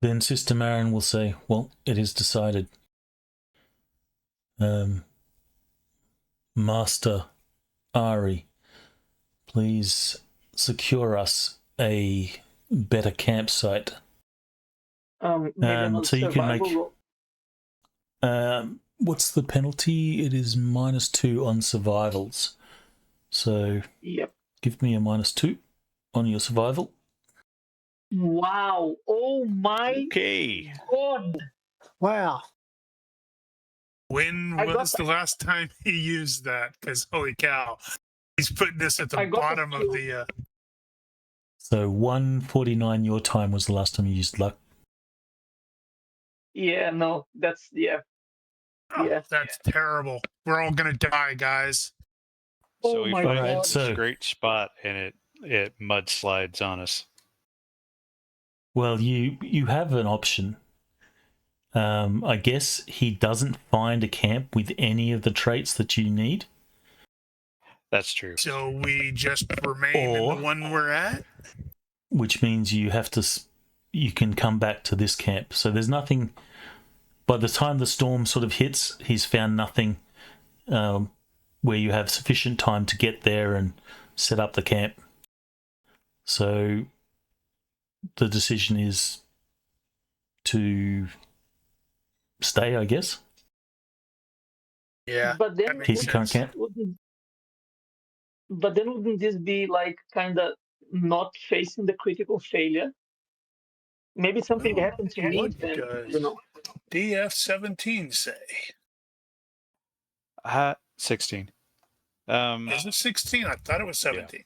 Then Sister Marin will say, well, it is decided. Master Ari, please secure us a better campsite. Maybe another So you can make. survival roll. What's the penalty? It is -2 on survivals. So Yep. give me a -2 on your survival. Wow. Oh my Okay. god. Wow. When I got was the last time he used that? Because holy cow, he's putting this at the I got the bottom of skill. the. So 1:49 your time was the last time you used luck. Yeah, no, that's yeah. Yeah. That's terrible. We're all gonna die, guys. So Oh we my find Alright, god. this so- great spot and it mudslides on us. Well, you have an option. I guess he doesn't find a camp with any of the traits that you need. That's true. So we just remain in Or- the one we're at. Which means you have to, you can come back to this camp. So there's nothing, by the time the storm sort of hits, he's found nothing where you have sufficient time to get there and set up the camp. So the decision is to stay, I guess. Yeah. But then that Keep makes your current sense. camp. but then wouldn't this be like kind of not facing the critical failure? Maybe something happened to me What then, does you know. DF17 say? 16. Is it 16? I thought it was 17.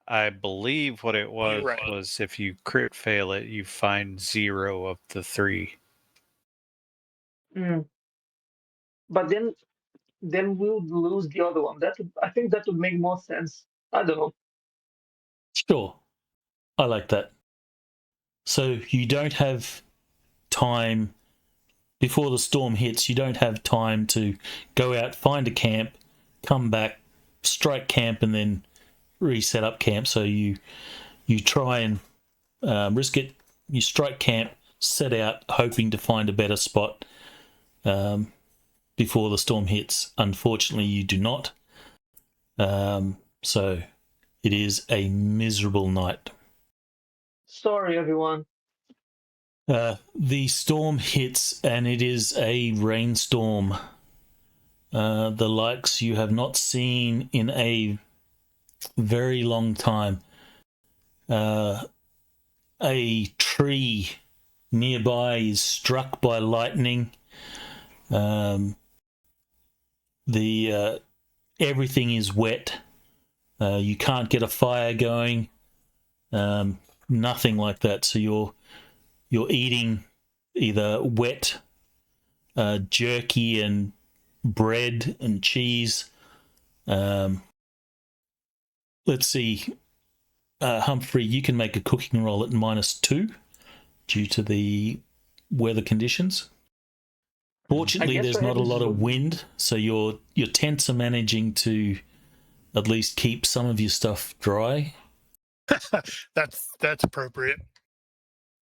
I believe what it was You're right. was if you crit fail it, you find 0 of the 3. Mm. But then we would lose the other one. I think that would make more sense. I don't know. Sure. I like that. So you don't have time before the storm hits, you don't have time to go out, find a camp, come back, strike camp, and then reset up camp. So you try and risk it. You strike camp, set out, hoping to find a better spot before the storm hits. Unfortunately, you do not. So it is a miserable night. Sorry, everyone. The storm hits, and it is a rainstorm. The likes you have not seen in a very long time. A tree nearby is struck by lightning. Everything is wet. You can't get a fire going. Nothing like that. So you're eating either wet jerky and bread and cheese. Let's see. Humphrey, you can make a cooking roll at -2 due to the weather conditions. Fortunately, guess there's I not a have lot of Zoom. wind, so your tents are managing to at least keep some of your stuff dry. That's appropriate.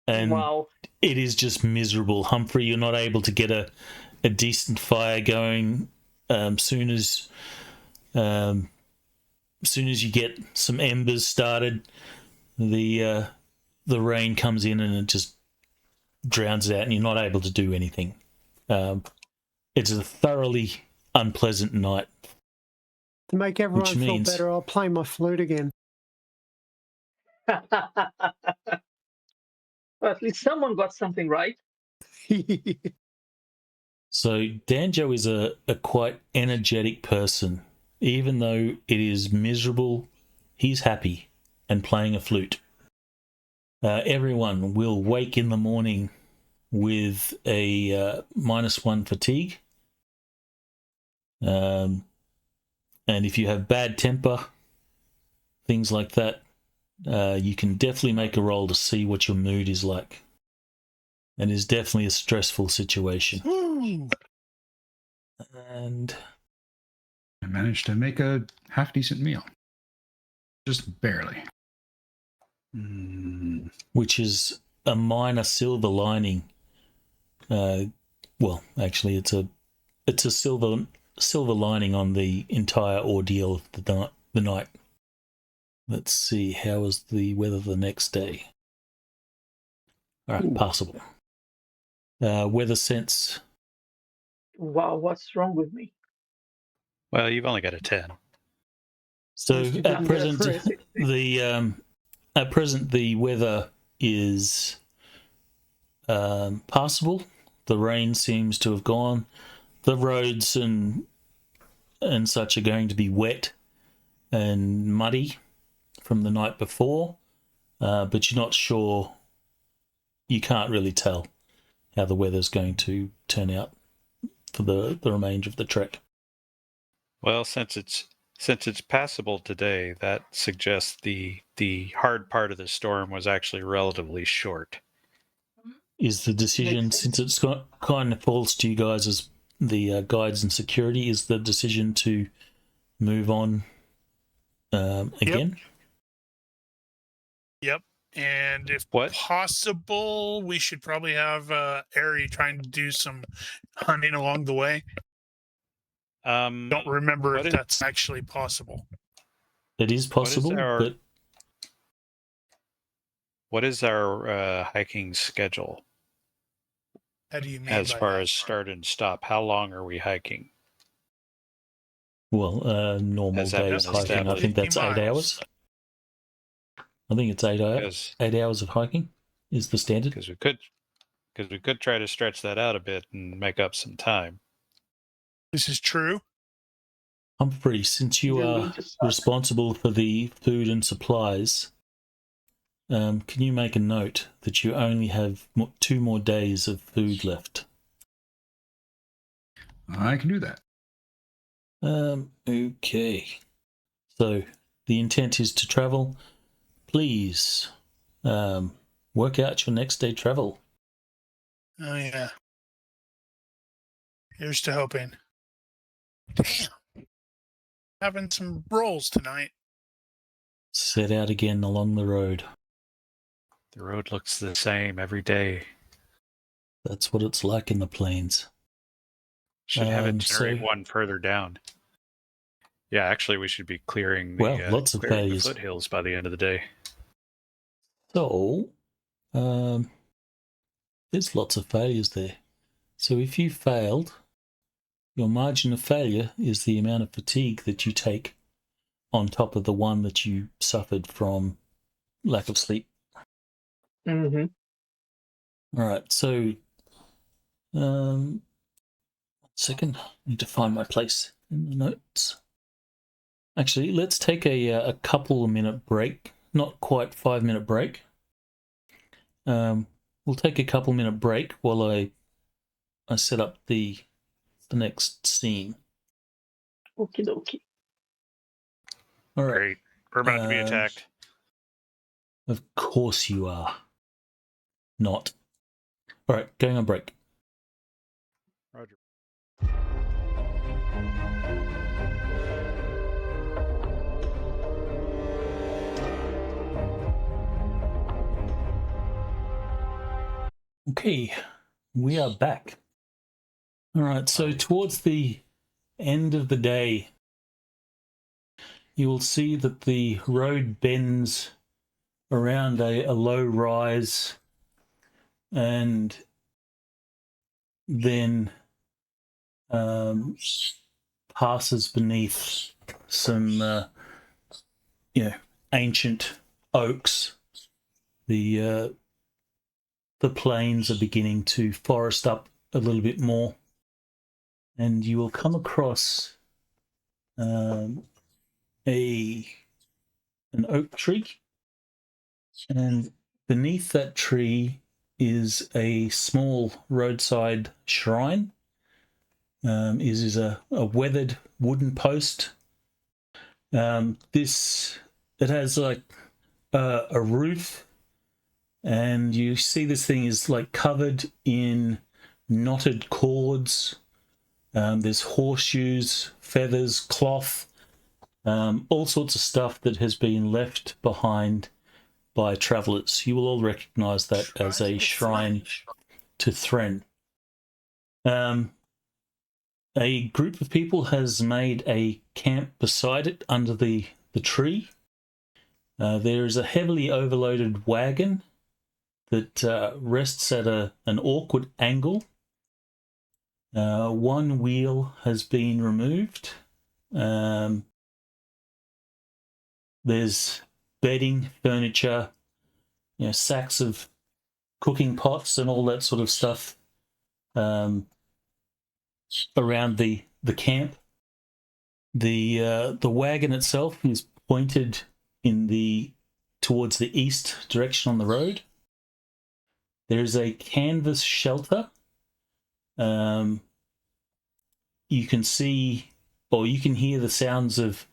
And Wow. it is just miserable. Humphrey, you're not able to get a decent fire going. Soon as you get some embers started, the rain comes in and it just drowns it out, and you're not able to do anything. It's a thoroughly unpleasant night. To make everyone Which feel means- better, I'll play my flute again. Well, at least someone got something right. So Danjo is a quite energetic person. Even though it is miserable, he's happy and playing a flute. Everyone will wake in the morning with a -1 fatigue. And if you have bad temper, things like that, you can definitely make a roll to see what your mood is like. And it's definitely a stressful situation. Woo! And I managed to make a half decent meal. Just barely. which is a minor silver lining. Well, actually, it's a silver lining on the entire ordeal of the night. Let's see, how is the weather the next day? All right, passable. Weather sense. Wow, what's wrong with me? Well, you've only got a 10. So You at didn't get a present, crit. the weather is passable. The rain seems to have gone. The roads and such are going to be wet and muddy from the night before, but you're not sure. You can't really tell how the weather's going to turn out for the remainder of the trek. Well, since it's passable today, that suggests the hard part of the storm was actually relatively short. Is the decision, since it's kind of falls to you guys as the guides and security, is the decision to move on again? Yep. And if What? possible, we should probably have Ari trying to do some hunting along the way. Don't remember if that's actually possible. It is possible, but what is our hiking schedule How do you mean as by far that? as start and stop? How long are we hiking? well, normal Has that day been of hiking, I think 50 that's 8 hours. I think it's 8 hours. 8 hours of hiking is the standard. Because we could try to stretch that out a bit and make up some time. This is true. Humphrey, since you are responsible for the food and supplies, can you make a note that you only have 2 more days of food left? I can do that. Okay. So the intent is to travel. Please work out your next day travel. Oh, yeah. Here's to hoping. Damn. Having some rolls tonight. Set out again along the road. The road looks the same every day. That's what it's like in the plains. Should have it generate one further down. Yeah, actually, we should be clearing the, lots of clearing the failures. foothills by the end of the day. So, there's lots of failures there. So if you failed, your margin of failure is the amount of fatigue that you take on top of the one that you suffered from lack of sleep. Mm-hmm. All right, so 1 second. I need to find my place in the notes. Actually, let's take a couple of minute break. Not quite 5-minute break. We'll take a couple minute break while I set up the next scene. Okie dokie. All right. Great. We're about to be attacked. Of course you are. Not. All right, going on break. Roger. Okay, we are back. All right, so towards the end of the day, you will see that the road bends around a low rise and then passes beneath some ancient oaks. The plains are beginning to forest up a little bit more, and you will come across an oak tree, and beneath that tree is a small roadside shrine. Is a weathered wooden post. It has like a roof, and you see this thing is like covered in knotted cords. There's horseshoes, feathers, cloth, all sorts of stuff that has been left behind by travellers. You will all recognise that as a shrine to Thren. A group of people has made a camp beside it under the tree. There is a heavily overloaded wagon that rests at an awkward angle. One wheel has been removed. There's bedding, furniture, sacks of cooking pots and all that sort of stuff around the camp. The wagon itself is pointed towards the east direction on the road. There's a canvas shelter. You can see, or you can hear the sounds of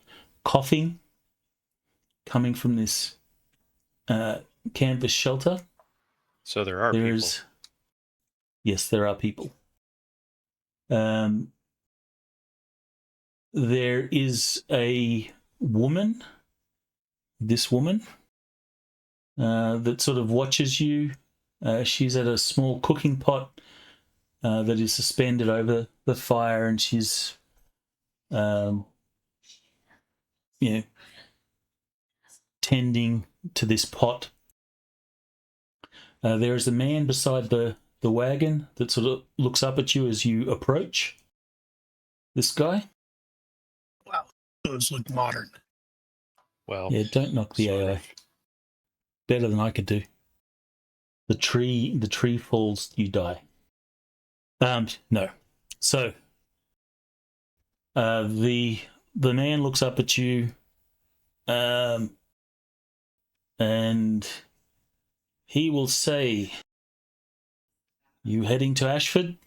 coughing coming from this canvas shelter. So there are people. Yes, there are people. There is a woman, this woman, that sort of watches you. She's at a small cooking pot that is suspended over the fire, and she's, tending to this pot. There is a man beside the wagon that sort of looks up at you as you approach. This guy. Wow, those look modern. Well, Yeah, don't knock the AI. Better than I could do. The tree falls, you die. No. So, the man looks up at you, and he will say, "You heading to Ashford?"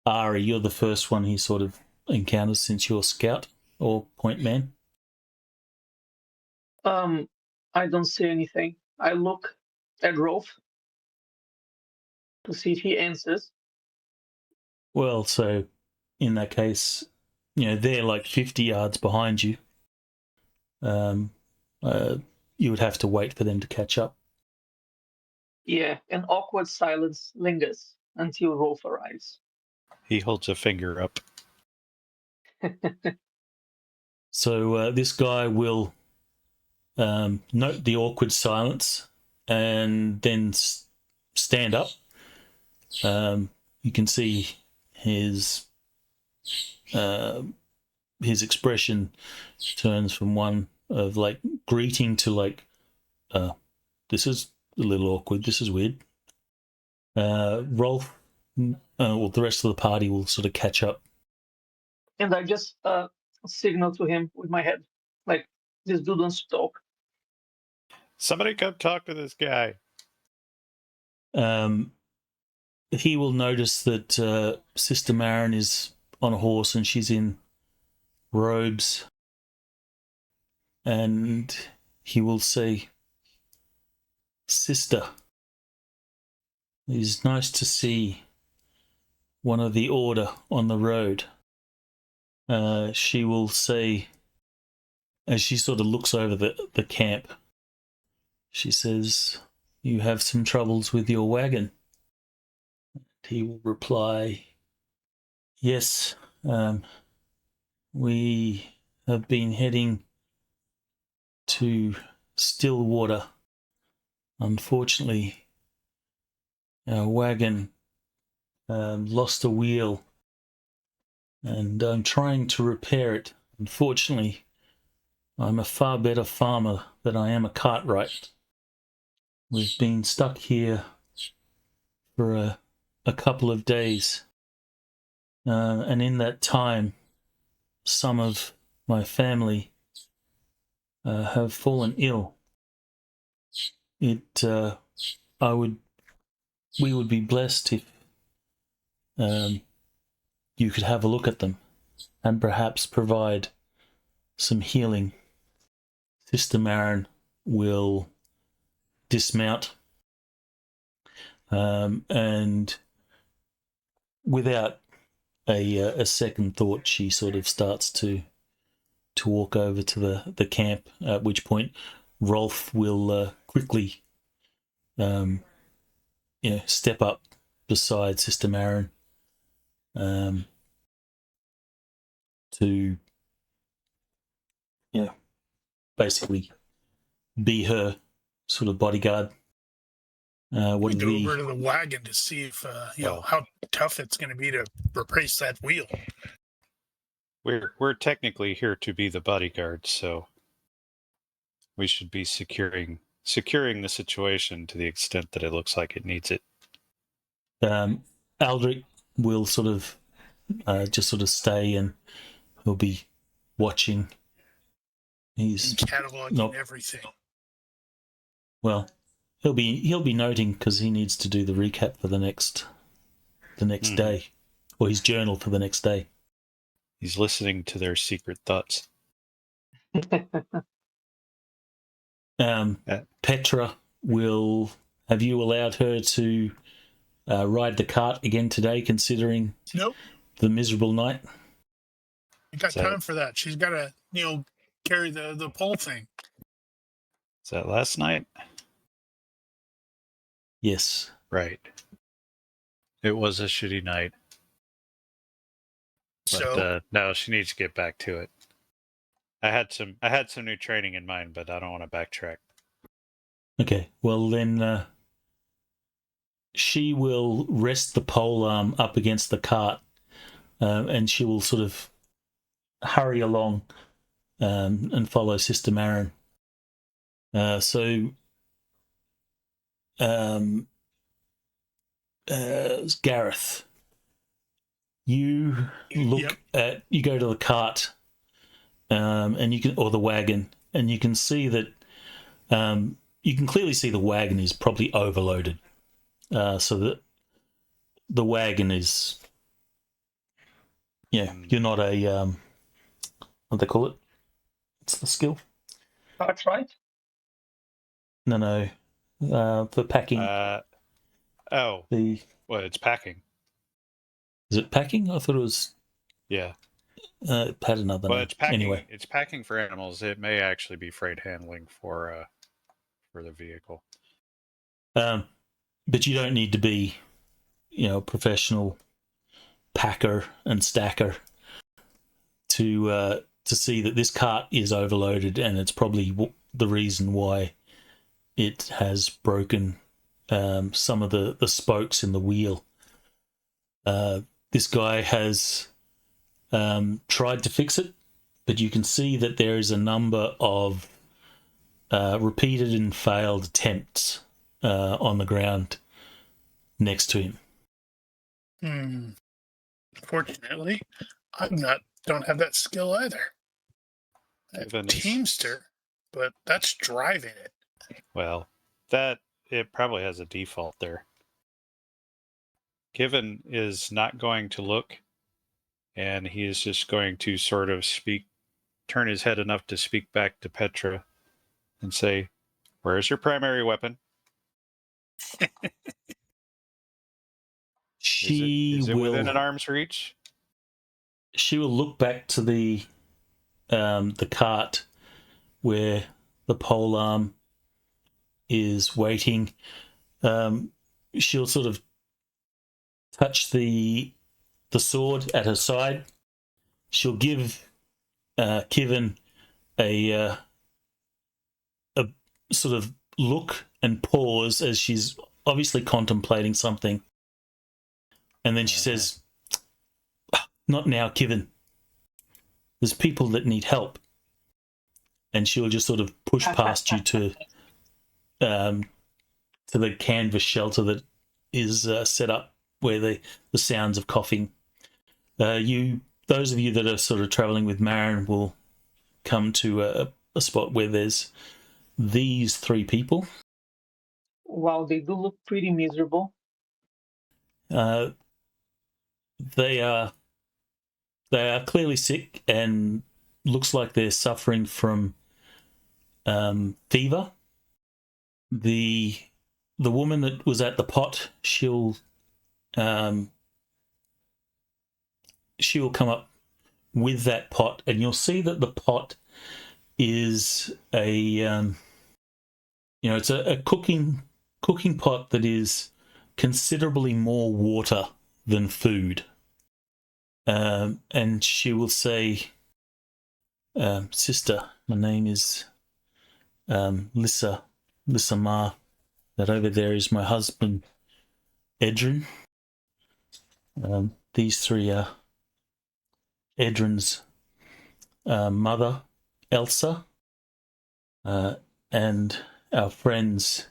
Ari, you're the first one he sort of encounters since you're scout or point man. I don't say anything. I look at Rolf to see if he answers. Well, so in that case, they're like 50 yards behind you. You would have to wait for them to catch up. Yeah, an awkward silence lingers until Rolf arrives. he holds a finger up. So this guy will note the awkward silence and then stand up. You can see his expression turns from one of like greeting to like, this is a little awkward, this is weird. Rolf, well, the rest of the party will sort of catch up. And I just signal to him with my head, like, this dude wants to talk. Somebody come talk to this guy. He will notice that Sister Marin is on a horse and she's in robes. And he will say, "Sister, it is nice to see one of the order on the road." She will say, as she sort of looks over the camp, she says, "You have some troubles with your wagon?" He will reply, "Yes, we have been heading to Stillwater. Unfortunately, our wagon lost a wheel and I'm trying to repair it. Unfortunately, I'm a far better farmer than I am a cartwright. We've been stuck here for a couple of days, and in that time, some of my family have fallen ill. We would be blessed if you could have a look at them and perhaps provide some healing." Sister Marin will dismount, and without a second thought, she sort of starts to walk over to the camp, at which point Rolf will quickly step up beside Sister Marin to basically be her sort of bodyguard. What We did go we? over to the wagon to see if Well- how tough it's going to be to replace that wheel. We're technically here to be the bodyguards, so we should be securing the situation to the extent that it looks like it needs it. Aldrich will sort of just sort of stay, and he'll be watching. He's Cataloging not everything. well. He'll be noting because he needs to do the recap for the next day, or his journal for the next day. He's listening to their secret thoughts. Petra will. Have you allowed her to ride the cart again today, considering Nope. the miserable night? You got So- time for that. She's got to, carry the pole thing. Is that last night? Yes. Right. It was a shitty night. But So no, she needs to get back to it. I had some new training in mind, but I don't want to backtrack. Okay. Well, then she will rest the pole arm up against the cart, and she will sort of hurry along and follow Sister Marin. Gareth, you look Yep. you go to the cart, and you can, or the wagon, and you can see that you can clearly see the wagon is probably overloaded, so that the wagon is, you're not a what do they call it? What's the skill? That's right. No, for packing. It's packing. Is it packing? I thought it was. Yeah. It had another Well, name. it's packing. Anyway, It's packing for animals. It may actually be freight handling for the vehicle. but you don't need to be, a professional packer and stacker to see that this cart is overloaded, and it's probably the reason why it has broken some of the spokes in the wheel. This guy has tried to fix it, but you can see that there is a number of repeated and failed attempts on the ground next to him. Fortunately, don't have that skill either. I have Even as- Teamster, but that's driving it. Well, it probably has a default there. Given is not going to look, and he is just going to sort of turn his head enough to speak back to Petra and say, "Where's your primary weapon?" Is it within an arm's reach? She will look back to the cart where the pole arm is waiting. She'll sort of touch the sword at her side. She'll give Kivin a sort of look and pause as she's obviously contemplating something. And then she says, "Not now, Kivin. There's people that need help." And she'll just sort of push past you to the canvas shelter that is set up where the sounds of coughing. Those of you that are sort of traveling with Marin will come to a spot where there's these three people. Wow, they do look pretty miserable. They are clearly sick and looks like they're suffering from fever. The woman that was at the pot, she'll come up with that pot, and you'll see that the pot is it's a cooking pot that is considerably more water than food. And she will say, "Sister, my name is Lissa Ma. That over there is my husband, Edrin. These three are Edrin's mother, Elsa, and our friends,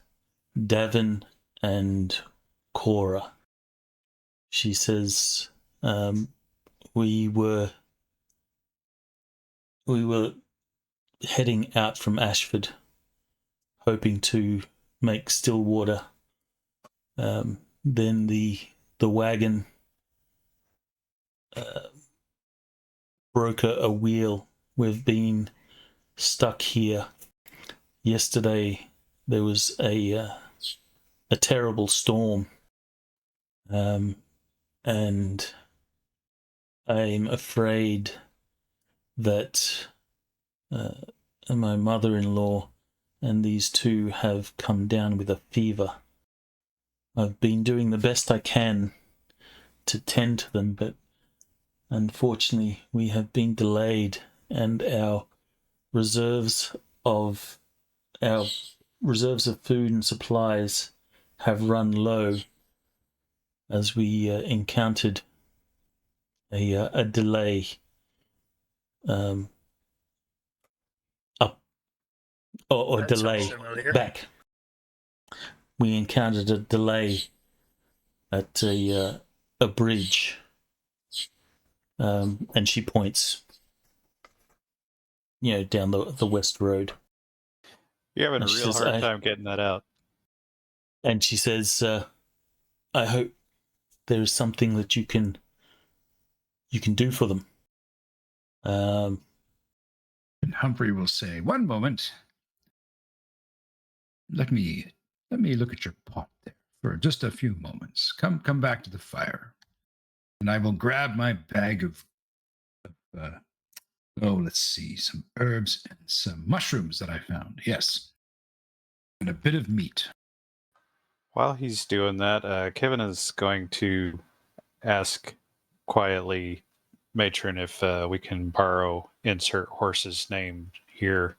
Davin and Cora. She says we were heading out from Ashford, hoping to make Stillwater. Then the wagon broke a wheel. We've been stuck here. Yesterday there was a terrible storm, and I'm afraid that my mother-in-law and these two have come down with a fever. I've been doing the best I can to tend to them, but unfortunately we have been delayed, and our reserves of food and supplies have run low as we encountered a delay up or That delay sounds familiar. back. We encountered a delay at a bridge, and she points, down the west road. You're having And a she real says, hard time getting that out. And she says, I hope there is something that you can do for them. And Humphrey will say, "One moment. Let me look at your pot there for just a few moments. Come back to the fire, and I will grab my bag of let's see, some herbs and some mushrooms that I found. Yes, and a bit of meat." While he's doing that, Kevin is going to ask quietly, Matron, if we can borrow insert horse's name here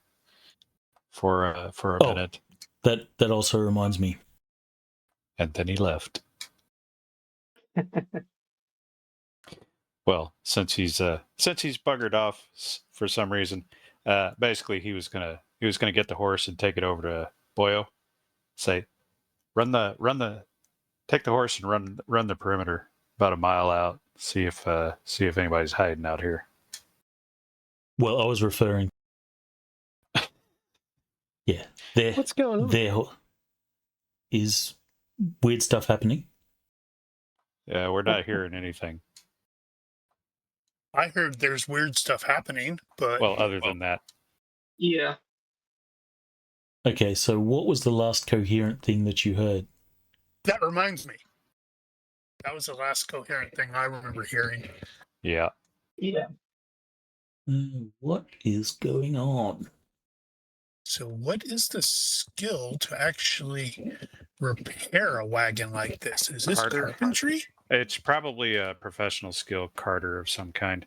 for a minute. That also reminds me. And then he left. Well, since he's buggered off for some reason, basically he was gonna get the horse and take it over to Boyo. Say, take the horse and run the perimeter about a mile out. See if anybody's hiding out here. Well, I was referring. Yeah, What's going on? There is weird stuff happening. Yeah, we're not hearing anything. I heard there's weird stuff happening, but Well, other than that. Yeah. Okay, so what was the last coherent thing that you heard? that reminds me. That was the last coherent thing I remember hearing. Yeah. Yeah. What is going on? So, what is the skill to actually repair a wagon like this? Is this Carter? carpentry? It's probably a professional skill carter of some kind.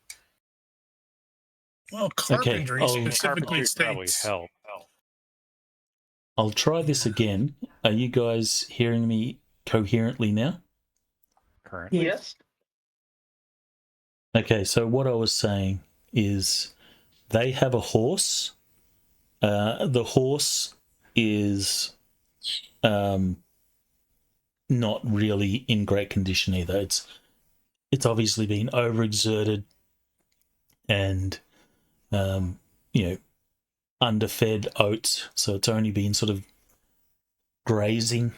Well, carpentry Okay, specifically Carpentry probably states. help. I'll try this again. Are you guys hearing me coherently now? Currently. Yes. Okay, so what I was saying is they have a horse. The horse is not really in great condition either. It's obviously been overexerted and underfed oats, so it's only been sort of grazing,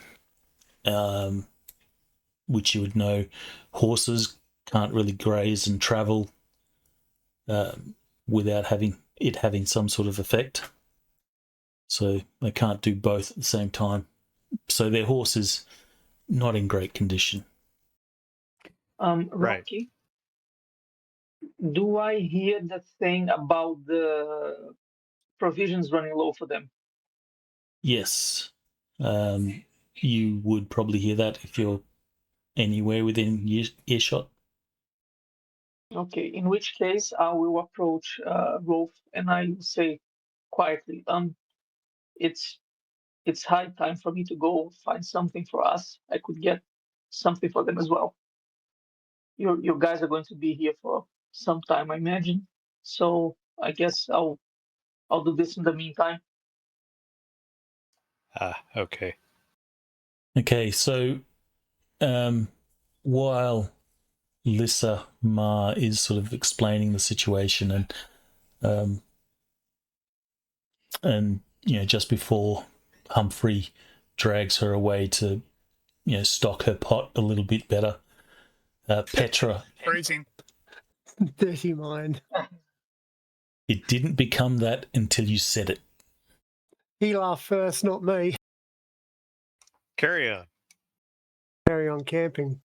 which you would know horses can't really graze and travel without having some sort of effect. So they can't do both at the same time. So their horse is not in great condition. Right. Ronnke, do I hear that thing about the provisions running low for them? Yes. You would probably hear that if you're anywhere within earshot. Okay, in which case I will approach Rolf and I will say quietly, it's high time for me to go find something for us. I could get something for them as well. You guys are going to be here for some time, I imagine. So I guess I'll do this in the meantime. Okay. Okay, so while Lissa Ma is sort of explaining the situation and just before Humphrey drags her away to stock her pot a little bit better, Petra, Phrasing. Dirty mind. it didn't become that until you said it. He laughed first, not me. Carry on. Carry on camping.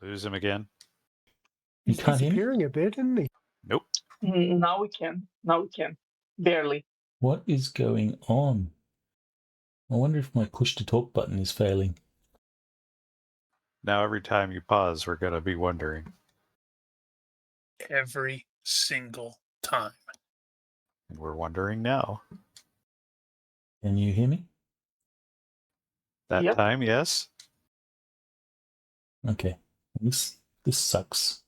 We lose him again? You He's can't hear me? disappearing a bit, isn't he? Nope. Now we can. Barely. What is going on? I wonder if my push to talk button is failing. Now every time you pause, we're going to be wondering. Every single time. We're wondering now. Can you hear me? That Yep. time, yes? Okay. This sucks.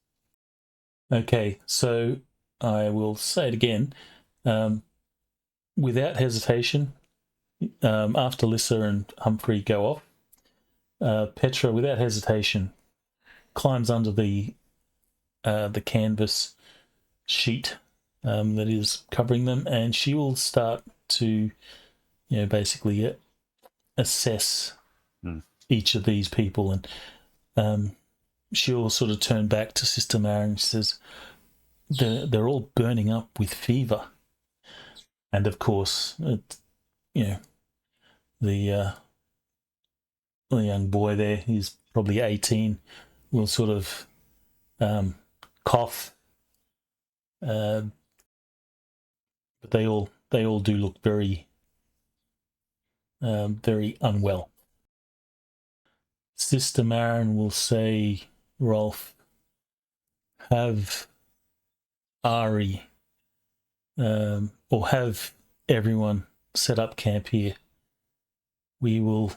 Okay, so I will say it again. Without hesitation, after Lissa and Humphrey go off, Petra, without hesitation, climbs under the canvas sheet that is covering them, and she will start to, basically assess each of these people, and she'll sort of turn back to Sister Mara and she says, they're all burning up with fever. And of course, the young boy there, he's probably 18, will sort of cough. But they all do look very, very unwell. Sister Marin will say, Rolf, have Ari or have everyone set up camp here. We will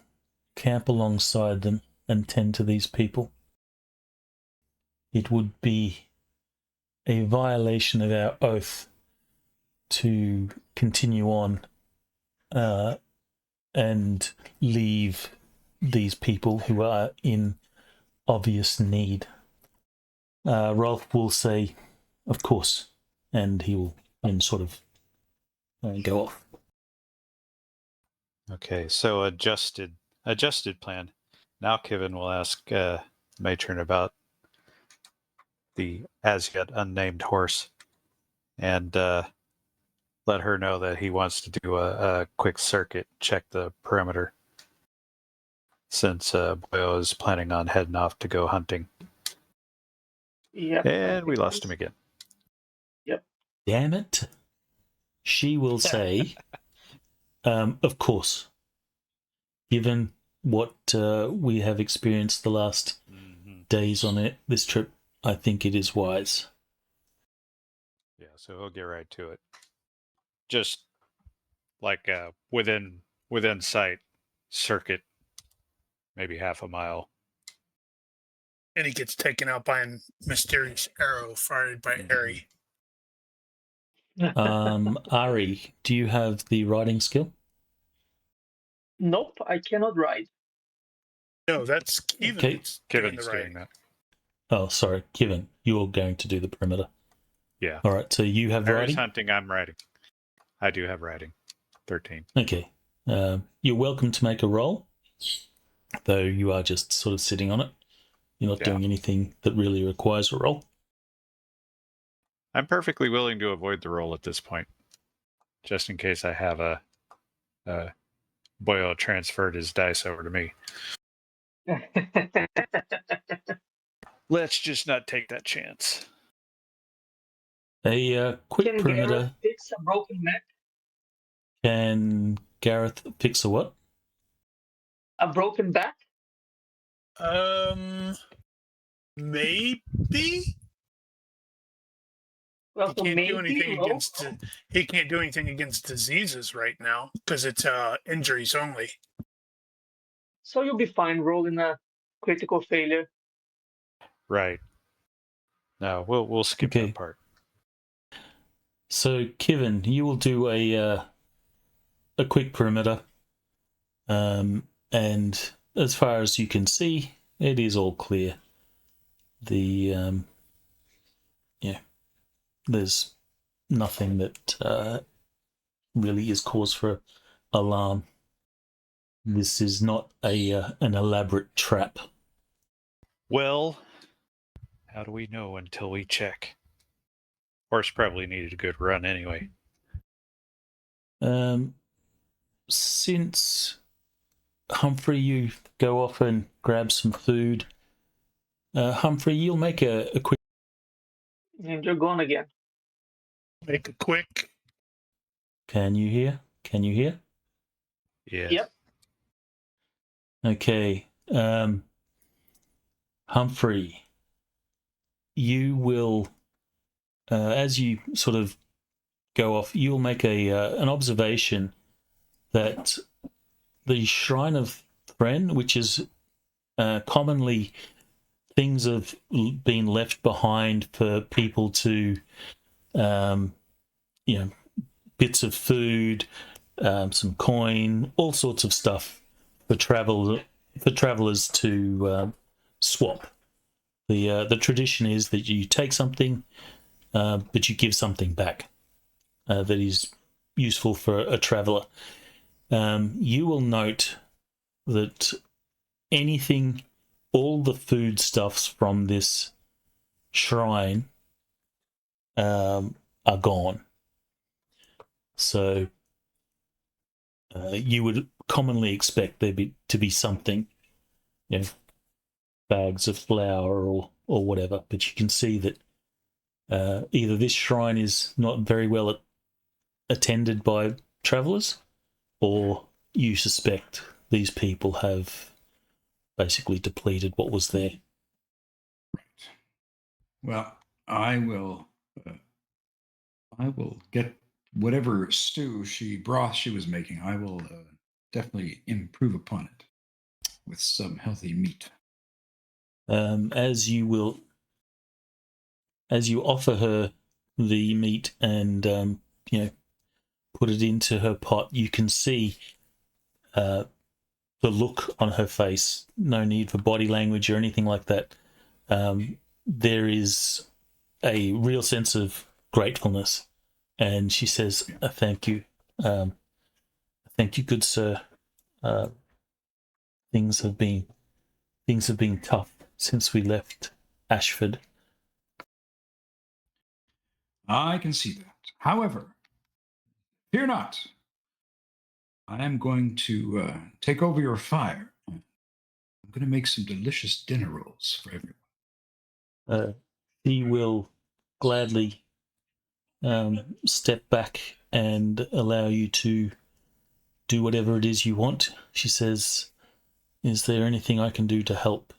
camp alongside them and tend to these people. It would be a violation of our oath to continue on and leave these people who are in obvious need. Rolf will say, of course, and he will then sort of go off. Okay, so adjusted plan. Now Kevin will ask Matron about the as yet unnamed horse and let her know that he wants to do a quick circuit, check the perimeter, since Boyo is planning on heading off to go hunting. Yep. And we lost him again. Yep. Damn it. She will say, of course, given what we have experienced the last days on this trip, I think it is wise. Yeah, so he'll get right to it. Just like within sight, circuit, maybe half a mile. And he gets taken out by a mysterious arrow fired by Ari. Ari, do you have the riding skill? Nope, I cannot ride. No, that's Kevin. Okay. Kevin's the doing that. Oh, sorry, Kevin, you're going to do the perimeter. Yeah. All right, so you have Ari's riding? hunting, I'm riding. I do have riding. 13. Okay. You're welcome to make a roll, though you are just sort of sitting on it. You're not doing anything that really requires a roll. I'm perfectly willing to avoid the roll at this point, just in case I have a Boyle transferred his dice over to me. Let's just not take that chance. A quick Can perimeter. Gareth fix a broken neck? Can Gareth fix a what? A broken back? Maybe? Well, He so can't do maybe anything roll. he can't do anything against diseases right now because it's injuries only. So you'll be fine rolling a critical failure. Right. No, we'll skip Okay. that part. So, Kevin, you will do a quick perimeter, and as far as you can see, it is all clear. The yeah, there's nothing that really is cause for alarm. This is not an elaborate trap. Well, how do we know until we check? Horse probably needed a good run anyway. Since Humphrey, you go off and grab some food. Humphrey, you'll make a quick. And you're gone again. Make it quick. Can you hear? Can you hear? Yes. Yep. Okay. Humphrey, you will, as you sort of go off, you'll make an observation that the Shrine of Thren, which is commonly things have been left behind for people to, bits of food, some coin, all sorts of stuff for travelers to swap. The tradition is that you take something, but you give something back that is useful for a traveler. You will note that all the foodstuffs from this shrine are gone. So you would commonly expect there to be something, bags of flour or whatever, but you can see that either this shrine is not very well attended by travellers, or you suspect these people have basically depleted what was there. Well, I will get whatever broth she was making. I will definitely improve upon it with some healthy meat. As you offer her the meat and put it into her pot, you can see the look on her face. No need for body language or anything like that. There is a real sense of gratefulness, and she says, "Thank you, good sir. Things have been tough since we left Ashford." I can see that. However, fear not. I am going to take over your fire. I'm going to make some delicious dinner rolls for everyone. He will gladly step back and allow you to do whatever it is you want. She says, "Is there anything I can do to help?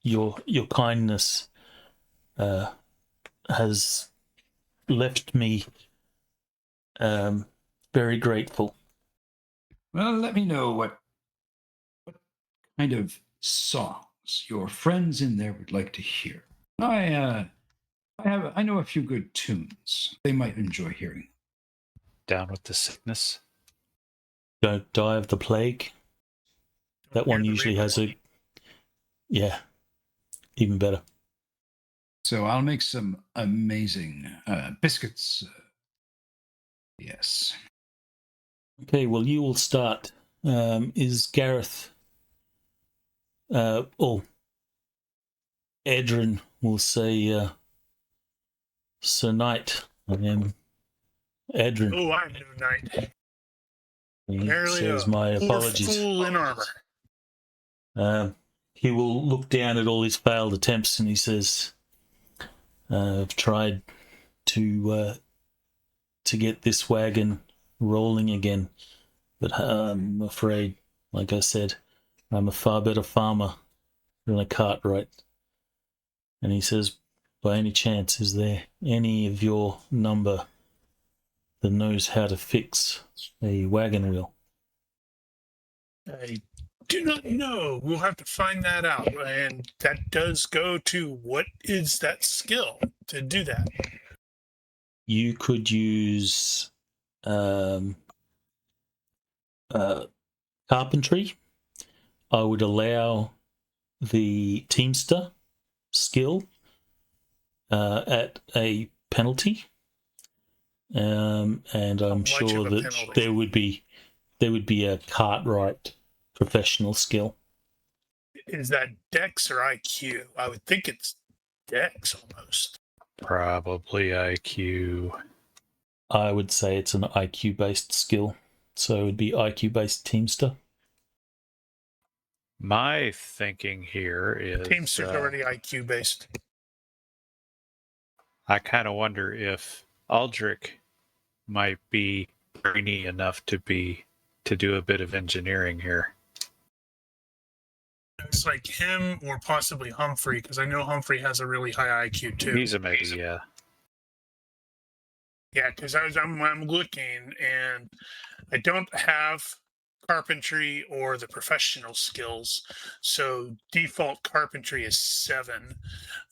Your kindness has left me very grateful." Well, let me know what kind of songs your friends in there would like to hear. I know a few good tunes they might enjoy hearing. Down with the sickness. Don't die of the plague. That one usually has even better. So I'll make some amazing biscuits. Yes. Okay, well, you will start. Is Gareth... Edrin will say, "Sir Knight, I am Edrin." Oh, I'm no knight. He Merely says, a "My poor apologies." fool in armor. He will look down at all his failed attempts and he says, "I've tried to get this wagon rolling again, but I'm afraid, like I said, I'm a far better farmer than a cartwright." And he says, by any chance, is there any of your number that knows how to fix a wagon wheel? I do not know. We'll have to find that out. And that does go to what is that skill to do that? You could use carpentry. I would allow the teamster skill at a penalty, and I'm much sure of a that penalty? there would be a cartwright professional skill. Is that Dex or IQ? I would think it's Dex almost. Probably IQ. I would say it's an IQ based skill, so it would be IQ based teamster. My thinking here is Teamster's already IQ based. I kind of wonder if Aldrich might be brainy enough to do a bit of engineering here. It's like him or possibly Humphrey, because I know Humphrey has a really high IQ too. He's a maybe, yeah. Yeah, because I'm looking and I don't have carpentry or the professional skills, so default carpentry is 7.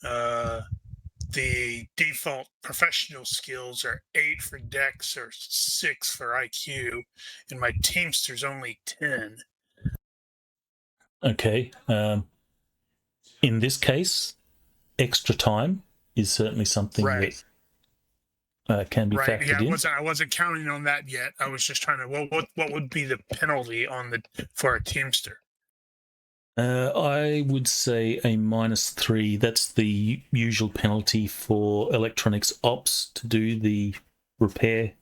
The default professional skills are 8 for Dex or 6 for IQ, and my Teamster's only 10. Okay. In this case, extra time is certainly something Right. that can be Right. factored in. I wasn't counting on that yet. I was just trying to. What would be the penalty for a Teamster? I would say a -3. That's the usual penalty for electronics ops to do the repair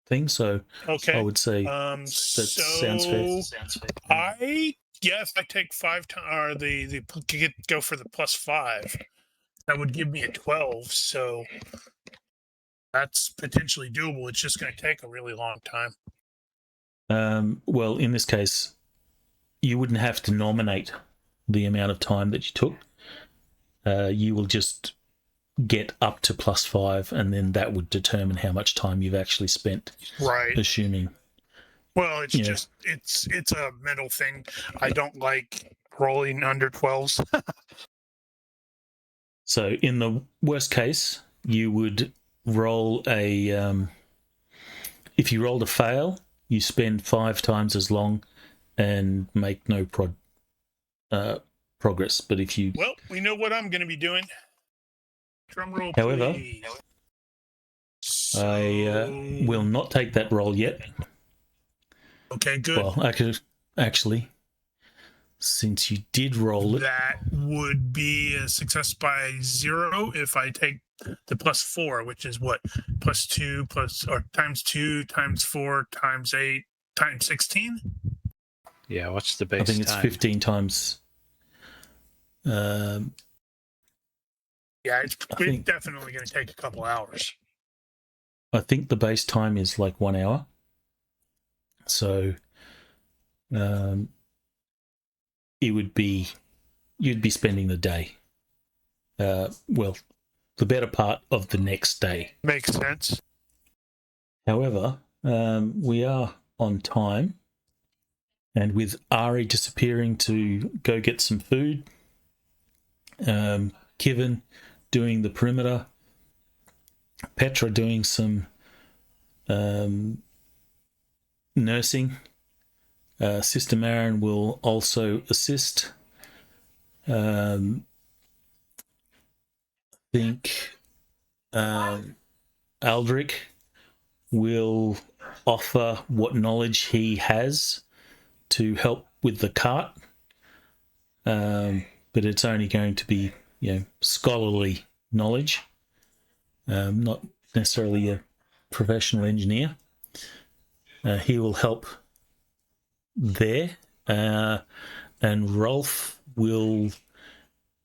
thing. So Okay. I would say that sounds fair. I take 5 or go for the +5. That would give me a 12. So that's potentially doable. It's just going to take a really long time. Well, in this case, you wouldn't have to nominate the amount of time that you took. You will just get up to +5, and then that would determine how much time you've actually spent. Right. Assuming. Well, it's just it's a mental thing. I don't like rolling under 12s. So in the worst case, you would roll a. If you rolled a fail, you spend 5 times as long and make no progress. But if you, Well, we know what I'm going to be doing. Drum roll, however, please. I will not take that roll yet. Okay, good. Well, I could actually, since you did roll it, That would be a success by 0 if I take the +4, which is what? +2 times 2 times 4 times 8 times 16? Yeah, what's the base I think it's time? 15 times. Yeah, it's definitely going to take a couple hours. I think the base time is like 1 hour. So you'd be spending the day. Well, the better part of the next day. Makes sense. However, we are on time. And with Ari disappearing to go get some food, Kivin doing the perimeter, Petra doing some nursing, Sister Marin will also assist. I think Aldrich will offer what knowledge he has to help with the cart, but it's only going to be, scholarly knowledge, not necessarily a professional engineer. He will help there, and Rolf will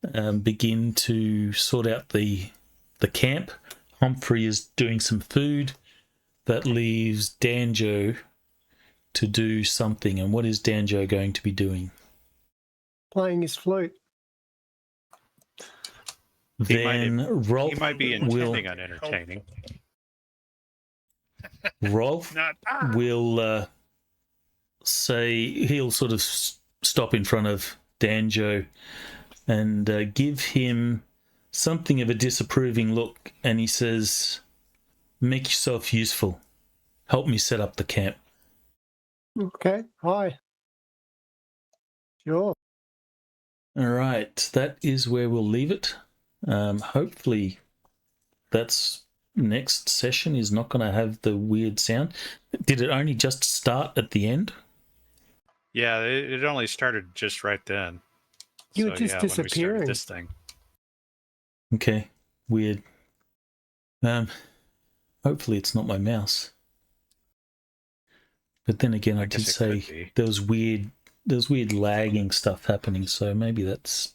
begin to sort out the camp. Humphrey is doing some food. That leaves Danjo to do something. And what is Danjo going to be doing? Playing his flute. then Rolf He might be will intending on entertaining. say he'll sort of stop in front of Danjo and give him something of a disapproving look, and he says, "Make yourself useful. Help me set up the camp." Okay, hi. Sure. All right, that is where we'll leave it. Hopefully, that's next session is not going to have the weird sound. Did it only just start at the end? Yeah, it only started just right then. You were just when we started disappearing. this thing. Okay, weird. Hopefully it's not my mouse. But then again, I did say there was weird lagging stuff happening, so maybe that's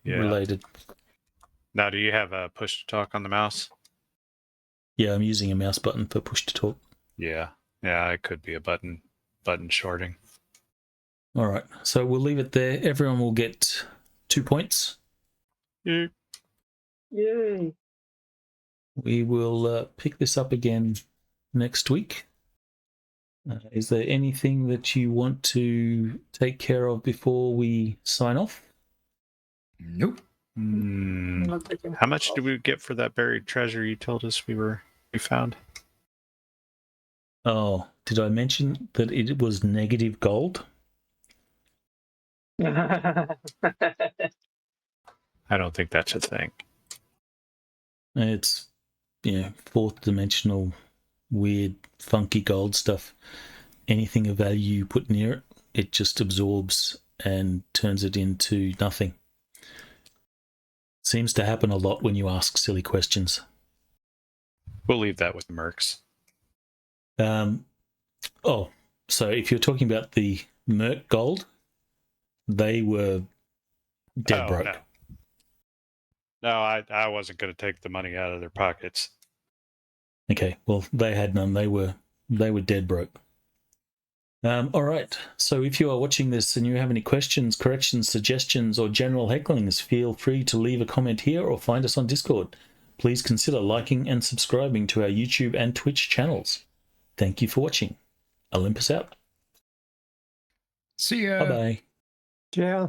related. Now, do you have a push to talk on the mouse? Yeah, I'm using a mouse button for push to talk. Yeah, it could be a button shorting. All right, so we'll leave it there. Everyone will get 2 points. Yay. We will pick this up again next week. Is there anything that you want to take care of before we sign off? Nope. How much did we get for that buried treasure you told us we found? Oh, did I mention that it was negative gold? I don't think that's a thing. It's, fourth dimensional, weird, funky gold stuff. Anything of value you put near it, it just absorbs and turns it into nothing. Seems to happen a lot when you ask silly questions. We'll leave that with the mercs. So if you're talking about the merc gold, they were dead broke. No, I wasn't going to take the money out of their pockets. Okay, well, they had none. They were dead broke. All right, so if you are watching this and you have any questions, corrections, suggestions, or general hecklings, feel free to leave a comment here or find us on Discord. Please consider liking and subscribing to our YouTube and Twitch channels. Thank you for watching. Olympus out. See ya. Bye-bye. Yeah.